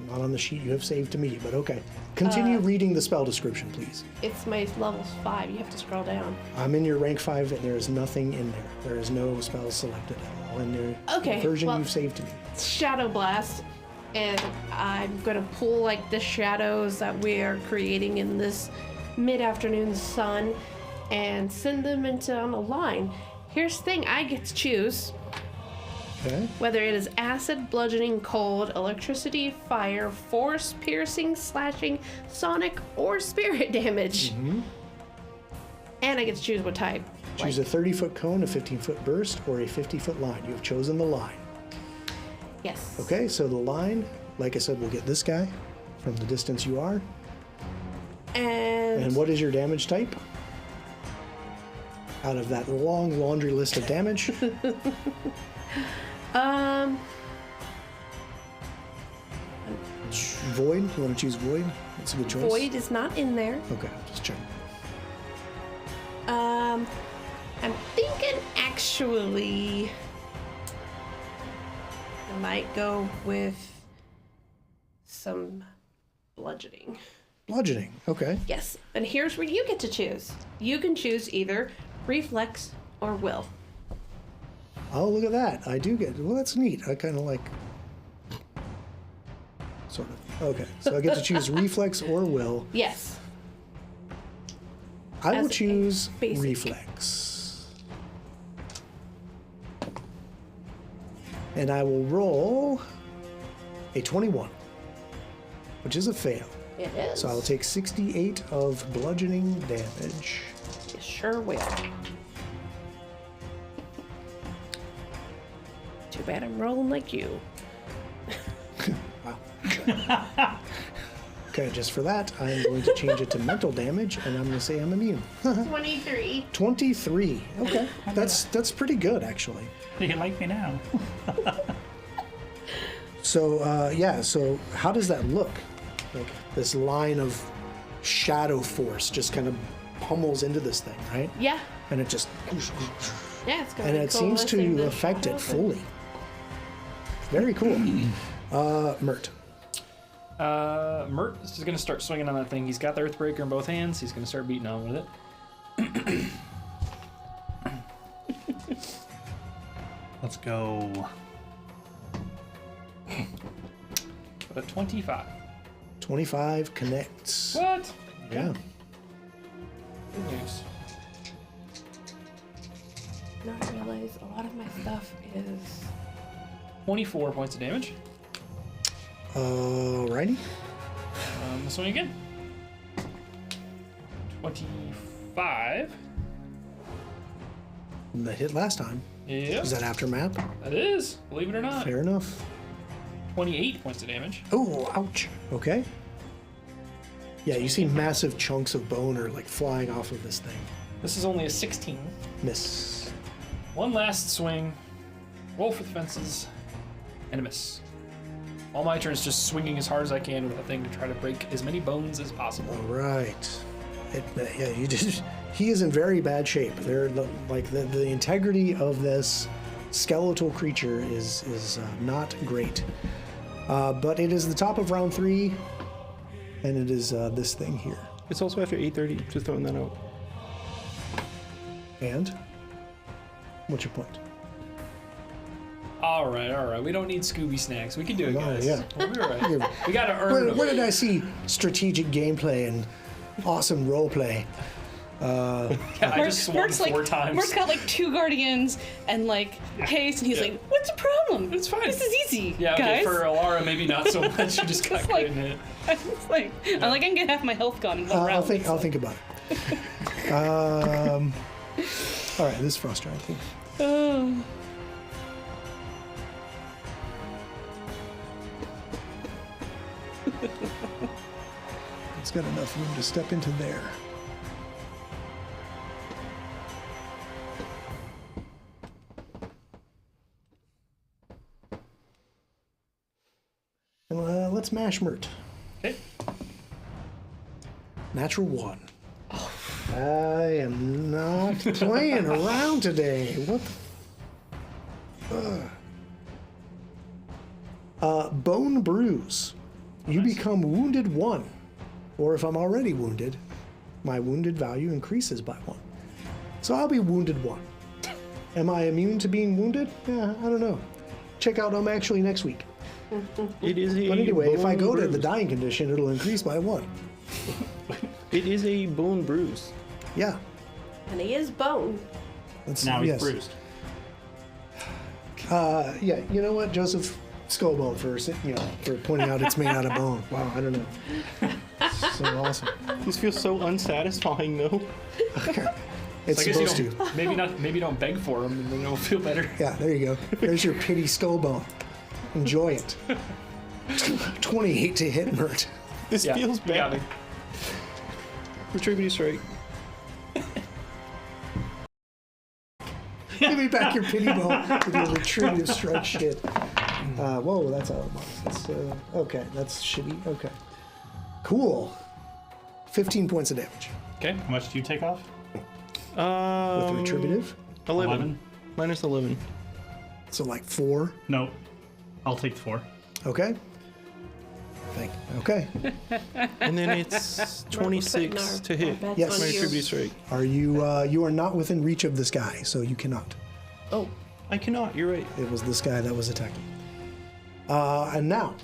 Not on the sheet you have saved to me, but okay. Continue reading the spell description, please. It's my level's 5. You have to scroll down. I'm in your rank 5, and there is nothing in there. There is no spell selected at all in there. Okay, The version well- you've saved to me. Shadow Blast, and I'm gonna pull like the shadows that we are creating in this mid-afternoon sun and send them into on a line. Here's the thing, I get to choose Okay. whether it is acid, bludgeoning, cold, electricity, fire, force, piercing, slashing, sonic, or spirit damage. And I get to choose what type. Choose a 30-foot cone, a 15-foot burst, or a 50-foot line. You have chosen the line. Yes. Okay, so the line, like I said, we'll get this guy from the distance you are. And what is your damage type? Out of that long laundry list of damage. Void? You want to choose Void? That's a good choice. Void is not in there. Okay, just check. I'm thinking actually I might go with some bludgeoning. Bludgeoning, okay. Yes, and here's where you get to choose. You can choose either reflex or will. Oh, look at that. I do get, well, that's neat. I kind of like, sort of. Okay, so I get to choose reflex or will. Yes. I will As a choose basic. reflex. And I will roll a 21, which is a fail. It is. So I'll take 68 of bludgeoning damage. You sure will. Too bad I'm rolling like you. Wow. Okay, just for that, I'm going to change it to mental damage, and I'm going to say I'm immune. 23. 23. Okay, that's pretty good, actually. You like me now. So, yeah, so how does that look? Like this line of shadow force just kind of pummels into this thing, right? Yeah. And it just, Yeah, it's gonna and be it cool seems listening to affect it shadows. fully. Very cool. Mert. Mert is just gonna start swinging on that thing. He's got the Earthbreaker in both hands. He's gonna start beating on with it. Let's go. But a 25. 25 connects. What? Yeah. Good news. Not realize a lot of my stuff is 24 points of damage. Alrighty. This one again. 25. That hit last time. Yep. Is that after map? That is, believe it or not. Fair enough. 28 points of damage. Oh, ouch. Okay. Yeah, you see massive chunks of bone are like flying off of this thing. This is only a 16. Miss. One last swing. Roll for the fences. And a miss. All my turns just swinging as hard as I can with the thing to try to break as many bones as possible. All right. Yeah, you did. He is in very bad shape. The integrity of this skeletal creature is not great. But it is the top of round 3, and it is this thing here. It's also after 8:30. Just throwing that out. And what's your point? All right. We don't need Scooby snacks. We can do it, guys. yeah. We'll be all right. We gotta earn them. Where did I see strategic gameplay and awesome role play? I just swung 4 times. Mert's got like 2 guardians and like haste, and he's like, "What's the problem? It's fine. This is easy, Yeah, okay, guys." for Alara, maybe not so much. You just got It's like- crit hit. I'm like, I can get half my health gone in one round. I'll think about it. All right, this is frustrating. It's got enough room to step into there. Let's mash Mert. Okay. Natural 1. I am not playing around today. What the? Bone bruise. You become wounded 1. Or if I'm already wounded, my wounded value increases by 1. So I'll be wounded 1. Am I immune to being wounded? Yeah, I don't know. Check out Actually next week. It is a But anyway, if I bone go to bruise. the dying condition, it'll increase by 1. It is a bone bruise. Yeah. And he is bone. That's, Now he's yes. bruised. Yeah, you know what, Joseph? Skull bone for pointing out it's made out of bone. Wow, I don't know. So awesome. This feels so unsatisfying, though. It's I guess supposed you to. don't, maybe don't beg for them, and then it'll feel better. Yeah, there you go. There's your pity skull bone. Enjoy it. 28 to hit, Mert. This Yeah, feels you got bad. me. Retributive strike. Give me back your pity bone with your retributive strike shit. Whoa, that's out of line. That's, okay, that's shitty. Okay. Cool. 15 points of damage Okay. How much do you take off? with retributive. 11. Minus 11. So like 4. No. I'll take 4. Okay. Okay. And then it's 26 to hit. Yes. My on you. retributive strike. Are you? You are not within reach of this guy, so you cannot. Oh, I cannot. You're right. It was this guy that was attacking. And now,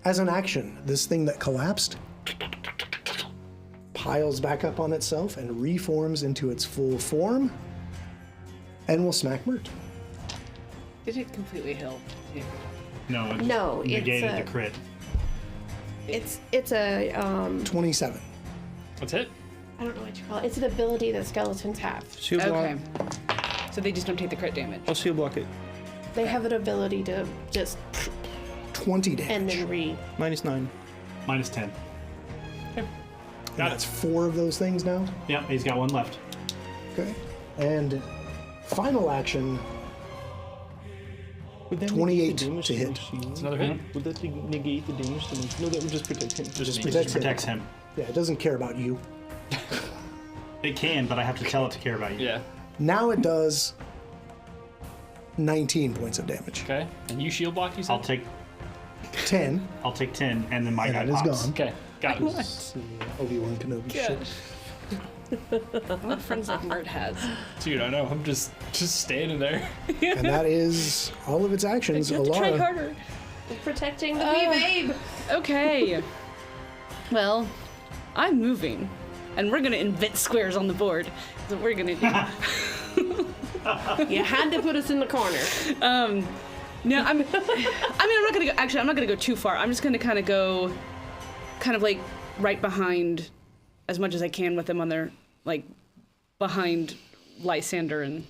as an action, this thing that collapsed piles back up on itself and reforms into its full form, and will smack Mert. Did it completely heal? No, it just No, it's negated a- the crit. It's a 27. That's it. I don't know what you call it. It's an ability that skeletons have. Shield block. Okay. So they just don't take the crit damage. I'll shield block it. They have an ability to just 20 damage. and then Minus 9. Minus 10. And Got that's it. 4 of those things now. Yeah, he's got 1 left. Okay. And final action, Would that 28 negate the damage to hit. my shield? It's another hit. Would that negate the damage to my... No, that would just protect him. just It protects it. protects him. Yeah, it doesn't care about you. It can, but I have to tell it to care about you. Yeah. Now it does 19 points of damage. Okay. And you shield blocked, you said? I'll take 10, I'll take 10, and then my and guy that is pops. gone. Okay. Got it. Obi-Wan Kenobi shit. What friends like Mert has. Dude, I know. I'm just standing there. And that is all of its actions. You have to try Alara, harder. protecting the wee babe. Okay. Well, I'm moving, and we're gonna invent squares on the board. That's what we're gonna do. You had to put us in the corner. No, I'm not gonna go. Actually, I'm not gonna go too far. I'm just gonna kind of go, like right behind, as much as I can with them on their like behind Lysander and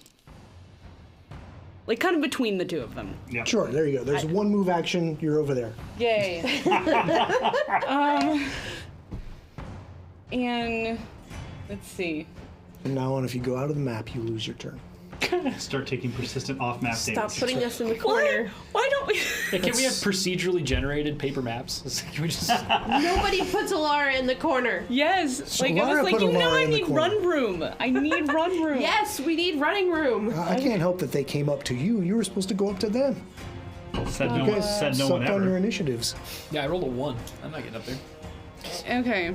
like kind of between the two of them. Yep. Sure, there you go. There's one move action. You're over there. Yay. And let's see. From now on, if you go out of the map, you lose your turn. Start taking persistent off-map Stop damage. putting us in the corner. Why don't we? Hey, can we have procedurally generated paper maps? Can we just? Nobody puts Alara in the corner. Yes. Like I Lara was like, put you know, Alara I in the need corner. run room. I need run room. Yes, we need running room. I can't help that they came up to you. You were supposed to go up to them. Said no You one. guys Said no one sucked on your ever. initiatives. Yeah, I rolled a 1. I'm not getting up there. Okay.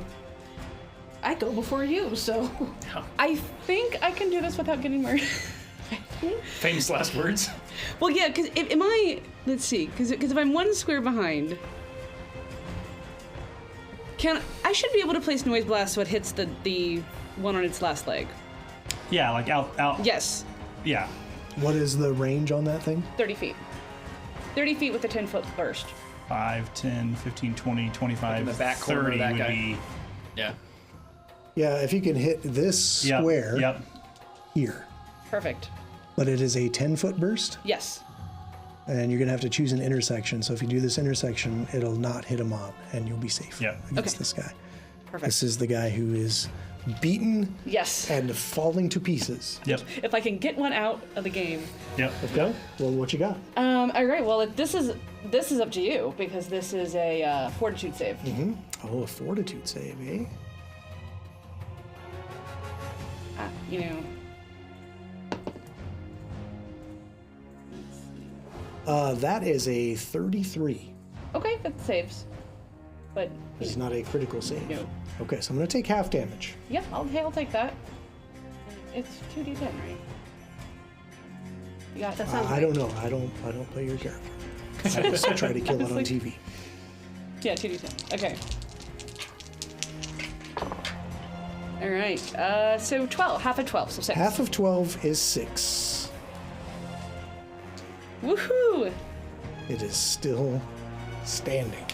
I go before you, so. I think I can do this without getting murdered. Famous last words. Well, yeah, because am I? Let's see, because if I'm one square behind, I should be able to place noise blast so it hits the one on its last leg. Yeah, like out. Yes, Yeah. What is the range on that thing? 30 feet. 30 feet with a 10-foot burst. 5, 10, 15, 20, 25, In the back corner of 30 that would guy. be. Yeah. Yeah, if you can hit this Yep, square Yep. here. Perfect. But it is a 10-foot burst, Yes. and you're going to have to choose an intersection. So if you do this intersection, it'll not hit him on, and you'll be safe Yep. against Okay. this guy. Perfect. This is the guy who is beaten Yes. and falling to pieces. Yep. If I can get one out of the game. Yep. Okay, well, what you got? All right. Well, this is up to you because this is a fortitude save. Oh, a fortitude save, eh? You know. That is a 33. Okay, that saves. But It's not a critical save. No. Okay, so I'm going to take half damage. yeah, I'll take that. It's 2d10, right? You got That it. sounds I don't know. I don't play your character. I just try to kill it on TV. Yeah, 2d10. Okay. All right. So 12, half of 12, so 6. Half of 12 is 6. Woohoo! It is still standing.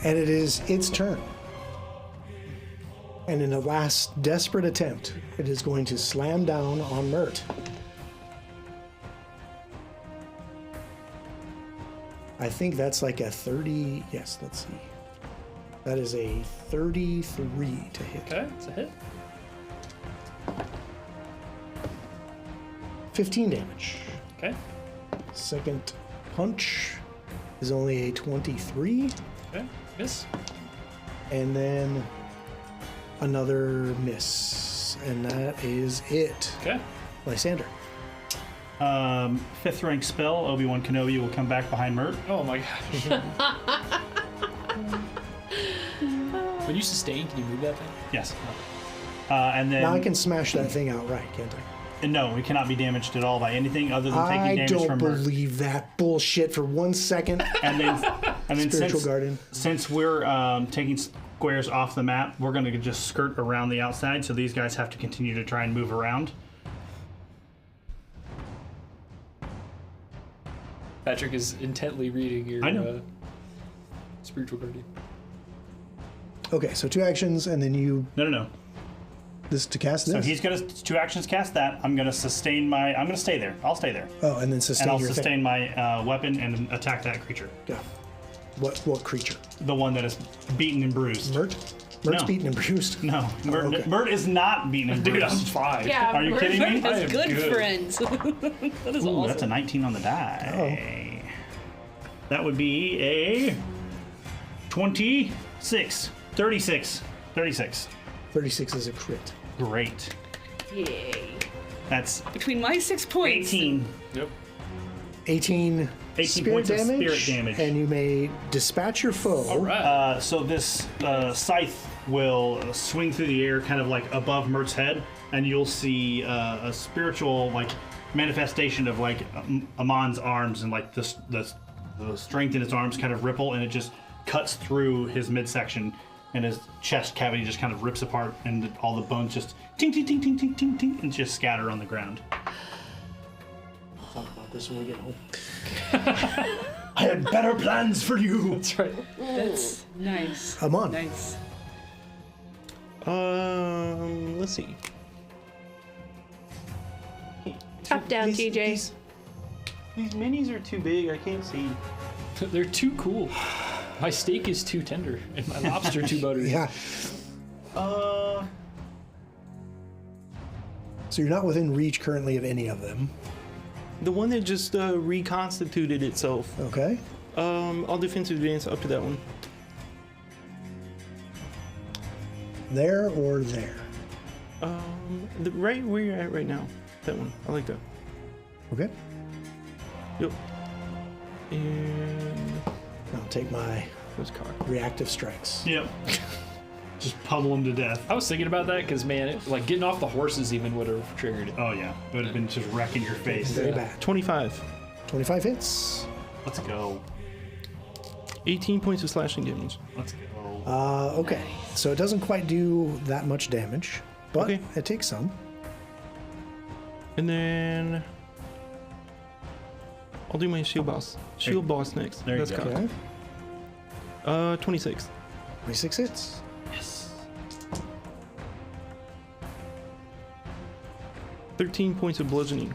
And it is its turn. And in a last desperate attempt, it is going to slam down on Mert. I think that's like a 30. Yes, let's see. That is a 33 to hit. Okay, it's a hit. 15 damage. Okay. Second punch is only a 23. Okay. Miss. And then another miss. And that is it. Okay. Lysander. 5th rank spell, Obi-Wan Kenobi will come back behind Mert. Oh my gosh. When you sustain, can you move that thing? Yes. And then... Now I can smash that thing outright, can't I? And no, we cannot be damaged at all by anything other than taking I damage don't from Mert. believe that bullshit for 1 second. And then Spiritual Guardian. since we're taking squares off the map, we're going to just skirt around the outside, so these guys have to continue to try and move around. Patrick is intently reading your I know. spiritual guardian. Okay, so 2 actions, and then you No. this to cast this. So he's going to 2 actions cast that. I'm going to sustain my... I'm going to stay there. I'll stay there. Oh, and then sustain And I'll your sustain thing. my weapon and attack that creature. Yeah. What creature? The one that is beaten and bruised. Mert? Mert's No. beaten and bruised. No, Mert, okay. Mert is not beaten and bruised. Dude, I'm fine. Yeah, Are you kidding me? We're I am good good. friends. That is Ooh, awesome. that's a 19 on the die. That would be a 26. 36. 36. 36 is a crit. Great. Yay. That's Between my 6 points. 18. Yep. 18, 18 spirit points of damage, spirit damage. and you may dispatch your foe. All right. So this scythe will swing through the air kind of like above Mert's head, and you'll see a spiritual like manifestation of like Amon's arms, and like the strength in his arms kind of ripple, and it just cuts through his midsection, and his chest cavity just kind of rips apart, and all the bones just ting ting ting ting ting ting ting and just scatter on the ground. Talk about this when we get home. I had better plans for you. That's right. That's nice. Amon. Nice. Let's see. Top down, TJ. These minis are too big. I can't see. They're too cool. My steak is too tender, and my lobster too buttery. Yeah. Uh, So you're not within reach currently of any of them. the one that just reconstituted itself. Okay. I'll defensive advance up to that one. There or there. Right where you're at right now. That one. I like that. Okay. Yep. And I'll take my those cock. reactive strikes. Yep. Just pummel him to death. I was thinking about that because, man, like getting off the horses even would have triggered it. Oh yeah, it would have been just wrecking your face. Very bad. 25. 25 hits. Let's go. 18 points of slashing damage. Let's go. Okay. So it doesn't quite do that much damage, but Okay. it takes some. And then I'll do my shield boss. Shield boss next. there you That's go. cocked. Okay. 26. 26 hits. Yes. 13 points of bludgeoning.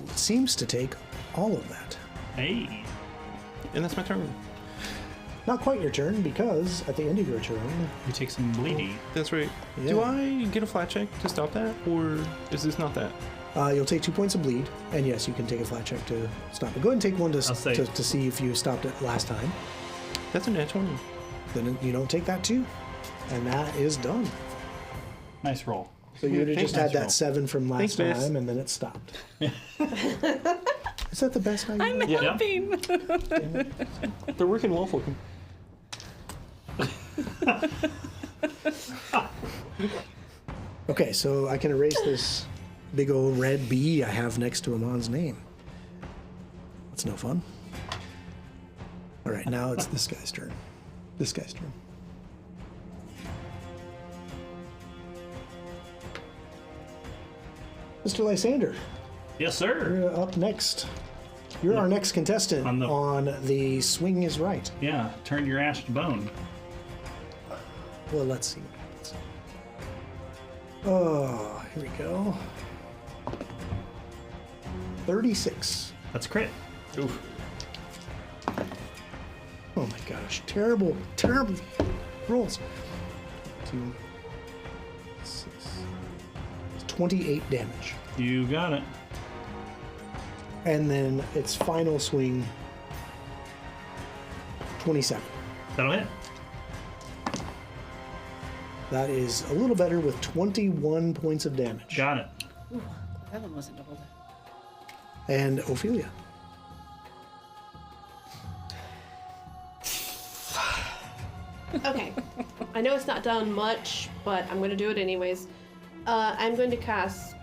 It seems to take all of that. Hey. And that's my turn. Not quite your turn, because at the end of your turn, You take some bleedy. That's right. Do I get a flat check to stop that? Or is this not that? you'll take 2 points of bleed, and yes, you can take a flat check to stop it. Go ahead and take one I'll say- to see if you stopped it last time. That's a nat 20. Then you don't take that too, and that is done. Nice roll. So you would have just had Thanks, that 7 from last Thanks, miss. time, and then it stopped. Is that the best I I'm helping. They're working well for him. Okay, so I can erase this big old red B I have next to Amon's name. That's no fun. All right, now it's this guy's turn. This guy's turn. Mr. Lysander, Yes, sir. you're up next. You're our next contestant On on the- the Swing is Right. Yeah, turn your ash to bone. Well, let's see what happens. Oh, here we go. 36. That's crit. Oof. Oh my gosh, terrible, terrible rolls. 2, 6, 28 damage. You got it. And then its final swing, 27. That'll hit. That is a little better with 21 points of damage. Got it. That one wasn't doubled. And Ophelia. Okay. I know it's not done much, but I'm going to do it anyways. I'm going to cast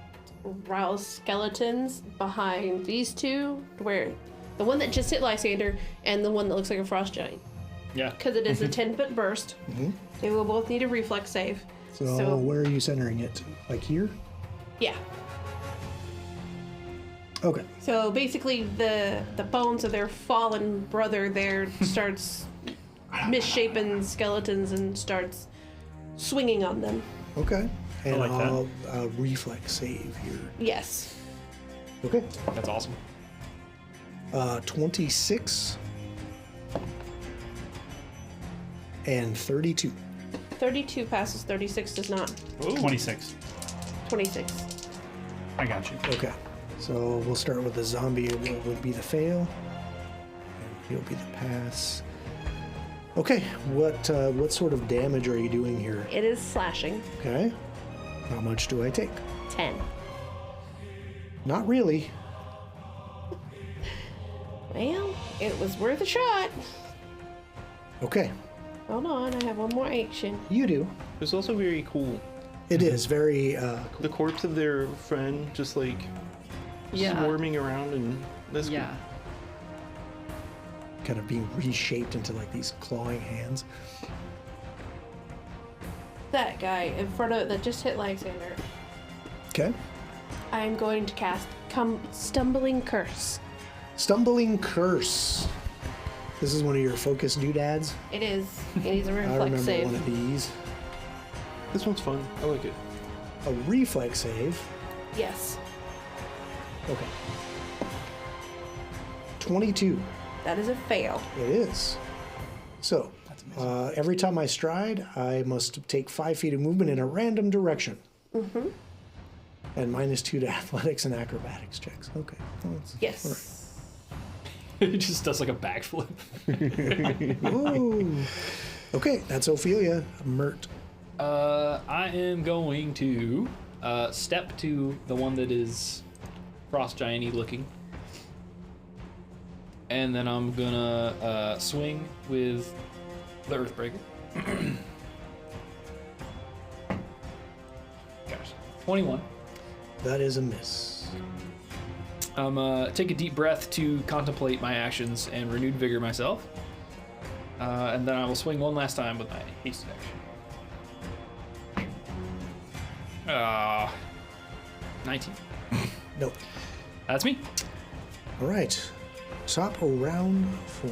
Rouse Skeletons behind these two, where the one that just hit Lysander and the one that looks like a frost giant. Yeah. Because it is a 10-foot burst. They will both need a reflex save. So where are you centering it? Like here? Yeah. Okay. So basically, the bones of their fallen brother there starts misshapen skeletons and starts swinging on them. Okay. And like that. I'll reflex save here. Yes. Okay. That's awesome. 26 and 32. 32 passes, 36 does not. 26. 26. I got you. Okay. So we'll start with the zombie would be the fail. And he'll be the pass. Okay. What sort of damage are you doing here? It is slashing. Okay. How much do I take? 10. Not really. Well, it was worth a shot. Okay. Hold on, I have one more action. You do. It was also very cool. It is very The corpse of their friend just like Yeah. swarming around, and that's cool. Yeah. kind of being reshaped into like these clawing hands. That guy in front of that just hit Lysander. Okay. I'm going to cast Stumbling Curse. Stumbling Curse. This is one of your focus doodads. It is. It needs a I reflex remember save. one of these. This one's fun. I like it. A reflex save. Yes. Okay. 22. That is a fail. It is. So, every time I stride, I must take 5 feet of movement in a random direction. Mm-hmm. And -2 to athletics and acrobatics checks. Okay. Well, that's- Yes. It just does like a backflip. Ooh. Okay, that's Ophelia. Mert. I am going to step to the one that is frost giant-y looking. And then I'm gonna swing with the Earthbreaker. Gosh. 21. That is a miss. Take a deep breath to contemplate my actions and renewed vigor myself. And then I will swing one last time with my hasted action. 19. Nope. That's me. All right. Top of round 4.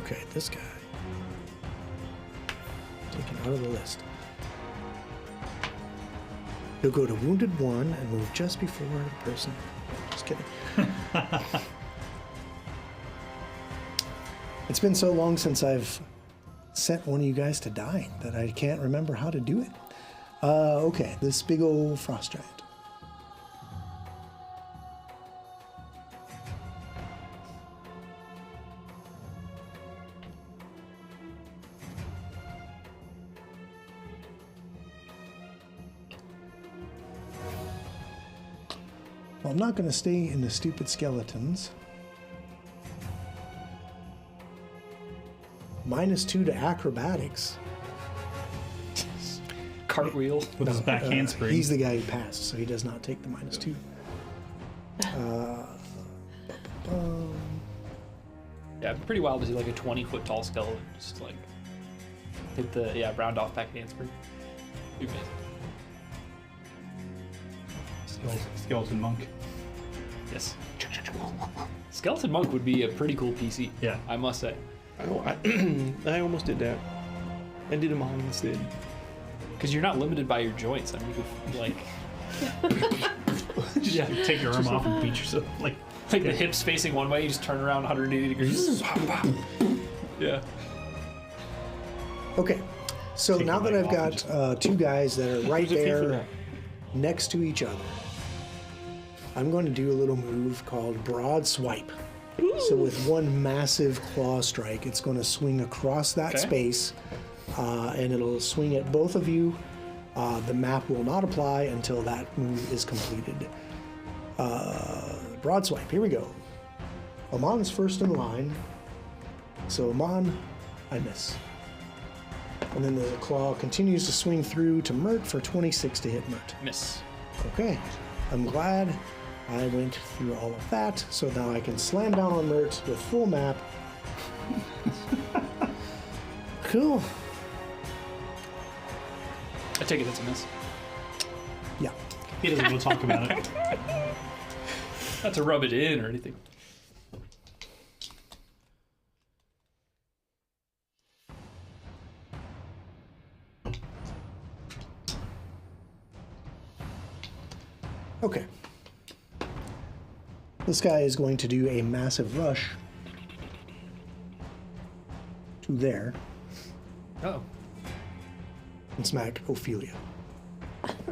Okay, this guy. Taken out of the list. He'll go to wounded 1 and move just before the person. Just kidding. It's been so long since I've sent one of you guys to die that I can't remember how to do it. Okay, this big old frost giant. Well, I'm not going to stay in the stupid skeletons. -2 to acrobatics. Cartwheel. With his back handspring. He's the guy who passed, so he does not take the -2. Yeah, it'd be pretty wild to see like a 20-foot tall skeleton just like hit the round off back handspring. Be amazing. Skeleton monk. Yes. Skeleton monk would be a pretty cool PC. Yeah. I must say. I almost did that. I did a mine instead. Because you're not limited by your joints. I mean, you could like Yeah. Take your arm off and beat yourself. Like the hips facing one way, you just turn around 180 degrees. Yeah. Okay, so Take now the that leg I've off got two guys that are right There's a fee for there that. next to each other, I'm going to do a little move called Broad Swipe. So with one massive claw strike, it's going to swing across that space, and it'll swing at both of you. The map will not apply until that move is completed. Broad Swipe, here we go. Amon's first in line. So Amon, I miss. And then the claw continues to swing through to Mert for 26 to hit Mert. Miss. Okay, I'm glad I went through all of that, so now I can slam down on Mert with full map. Cool. I take it that's a miss. Yeah. he doesn't want to talk about it. Not to rub it in or anything. Okay. This guy is going to do a massive rush to there Oh. and smack Ophelia.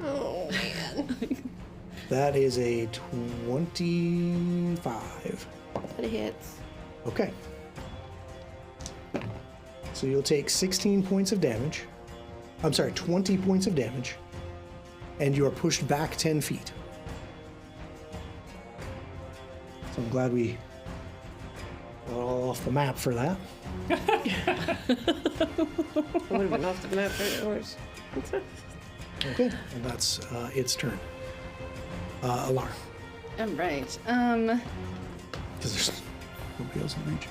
Oh, man. That is a 25. That hits. Okay. So you'll take 16 points of damage. I'm sorry, 20 points of damage. And you are pushed back 10 feet. So I'm glad we got all off the map for that. I would have been off the map for yours. Okay, and that's its turn. Alara, All right. because there's nobody else in reach.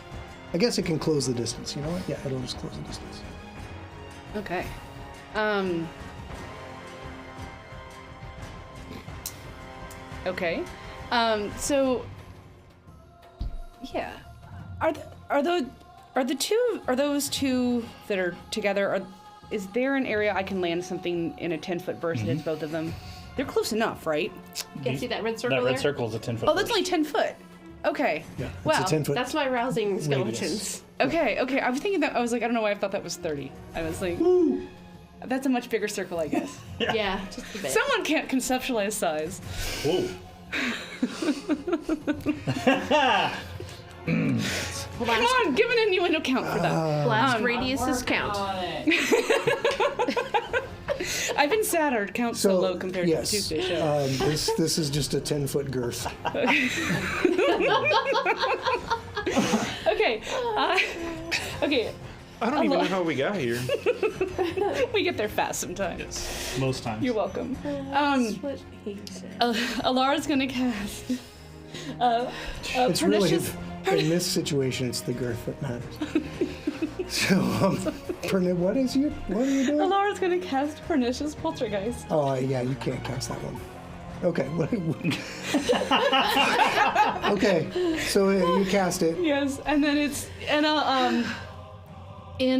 I guess it can close the distance. You know what? Yeah, it'll just close the distance. Okay. Okay. So yeah. Are those two that are together, is there an area I can land something in a 10-foot burst and it's both of them? They're close enough, right? You see that red circle That there? red circle is a 10-foot. Oh, that's only 10 foot. Okay. Yeah, Wow. it's a 10-foot. That's my rousing Radius. skeletons. Okay. I was thinking that, I was like, I don't know why I thought that was 30. I was like, that's a much bigger circle, I guess. Yeah, just a bit. Someone can't conceptualize size. Whoa. Hold Come on, give an innuendo count for that. Blast radiuses count. I've been sad our count's so low compared to the Tuesday show. This is just a 10-foot girth. Okay. Okay. I don't even know how we got here. We get there fast sometimes. Yes. Most times. You're welcome. That's what he said. Alara's gonna cast. It's really, Pernicious. in this situation, it's the girth that matters. So, what are you doing? Alara's gonna cast Pernicious Poltergeist. Oh, yeah, you can't cast that one. Okay. Okay, so you cast it Yes, and then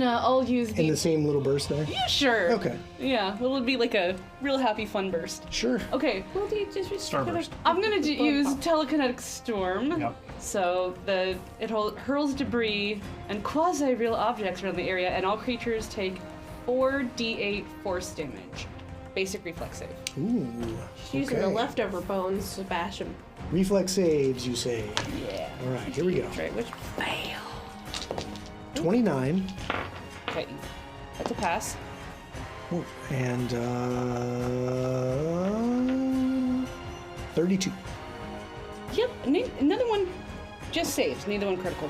I'll use in the same little burst there? Yeah, sure. Okay, Yeah, it'll be like a real happy fun burst. sure. Okay, Well, do you just Starburst. I'm gonna use telekinetic storm. Yep. So it hurls debris and quasi-real objects around the area, and all creatures take 4d8 force damage. Basic reflex save. Ooh, She's using the okay. leftover bones to bash him. Reflex saves, you say. Yeah. All right, here we go. Right, which fail. 29 Okay, that's a pass. and 32. Another one just saves. Neither one critical.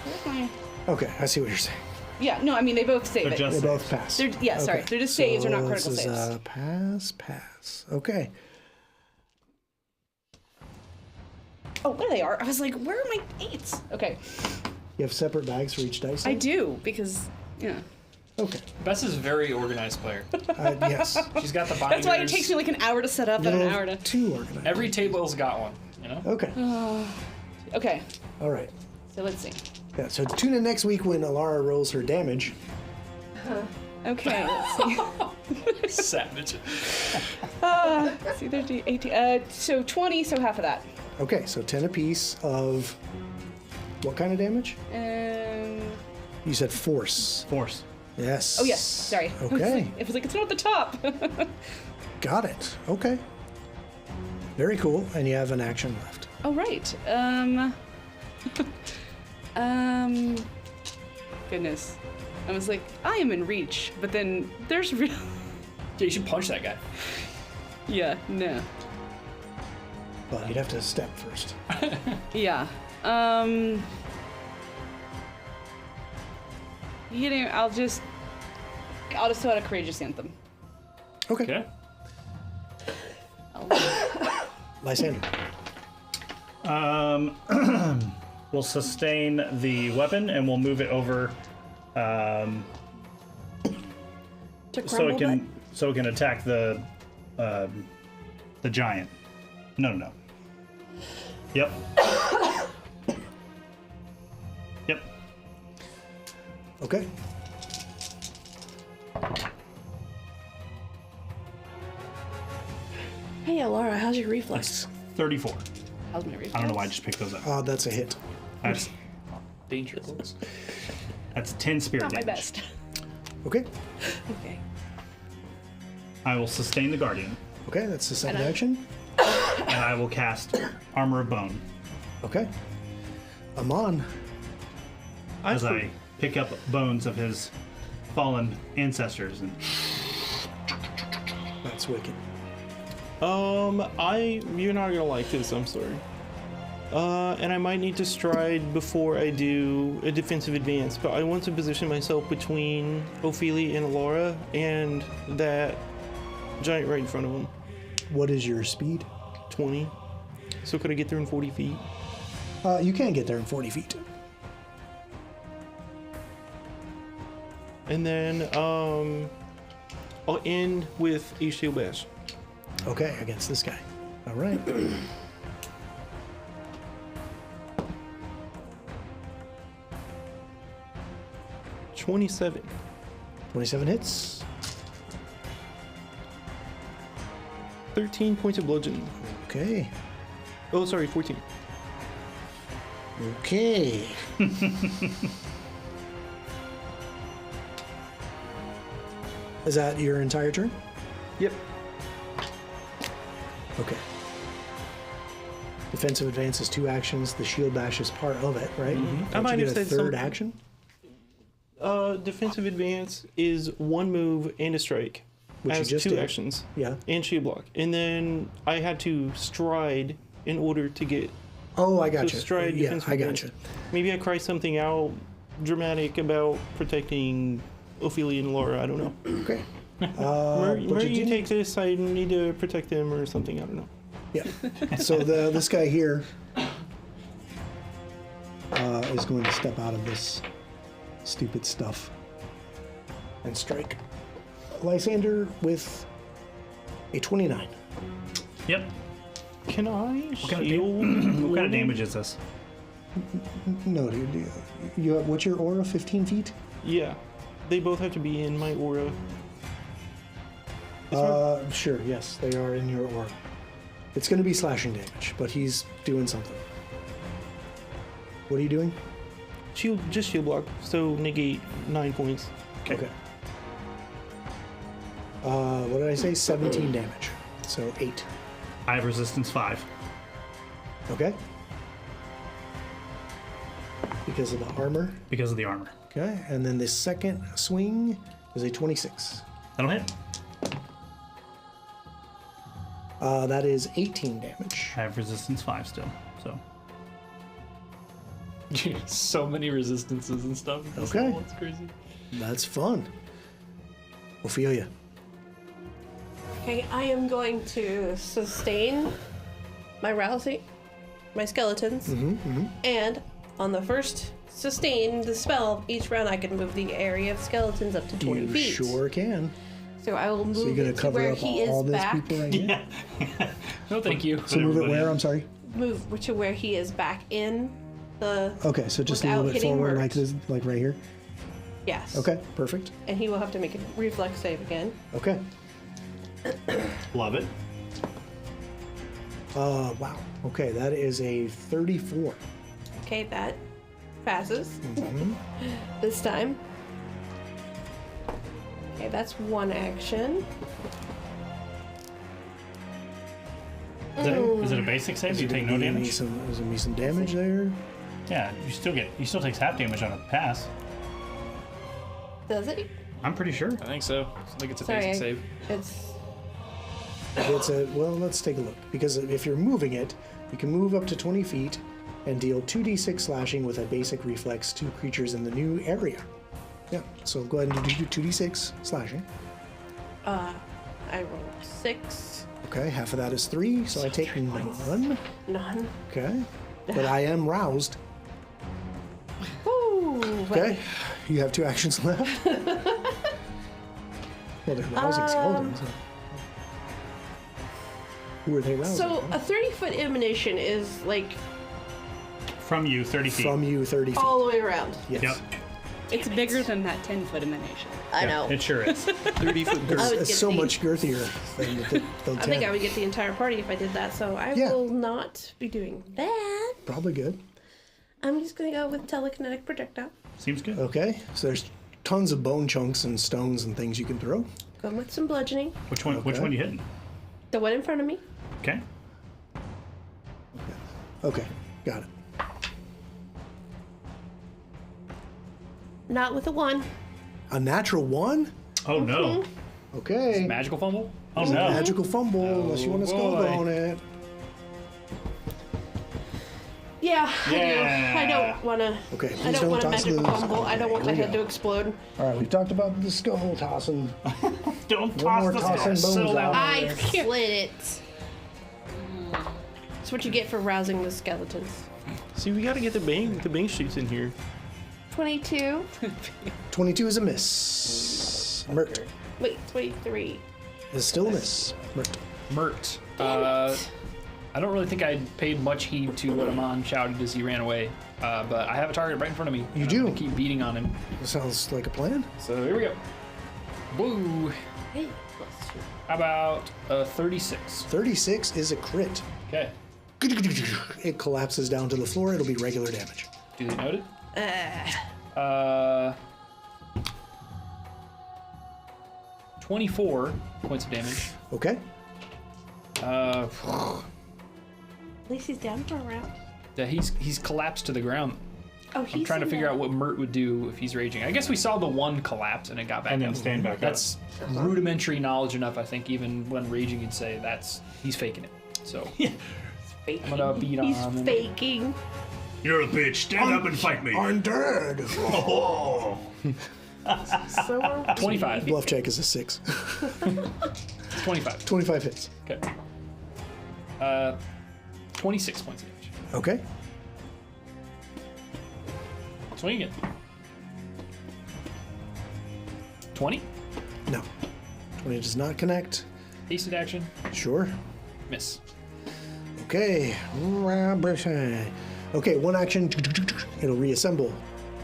Where's my... Okay, I see what you're saying. Yeah, no, I mean, they both save They're it. just They both pass. Sorry. They're just saves, they're not critical this is, saves. pass. Okay. Oh, there they are. I was like, where are my 8s? Okay. You have separate bags for each dice? I do, because, yeah. Okay. Bess is a very organized player. Yes. She's got the binders. That's why it takes me like an hour to set up and an hour to... Too organized. Every table's got one, you know? Okay. Okay, All right. so let's see. Yeah, so tune in next week when Alara rolls her damage. Okay, let's see. Savage. Let's see, 30, 18, so 20, so half of that. Okay, so 10 apiece of what kind of damage? You said force. Force. Yes. Oh, yes, sorry. Okay. It was like, it's not at the top. Got it. Okay. Very cool. And you have an action left. Oh, right. Goodness. I was like, I am in reach, but then there's real... Yeah, you should punch that guy. Yeah, no. Well, you'd have to step first. Yeah. You know, I'll just throw out a courageous anthem. Okay. Okay. Lysander. We'll sustain the weapon and we'll move it over To so it crumble can attack the giant. No. Yep. Yep. Okay. Hey, Alara, how's your reflex? 34. How's my reflex? I don't know why I just picked those up. That's a hit. Danger close. That's 10 spirit Not my damage. best. Okay. Okay. I will sustain the guardian, Okay, that's the second action. and I will cast Armor of Bone Okay. Amon. as I pick up bones of his fallen ancestors. And That's wicked. You're not gonna like this, I'm sorry. And I might need to stride before I do a defensive advance, but I want to position myself between Ophelia and Alara and that giant right in front of him. What is your speed? 20. So could I get there in 40 feet? You can get there in 40 feet. And then, I'll end with a shield bash. Okay, against this guy. All right. 27. 27 hits. 13 points of bludgeoning. Okay. Oh, sorry, 14. Okay. Is that your entire turn? Yep. Okay. Defensive advance is 2 actions. The shield bash is part of it, right? I Don't might you have get a said third something. action? Defensive advance is 1 move and a strike. Which you as just 2 did. actions. Yeah. And shield block. And then I had to stride in order to get Oh, I got to you. stride Yeah, defensive I got advance. you. Maybe I cry something out dramatic about protecting Ophelia and Laura. I don't know. Okay. Murray, but you did- take this. I need to protect them or something. I don't know. Yeah. So this guy here is going to step out of this stupid stuff and strike Lysander with a 29. yep. Can I What kind, shield? what kind of damage is this? No, dude. You have, what's your aura? 15 feet? Yeah, they both have to be in my aura. Sure. Yes, they are in your aura. It's going to be slashing damage, but he's doing something. What are you doing? Shield, just shield block. So negate 9 points. Okay. What did I say? 17 damage. So 8. I have resistance 5. Okay. Because of the armor. Because of the armor. Okay. And then the second swing is a 26. That'll hit. That is 18 damage. I have resistance 5 still, so. So many resistances and stuff. Okay. It's crazy. That's fun. Ophelia. Okay, I am going to sustain my rousing, my skeletons, and on the first sustain the spell, each round I can move the area of skeletons up to 20 You feet. sure can. So I will move So you're going it to to cover where up he all is those back. people right here? No, thank you. So move it where? I'm sorry. Move to where he is back in the. Okay, so just a Without little bit hitting forward Mert. like this, like right here. Yes. Okay, perfect. And he will have to make a reflex save again. Okay. Love it. Wow. Okay, that is a 34. Okay, that passes. This time. Okay, that's one action. Is it a basic save? Do you take no damage? Is there gonna be some damage there? Yeah, you still takes half damage on a pass. Does it? I'm pretty sure. I think so. I think it's a Sorry, basic save. It's Well, let's take a look. Because if you're moving it, you can move up to 20 feet and deal 2d6 slashing with a basic reflex to creatures in the new area. Yeah, so go ahead and do 2d6 slashing. I rolled 6. Okay, half of that is 3, so I take 9. None. Okay. But I am roused. Ooh. Okay. You have 2 actions left. Well, they're rousing skeletons. Who are they rousing? So a 30-foot emanation is like From you, 30 feet. From you, 30 feet. all the way around. Yes. Yep. It's bigger than that 10-foot emanation. I know. It sure is. 30-foot girth. I would It's get so the- much girthier than the I think I would get the entire party if I did that, so I Yeah. will not be doing that. Probably good. I'm just gonna go with telekinetic projectile. Seems good. Okay, so there's tons of bone chunks and stones and things you can throw. Going with some bludgeoning. Which one? Which Okay. one you hitting? The one in front of me. Okay. Okay, got it. Not with a 1. A natural 1? Oh no. Okay. Magical fumble? Oh no. Magical fumble, unless you want to skull boy. on it. Yeah, I Yeah. do. I don't want to. Okay, I please don't want a toss magical the fumble. I don't want my Here we head go. to explode. All right, we've talked about the skull tossing. Don't One more toss tossing the bones settle out. down. I split it. That's what you get for rousing the skeletons. See, we gotta get the bang shoots in here. 22. 22 is a miss. Mert Wait, 23. is still a miss. Mert. Mert. Damn it. I don't really think I paid much heed to what Amon shouted as he ran away, but I have a target right in front of me. You and do? I'm gonna keep beating on him. Sounds like a plan. So here we go. Boo. Hey. How about 36? 36 is a crit. Okay. It collapses down to the floor. It'll be regular damage. Duly noted. 24 points of damage. Okay. Uh, At least he's down for a round. yeah, he's collapsed to the ground. Oh, he's I'm trying to in figure the- out what Mert would do if he's raging. I guess we saw the one collapse and it got back And up. then stand back up. That's rudimentary knowledge enough, I think. Even when raging, you'd say he's faking it. So faking. I'm gonna beat He's on him. faking. You're a bitch. Stand up and fight me. I'm dead. Oh. So are we. 25. Bluff check is a 6. 25. 25 hits. Okay. 26 points of damage. Okay. Swing again. 20. No. 20 does not connect. Hasted action. Sure. Miss. Okay. Okay, one action. It'll reassemble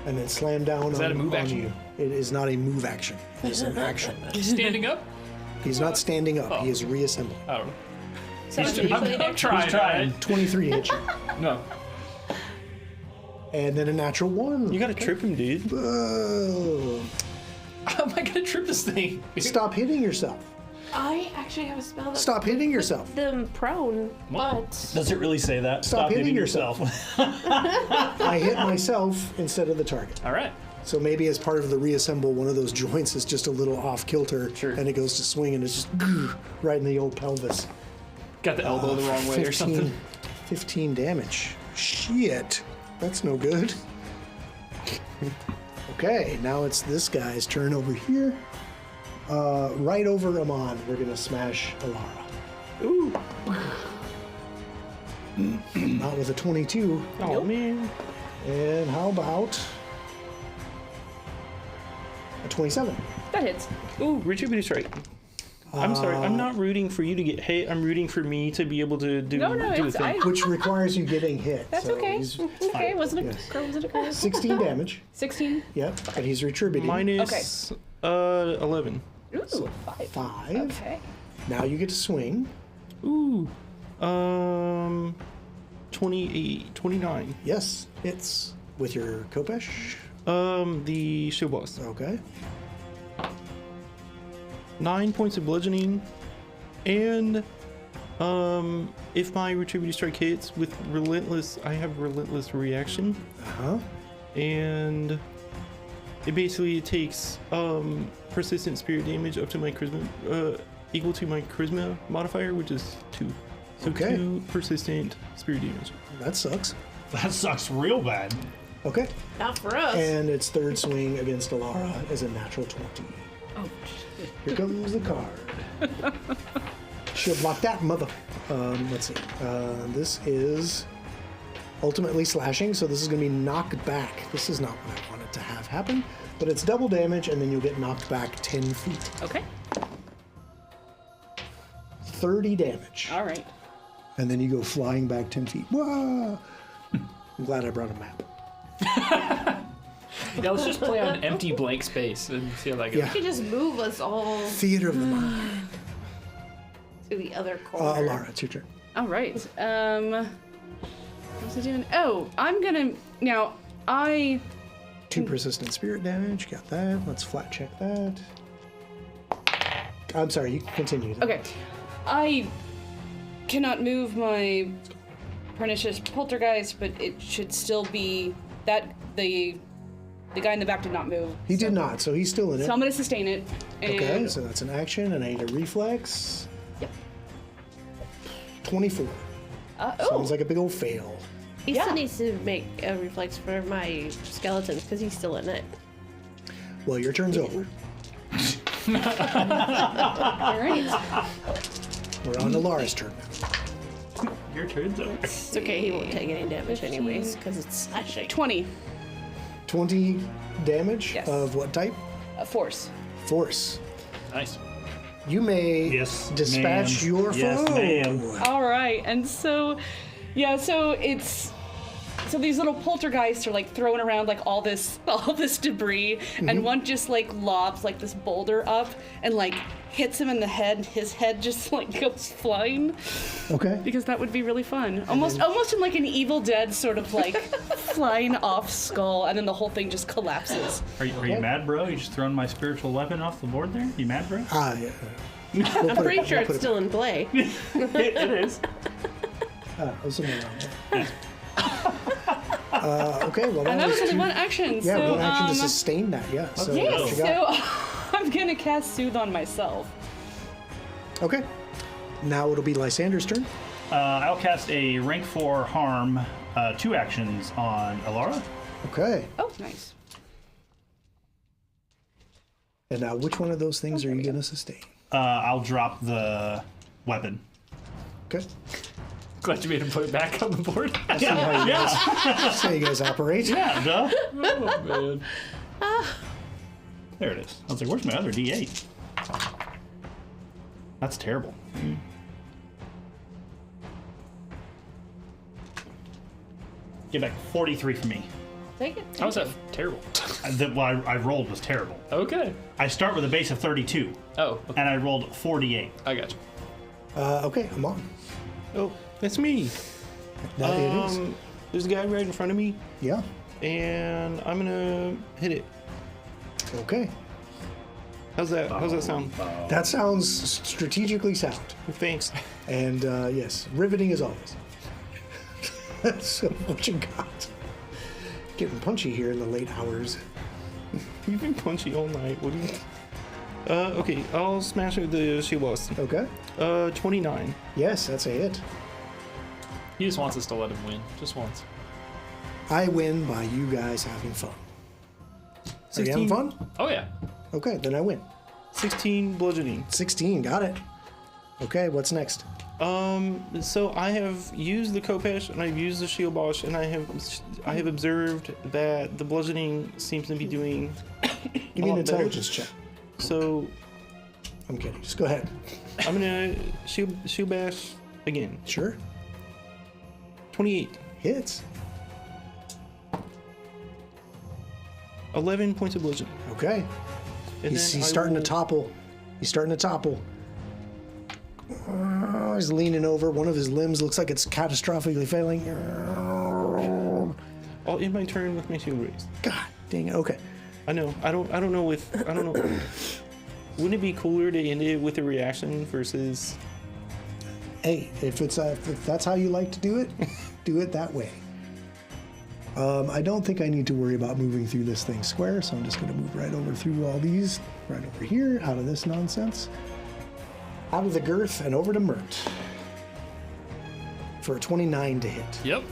and then slam down Is that a on, move on action? you. It is not a move action. It's an action. Standing up? He's not standing up. He is reassembling. I don't know. So I'm, usually I'm trying. He's trying. 23 hits you. No. And then a natural 1. You gotta trip him, dude. Whoa. How am I gonna trip this thing? Stop hitting yourself. I actually have a spell that Stop hitting yourself. them prone, but Does it really say that? Stop hitting yourself. I hit myself instead of the target. All right. So maybe as part of the reassemble, one of those joints is just a little off kilter, Sure. and it goes to swing, and it's just right in the old pelvis. Got the elbow the wrong way or something. 15 damage. Shit. That's no good. Okay, now it's this guy's turn over here. Right over Amon, we're going to smash Alara. Ooh. Not with a 22. Oh, man. And how about a 27? That hits. Ooh, Retributive Strike. I'm sorry, I'm not rooting for you to get hit. I'm rooting for me to be able to do, No, do a it's thing. Which requires you getting hit. That's so okay. he's- Okay, wasn't Yes. a girl? 16 damage. 16. Yep, and he's retributing. Minus 11. Ooh, 5. 5. Okay. Now you get to swing. Ooh. 28, 29. Yes, hits with your Kopesh. The show boss. Okay. 9 points of bludgeoning, and if my retributive strike hits with relentless, I have relentless reaction, Uh-huh. and it basically takes persistent spirit damage up to my charisma, equal to my charisma modifier, which is 2. So Okay. 2 persistent spirit damage. That sucks. That sucks real bad. Okay. Not for us. And its third swing against Alara is a natural 20. Oh, Here comes the card. Should block that mother. Let's see. This is ultimately slashing, so this is going to be knocked back. This is not what I wanted to have happen, but it's double damage, and then you'll get knocked back 10 feet. okay. 30 damage. All right. And then you go flying back 10 feet. Whoa! I'm glad I brought a map. Yeah, let's just play on empty blank space and see how that goes. Yeah. You could just move us all Theater of the mind. to the other corner. Alara, it's your turn. All right. What's it doing? Oh, I'm gonna now. 2 persistent spirit damage. Got that. Let's flat check that. I'm sorry, you can continue. Okay. I cannot move my pernicious poltergeist, but it should still be that the guy in the back did not move. He did not, so he's still in it. So I'm gonna sustain it. And Okay, so that's an action, and I need a reflex. Yep. 24. oh, Sounds like a big old fail. He Yeah. still needs to make a reflex for my skeletons because he's still in it. Well, your turn's over. all right. We're on to Lara's turn now. Your turn's over. It's okay, he won't take any damage anyways because it's slashing. 20 20 damage Yes. of what type? force. Force. Nice. You may Yes, dispatch ma'am. your Yes, foe. ma'am. All right, and so, yeah, so these little poltergeists are like throwing around like all this debris, and one just like lobs like this boulder up and like hits him in the head. His head just like goes flying Okay. because that would be really fun. Almost in like an Evil Dead sort of like flying off skull, and then the whole thing just collapses. Are you mad, bro? You just throwing my spiritual weapon off the board there? You mad, bro? Yeah. I'm pretty sure it's still in play. It is. Something around there. Okay, well, And that was only two- one action. Yeah, so, one action to sustain that, yeah. So, yeah, what you got? so I'm gonna cast Soothe on myself. Okay. Now it'll be Lysander's turn. I'll cast a rank 4 harm, 2 actions on Alara. Okay. Oh, nice. And now, which one of those things are you going to sustain? I'll drop the weapon. Okay. Glad you made him put it back on the board. That's how you guys operate. Yeah, duh. Oh, man. There it is. I was like, where's my other D8? That's terrible. Get back 43 for me. Take it. How was that terrible? What I rolled was terrible. Okay. I start with a base of 32, Oh, okay. and I rolled 48. I got you. Okay, I'm on. Oh, that's me. That it is. There's a guy right in front of me, Yeah. and I'm gonna hit it. Okay. How's that sound? That sounds strategically sound. Thanks. And yes, riveting as always. So what you got? Getting punchy here in the late hours. You've been punchy all night. What do you? Okay, I'll smash it with the shield boss. Okay. 29. Yes, that's a hit. He just wants us to let him win, just once. I win by you guys having fun. Are you 16. having fun? Oh yeah. Okay, then I win. 16 bludgeoning. 16, got it. Okay, what's next? So I have used the Kopesh and I've used the shield boss and I have observed that the bludgeoning seems to be doing Give me an intelligence check. So I'm kidding. Just go ahead. I'm gonna shield bash again. Sure. 28. Hits. 11 points of bludgeoning. Okay. And He's then I starting will- to topple. He's starting to topple. He's leaning over. One of his limbs looks like it's catastrophically failing. I'll end my turn with my shield raised. God dang it. Okay. I know. I don't know. Wouldn't it be cooler to end it with a reaction versus? Hey, if that's how you like to do it, do it that way. I don't think I need to worry about moving through this thing square, so I'm just going to move right over through all these, right over here, out of this nonsense, out of the girth, and over to Mert for a 29 to hit. Yep.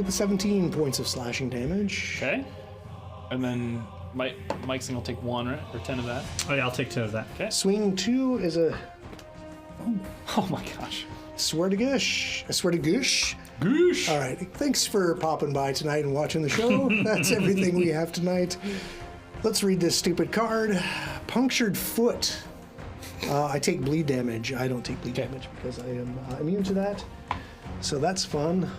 17 points of slashing damage. Okay. And then Mike's gonna take 1, right? Or 10 of that. Oh yeah, I'll take 10 of that. Okay. Swing 2 is a Oh my gosh. swear to gush. I swear to gush. Goosh. All right. Thanks for popping by tonight and watching the show. That's everything we have tonight. Let's read this stupid card. Punctured foot. I take bleed damage. I don't take bleed damage because I am immune to that. So that's fun.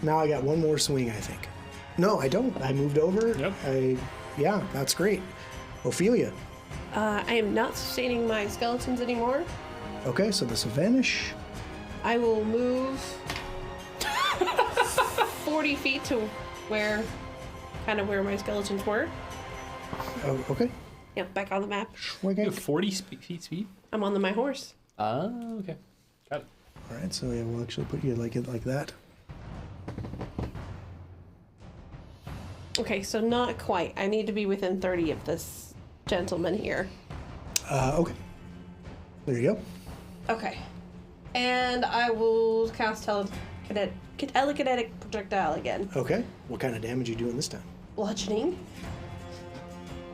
Now I got one more swing, I think. No, I don't. I moved over. Yep. Yeah, that's great. Ophelia. I am not sustaining my skeletons anymore. Okay, so this will vanish. I will move 40 feet to where my skeletons were. Oh, okay. Yep, back on the map. You have 40 feet speed? I'm on my horse. Okay. Got it. All right, so yeah, we'll actually put you like that. Okay, so not quite. I need to be within 30 of this gentleman here. Okay. There you go. Okay. And I will cast telekinetic projectile again. Okay. What kind of damage are you doing this time? Bludgeoning.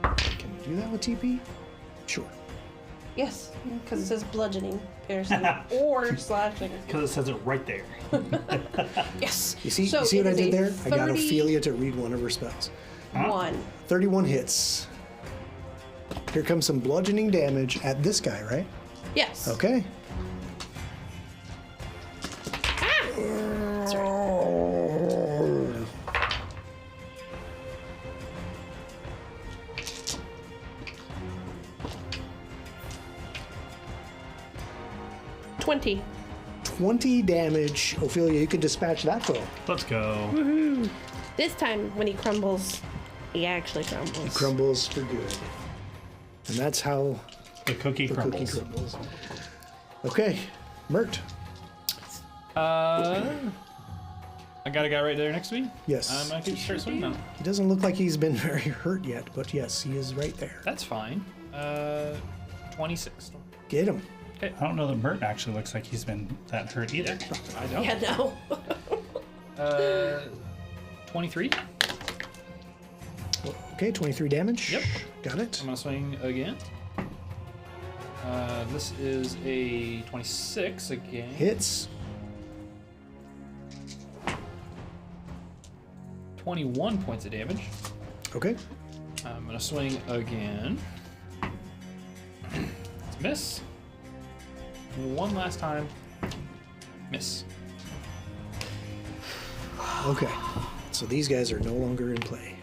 Can you do that with TP? Sure. Yes, because it says bludgeoning, piercing, or slashing. Because it says it right there. Yes. You see So what it I is did a there? I got 30 Ophelia to read one of her spells. 1. 31 hits. Here comes some bludgeoning damage at this guy, right? Yes. Okay. That's right. 20. 20 damage. Ophelia, you can dispatch that foe. Let's go. Woohoo! This time, when he crumbles, he actually crumbles. Crumbles for good. And that's how The cookie the crumbles. cookie crumbles. Okay. Mert. I got a guy right there next to me. Yes. I can start swinging now. He doesn't look like he's been very hurt yet, but yes, he is right there. That's fine. 26. Get him. I don't know that Mert actually looks like he's been that hurt either. I don't. Yeah, no. 23. Okay, 23 damage. Yep. Got it. I'm gonna swing again. This is a 26 again. Hits. 21 points of damage. Okay. I'm gonna swing again. It's a miss. One last time. Miss. Okay. So these guys are no longer in play.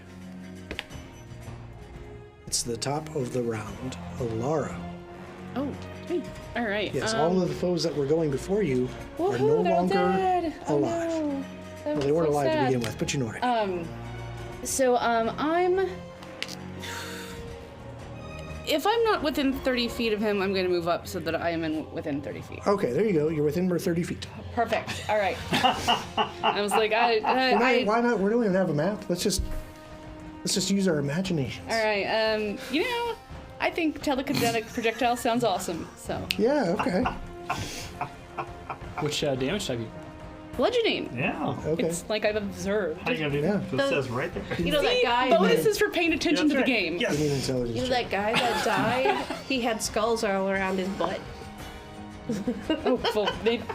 It's the top of the round. Alara. Oh, me. All right. Yes, all of the foes that were going before you are no woohoo, they're longer dead. Oh, alive. no. That Well, they was weren't so alive to sad. begin with, but you know what I mean. I'm if I'm not within 30 feet of him, I'm going to move up so that I am within 30 feet. Okay, there you go. You're within 30 feet. Perfect. All right. I was like, Why not? We don't even have a map. Let's just use our imaginations. All right. You know, I think telekinetic projectile sounds awesome. So. Yeah. Okay. Which damage type? Bludgeoning. Yeah. Okay. It's like I've observed. How you gonna do Yeah. that? It says right there. You know that guy. Bonuses for paying attention to the game. You need intelligence. You know check. that guy that died? He had skulls all around his butt.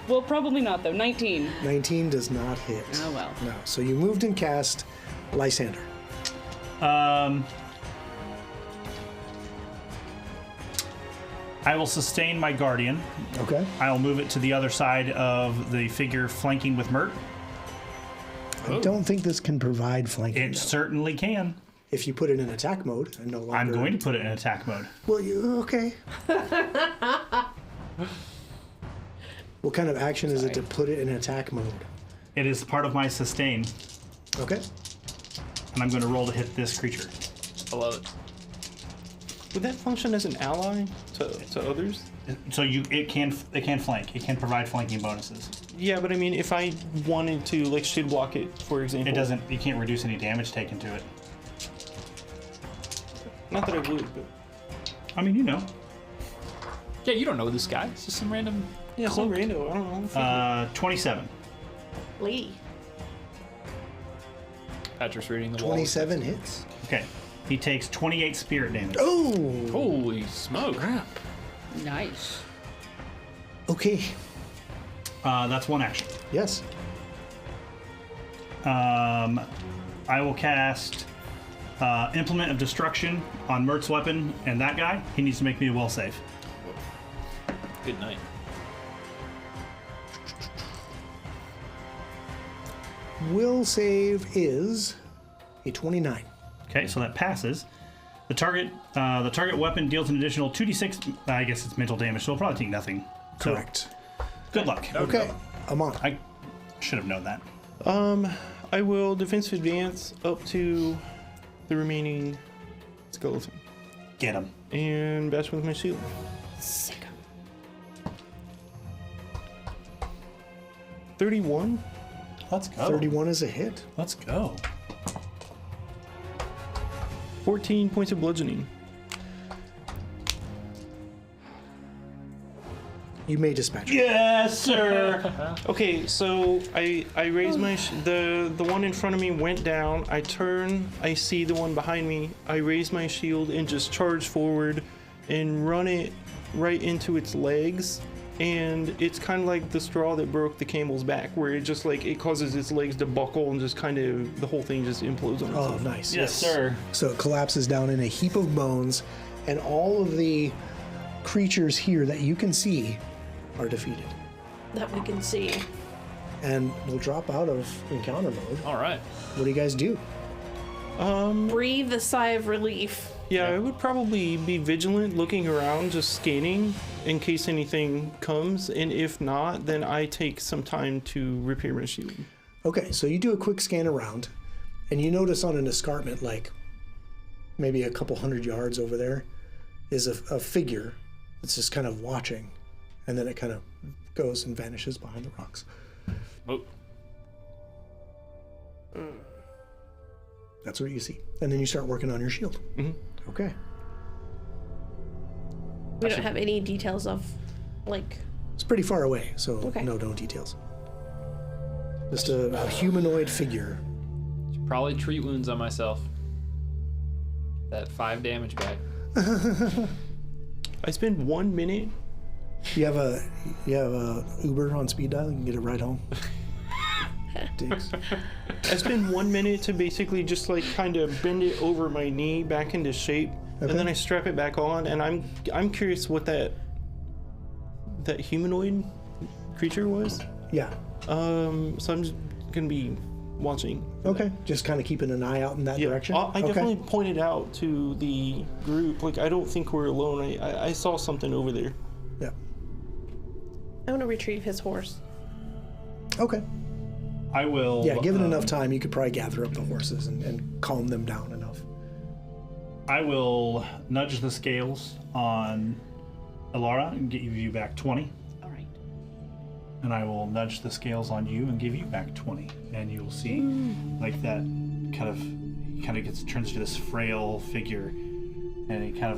Well, probably not though. 19. 19 does not hit. Oh well. No. So you moved and cast Lysander. I will sustain my guardian. Okay. I will move it to the other side of the figure flanking with Mert. I don't think this can provide flanking. It certainly can. If you put it in attack mode and no longer. I'm going to put it in attack mode. Well, okay. What kind of action is it to put it in attack mode? It is part of my sustain, Okay. and I'm going to roll to hit this creature. I love it. Would that function as an ally to others? So it can flank. It can provide flanking bonuses. Yeah, but I mean, if I wanted to, like, shield block it, for example. It doesn't. You can't reduce any damage taken to it. Not that I would, but. I mean, you know. Yeah, you don't know this guy. It's just some random. Yeah, some rando. I don't know. 27. Lee. Patrick's reading the wall. 27 hits. Okay. He takes 28 spirit damage. Oh! Holy smoke! Nice. Okay. That's one action. Yes. I will cast Implement of Destruction on Mert's weapon and that guy. He needs to make me a will save. Good night. Will save is a 29. Okay, so that passes. The target weapon deals an additional 2d6. I guess it's mental damage, so it'll probably take nothing. So, Correct. good luck. Okay. Amon. I should have known that. I will defensive advance up to the remaining skeleton Get him. and bash with my shield. Sick. 31. Let's go. 31 is a hit. Let's go. 14 points of bludgeoning. You may dispatch. Yes, sir. Okay, so I raise my the one in front of me went down. I turn, I see the one behind me. I raise my shield and just charge forward and run it right into its legs. And it's kind of like the straw that broke the camel's back, where it just like it causes its legs to buckle and just kind of the whole thing just implodes on Oh, itself. nice. Yes, sir. So it collapses down in a heap of bones, and all of the creatures here that you can see are defeated. That we can see. And we'll drop out of encounter mode. All right. What do you guys do? Breathe a sigh of relief. Yeah, I would probably be vigilant, looking around, just scanning in case anything comes, and if not, then I take some time to repair my shield. Okay, so you do a quick scan around, and you notice on an escarpment, like maybe a couple 100 yards over there, is a figure that's just kind of watching, and then it kind of goes and vanishes behind the rocks. Oh. That's what you see. And then you start working on your shield. Mm-hmm. Okay. We don't have any details of, like, It's pretty far away, so Okay. no details. Just a humanoid figure. Should probably treat wounds on myself. That 5 damage back. I spend 1 minute. You have a Uber on speed dial. You can get it right home. Dicks. I spend 1 minute to basically just like kind of bend it over my knee back into shape, Okay. and then I strap it back on. And I'm curious what that humanoid creature was. Yeah. So I'm just gonna be watching. Okay. Just kind of keeping an eye out in that direction. I Okay. definitely pointed out to the group, like, I don't think we're alone. I saw something over there. Yeah. I want to retrieve his horse. Okay. I will. Yeah. Given enough time, you could probably gather up the horses and calm them down enough. I will nudge the scales on Alara and give you back 20. All right. And I will nudge the scales on you and give you back 20. And you'll see like that kind of turns to this frail figure, and he kind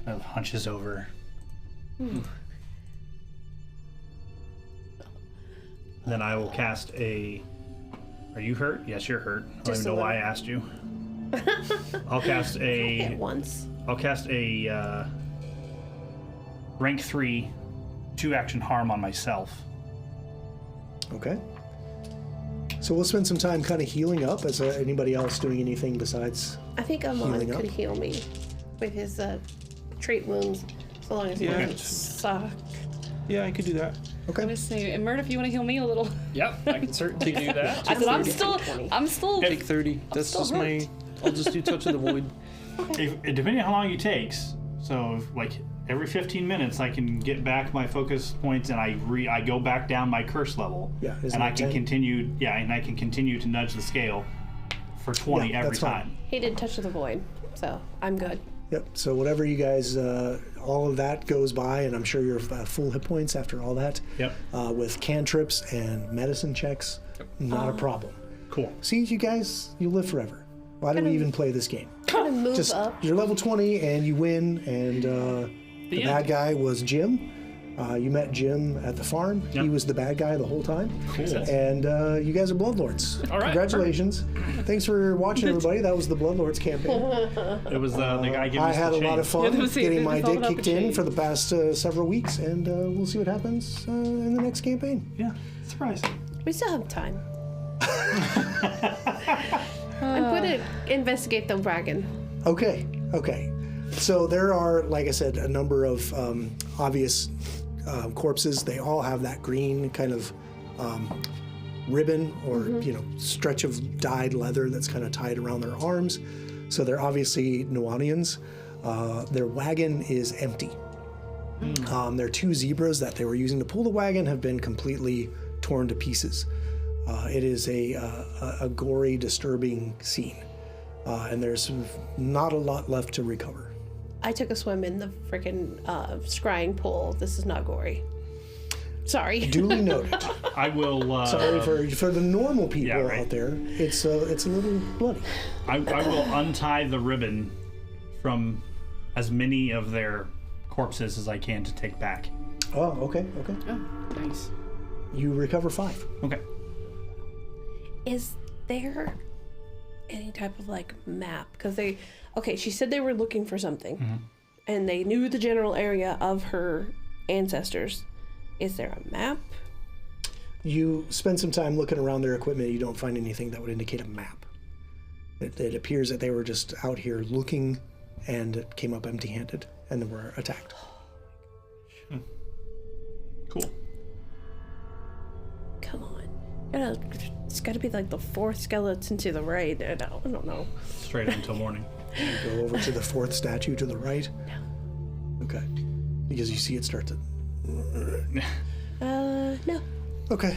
of hunches over. Then I will cast a. Are you hurt? Yes, you're hurt. I don't Just even a know why I little. asked you. I'll cast At a. once. I'll cast a rank 3 2-action harm on myself. Okay. So we'll spend some time kind of healing up. Is anybody else doing anything besides? I think Amon Healing up? could heal me with his trait wounds, so long as he Yeah. doesn't suck. Yeah, I could do that. I'm gonna say, and Mert, if you want to heal me a little. Yep, I can certainly do that. I said I'm 30. still. Take 30. That's still just hurt. my. I'll just do touch of the void. Depending on how long it takes, so like every 15 minutes I can get back my focus points and I go back down my curse level. Yeah, isn't and I it can 10? continue. Yeah, and I can continue to nudge the scale for 20 Yeah, every that's fine. time. He did touch of the void, so I'm good. Yep. So whatever you guys, all of that goes by, and I'm sure you're full hit points after all that. Yep. With cantrips and medicine checks, not a problem. Cool. See, you guys, you live forever. Why do we even play this game? Kind of move Just up. you're level 20 and you win, and the bad end. guy was Jim. You met Jim at the farm. Yep. He was the bad guy the whole time. Cool. And you guys are Bloodlords. All right, Congratulations. Thanks for watching, everybody. That was the Bloodlords campaign. It was the guy giving I us had the a lot of chain. fun Yeah, see, getting it's my all dick about the kicked in chain. for the past several weeks, and we'll see what happens in the next campaign. Yeah. Surprise. We still have time. I'm going to investigate the wagon. Okay. So there are, like I said, a number of obvious corpses. They all have that green kind of ribbon or stretch of dyed leather that's kind of tied around their arms. So they're obviously Nuanians. Their wagon is empty. Their two zebras that they were using to pull the wagon have been completely torn to pieces. It is a gory, disturbing scene, and there's not a lot left to recover. I took a swim in the freaking scrying pool. This is not gory. Sorry. Duly noted. I will. Sorry for the normal people Yeah, right. out there. It's a little bloody. I will untie the ribbon from as many of their corpses as I can to take back. Oh, okay. Oh, nice. You recover 5. Okay. Is there any type of like map? Because she said they were looking for something, and they knew the general area of her ancestors. Is there a map? You spend some time looking around their equipment. You don't find anything that would indicate a map. It appears that they were just out here looking, and came up empty-handed, and then were attacked. Cool. Come on. It's got to be like the 4th skeleton to the right. I don't know. Straight until morning. Go over to the 4th statue to the right. No. Okay. Because you see it start to. No. Okay.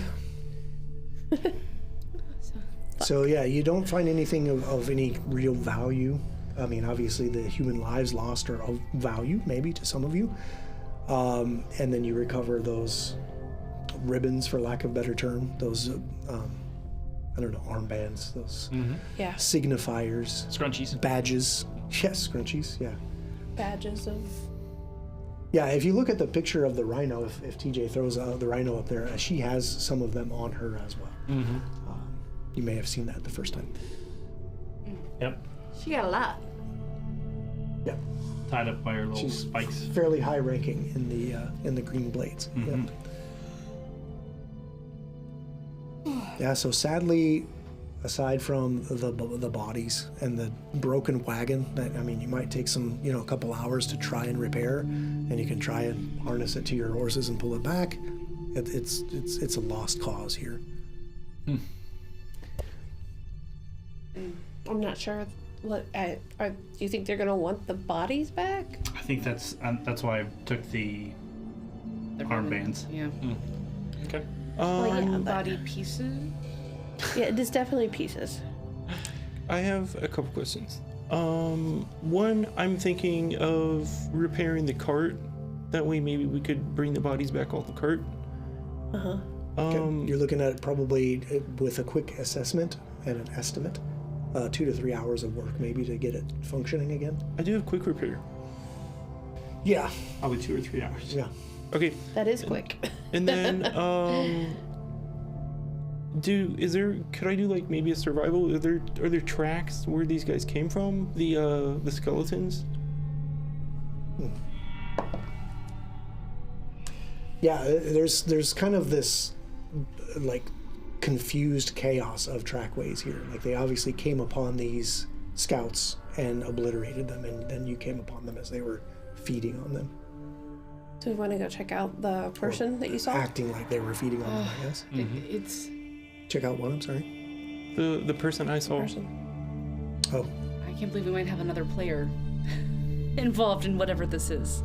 So yeah, you don't find anything of any real value. I mean, obviously the human lives lost are of value, maybe to some of you. And then you recover those ribbons, for lack of a better term. Those, I don't know, armbands. Those Yeah. signifiers, Scrunchies. badges. Yes, scrunchies. Yeah. Badges of. Yeah, if you look at the picture of the rhino, if TJ throws the rhino up there, she has some of them on her as well. You may have seen that the first time. Yep. She got a lot. Yeah, Tied up by her little she's spikes. fairly high ranking in the green blades. Yeah. So sadly, aside from the bodies and the broken wagon, that you might take a couple hours to try and repair, and you can try and harness it to your horses and pull it back. It's a lost cause here. I'm not sure. Do you think they're gonna want the bodies back? I think that's why I took the armbands. Yeah. Okay. Well, yeah, but- Body pieces. Yeah, it is definitely pieces. I have a couple questions. One, I'm thinking of repairing the cart. That way maybe we could bring the bodies back off the cart. Okay. You're looking at probably, with a quick assessment and an estimate, 2 to 3 hours of work maybe to get it functioning again. I do have quick repair. Yeah. Probably 2 or 3 hours. Yeah. Okay. That is quick. And then, could I do like maybe a survival? Are there tracks where these guys came from? The skeletons? Yeah, there's kind of this like confused chaos of trackways here. Like they obviously came upon these scouts and obliterated them, and then you came upon them as they were feeding on them. Do we want to go check out the person that you saw? Acting like they were feeding on them, I guess. It's. Check out what, I'm sorry? The person I saw. Oh. I can't believe we might have another player involved in whatever this is.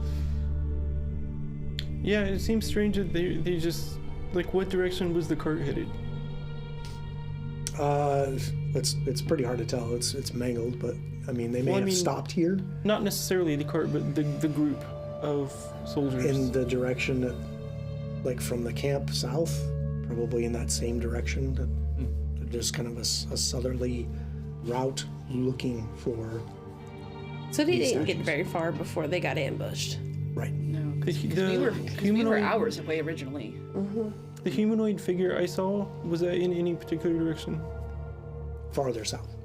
Yeah, it seems strange that they just, like, what direction was the cart headed? It's pretty hard to tell. It's mangled, but I mean they may have stopped here. Not necessarily the cart, but the group of soldiers. In the direction that, like from the camp south, probably in that same direction. Just kind of a southerly route looking for. So they didn't get very far before they got ambushed. Right. No, because we were hours away originally. The humanoid figure I saw, was that in any particular direction? Farther south.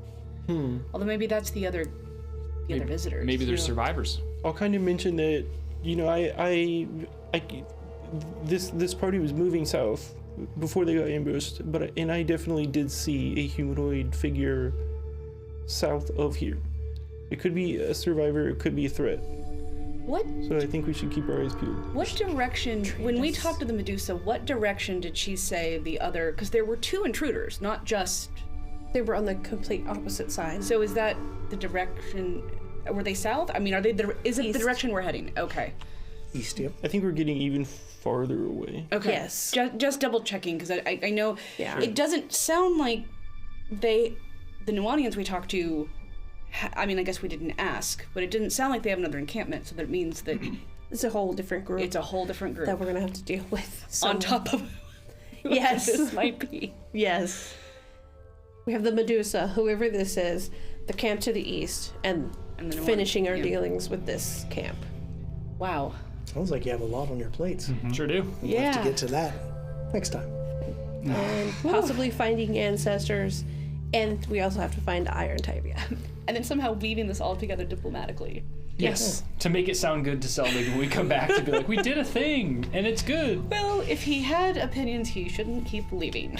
Although maybe that's the other visitors. Maybe they're survivors. I'll kind of mention that, you know, this party was moving south before they got ambushed, and I definitely did see a humanoid figure south of here. It could be a survivor, it could be a threat. What? So I think we should keep our eyes peeled. What direction, when we talked to the Medusa, what direction did she say the other, because there were two intruders, not just... They were on the complete opposite side. So is that the direction, were they south? I mean, are they, is it East. the direction we're heading? Okay. East, yep. I think we're getting even farther away. Okay. Yes. Just double checking, because I know Yeah. it doesn't sound like the Nuanians we talked to, I mean, I guess we didn't ask, but it didn't sound like they have another encampment, so that means that It's a whole different group. it's a whole different group. that we're gonna have to deal with. on top of Yes. this might be. Yes. We have the Medusa, whoever this is, the camp to the east, and And then finishing our yeah. dealings with this camp. Wow. Sounds like you have a lot on your plates. Sure do. We'll have to get to that next time. And possibly finding ancestors, and we also have to find Iron Tibia. And then somehow weaving this all together diplomatically. Yes. To make it sound good to Seldig when we come back to be like, we did a thing and it's good. Well, if he had opinions, he shouldn't keep leaving.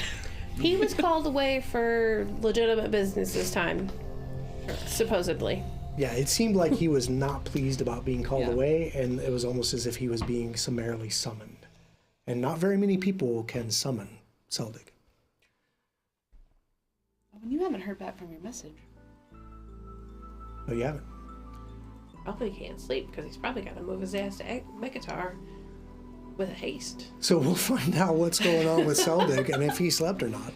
He was called away for legitimate business this time, supposedly. Yeah, it seemed like he was not pleased about being called Yeah. away, and it was almost as if he was being summarily summoned. And not very many people can summon Seldig. You haven't heard back from your message. No, you haven't. Probably can't sleep because he's probably got to move his ass to Mekatar with haste. So we'll find out what's going on with Seldig and if he slept or not.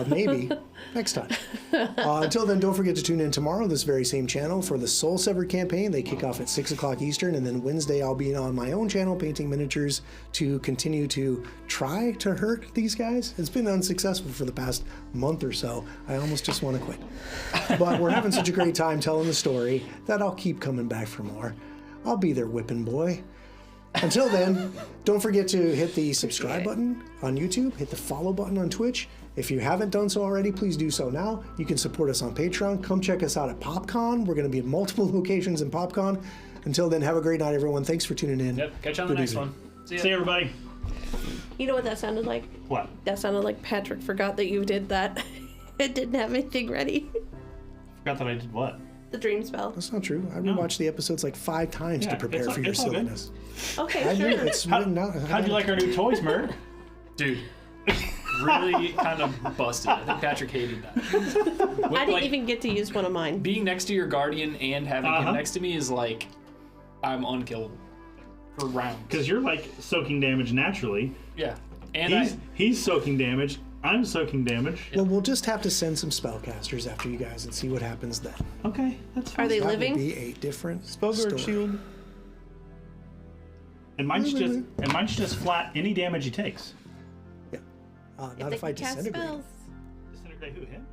Maybe next time. Until then, don't forget to tune in tomorrow, this very same channel, for the Soul Severed campaign. They kick off at 6 o'clock Eastern, and then Wednesday I'll be on my own channel painting miniatures to continue to try to hurt these guys. It's been unsuccessful for the past month or so. I almost just want to quit. But we're having such a great time telling the story that I'll keep coming back for more. I'll be their whipping boy. Until then, don't forget to hit the subscribe button on YouTube, hit the follow button on Twitch. If you haven't done so already, please do so now. You can support us on Patreon. Come check us out at PopCon. We're going to be at multiple locations in PopCon. Until then, have a great night, everyone. Thanks for tuning in. Yep. Catch you on the Good next evening. one. See ya. See you, everybody. You know what that sounded like? What? That sounded like Patrick forgot that you did that. It didn't have anything ready. Forgot that I did what? The dream spell. That's not true. I rewatched the episodes like 5 times to prepare for your it's all good. silliness. Okay, I sure. knew it's written out. How'd you like our new toys, Mert? Dude. Really kind of busted. I think Patrick hated that. I didn't even get to use one of mine. Being next to your guardian and having him next to me is like, I'm unkillable for rounds. Because you're like soaking damage naturally. Yeah. And He's soaking damage I'm soaking damage. Well, we'll just have to send some spellcasters after you guys and see what happens then. Okay, that's fine. Are they That living? would be a different Spellguard story. shield. And mine's just flat any damage he takes. Yeah. Not if I cast disintegrate. spells. Disintegrate who? Him?